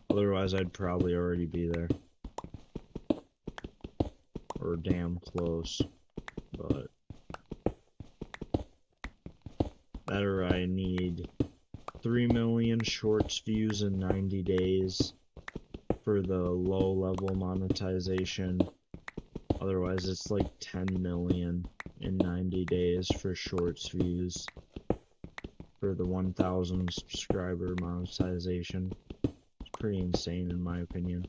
Otherwise, I'd probably already be there. Or damn close. But better, I need 3 million shorts views in 90 days for the low level monetization. Otherwise, it's like 10 million in 90 days for shorts views for the 1,000 subscriber monetization. It's pretty insane in my opinion.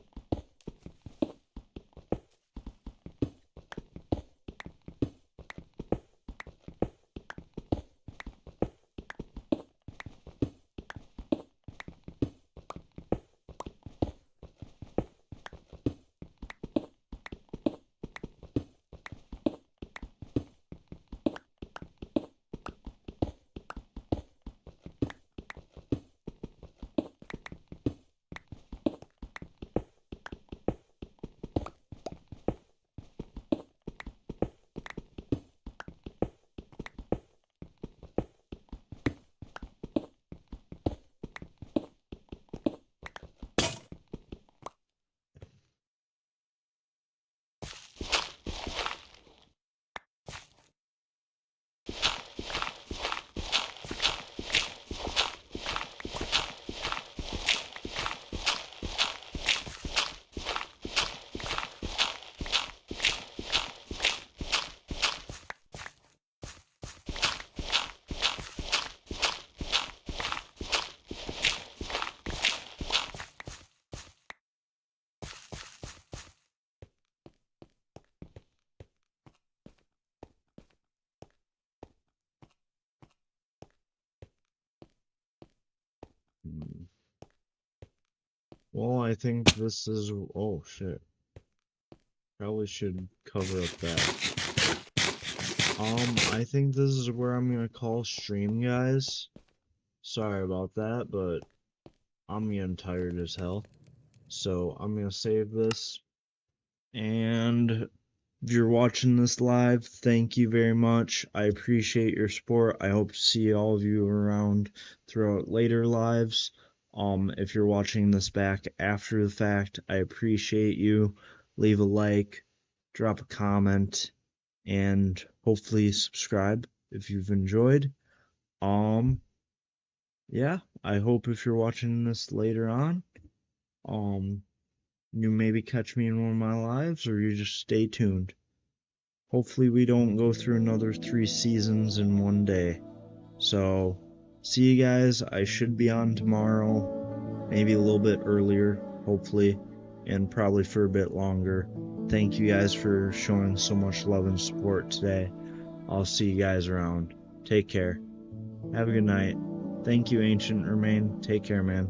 Well, I think this is... Oh, shit. Probably should cover up that. I think this is where I'm gonna call stream, guys. Sorry about that, but I'm getting tired as hell. So, I'm gonna save this. And if you're watching this live, thank you very much. I appreciate your support. I hope to see all of you around throughout later lives. If you're watching this back after the fact, I appreciate you. Leave a like, drop a comment, and hopefully subscribe if you've enjoyed. Yeah, I hope if you're watching this later on, you maybe catch me in one of my lives, or you just stay tuned. Hopefully we don't go through another 3 seasons in one day. So, see you guys. I should be on tomorrow, maybe a little bit earlier, hopefully, and probably for a bit longer. Thank you guys for showing so much love and support today. I'll see you guys around. Take care. Have a good night. Thank you, Ancient Remain. Take care, man.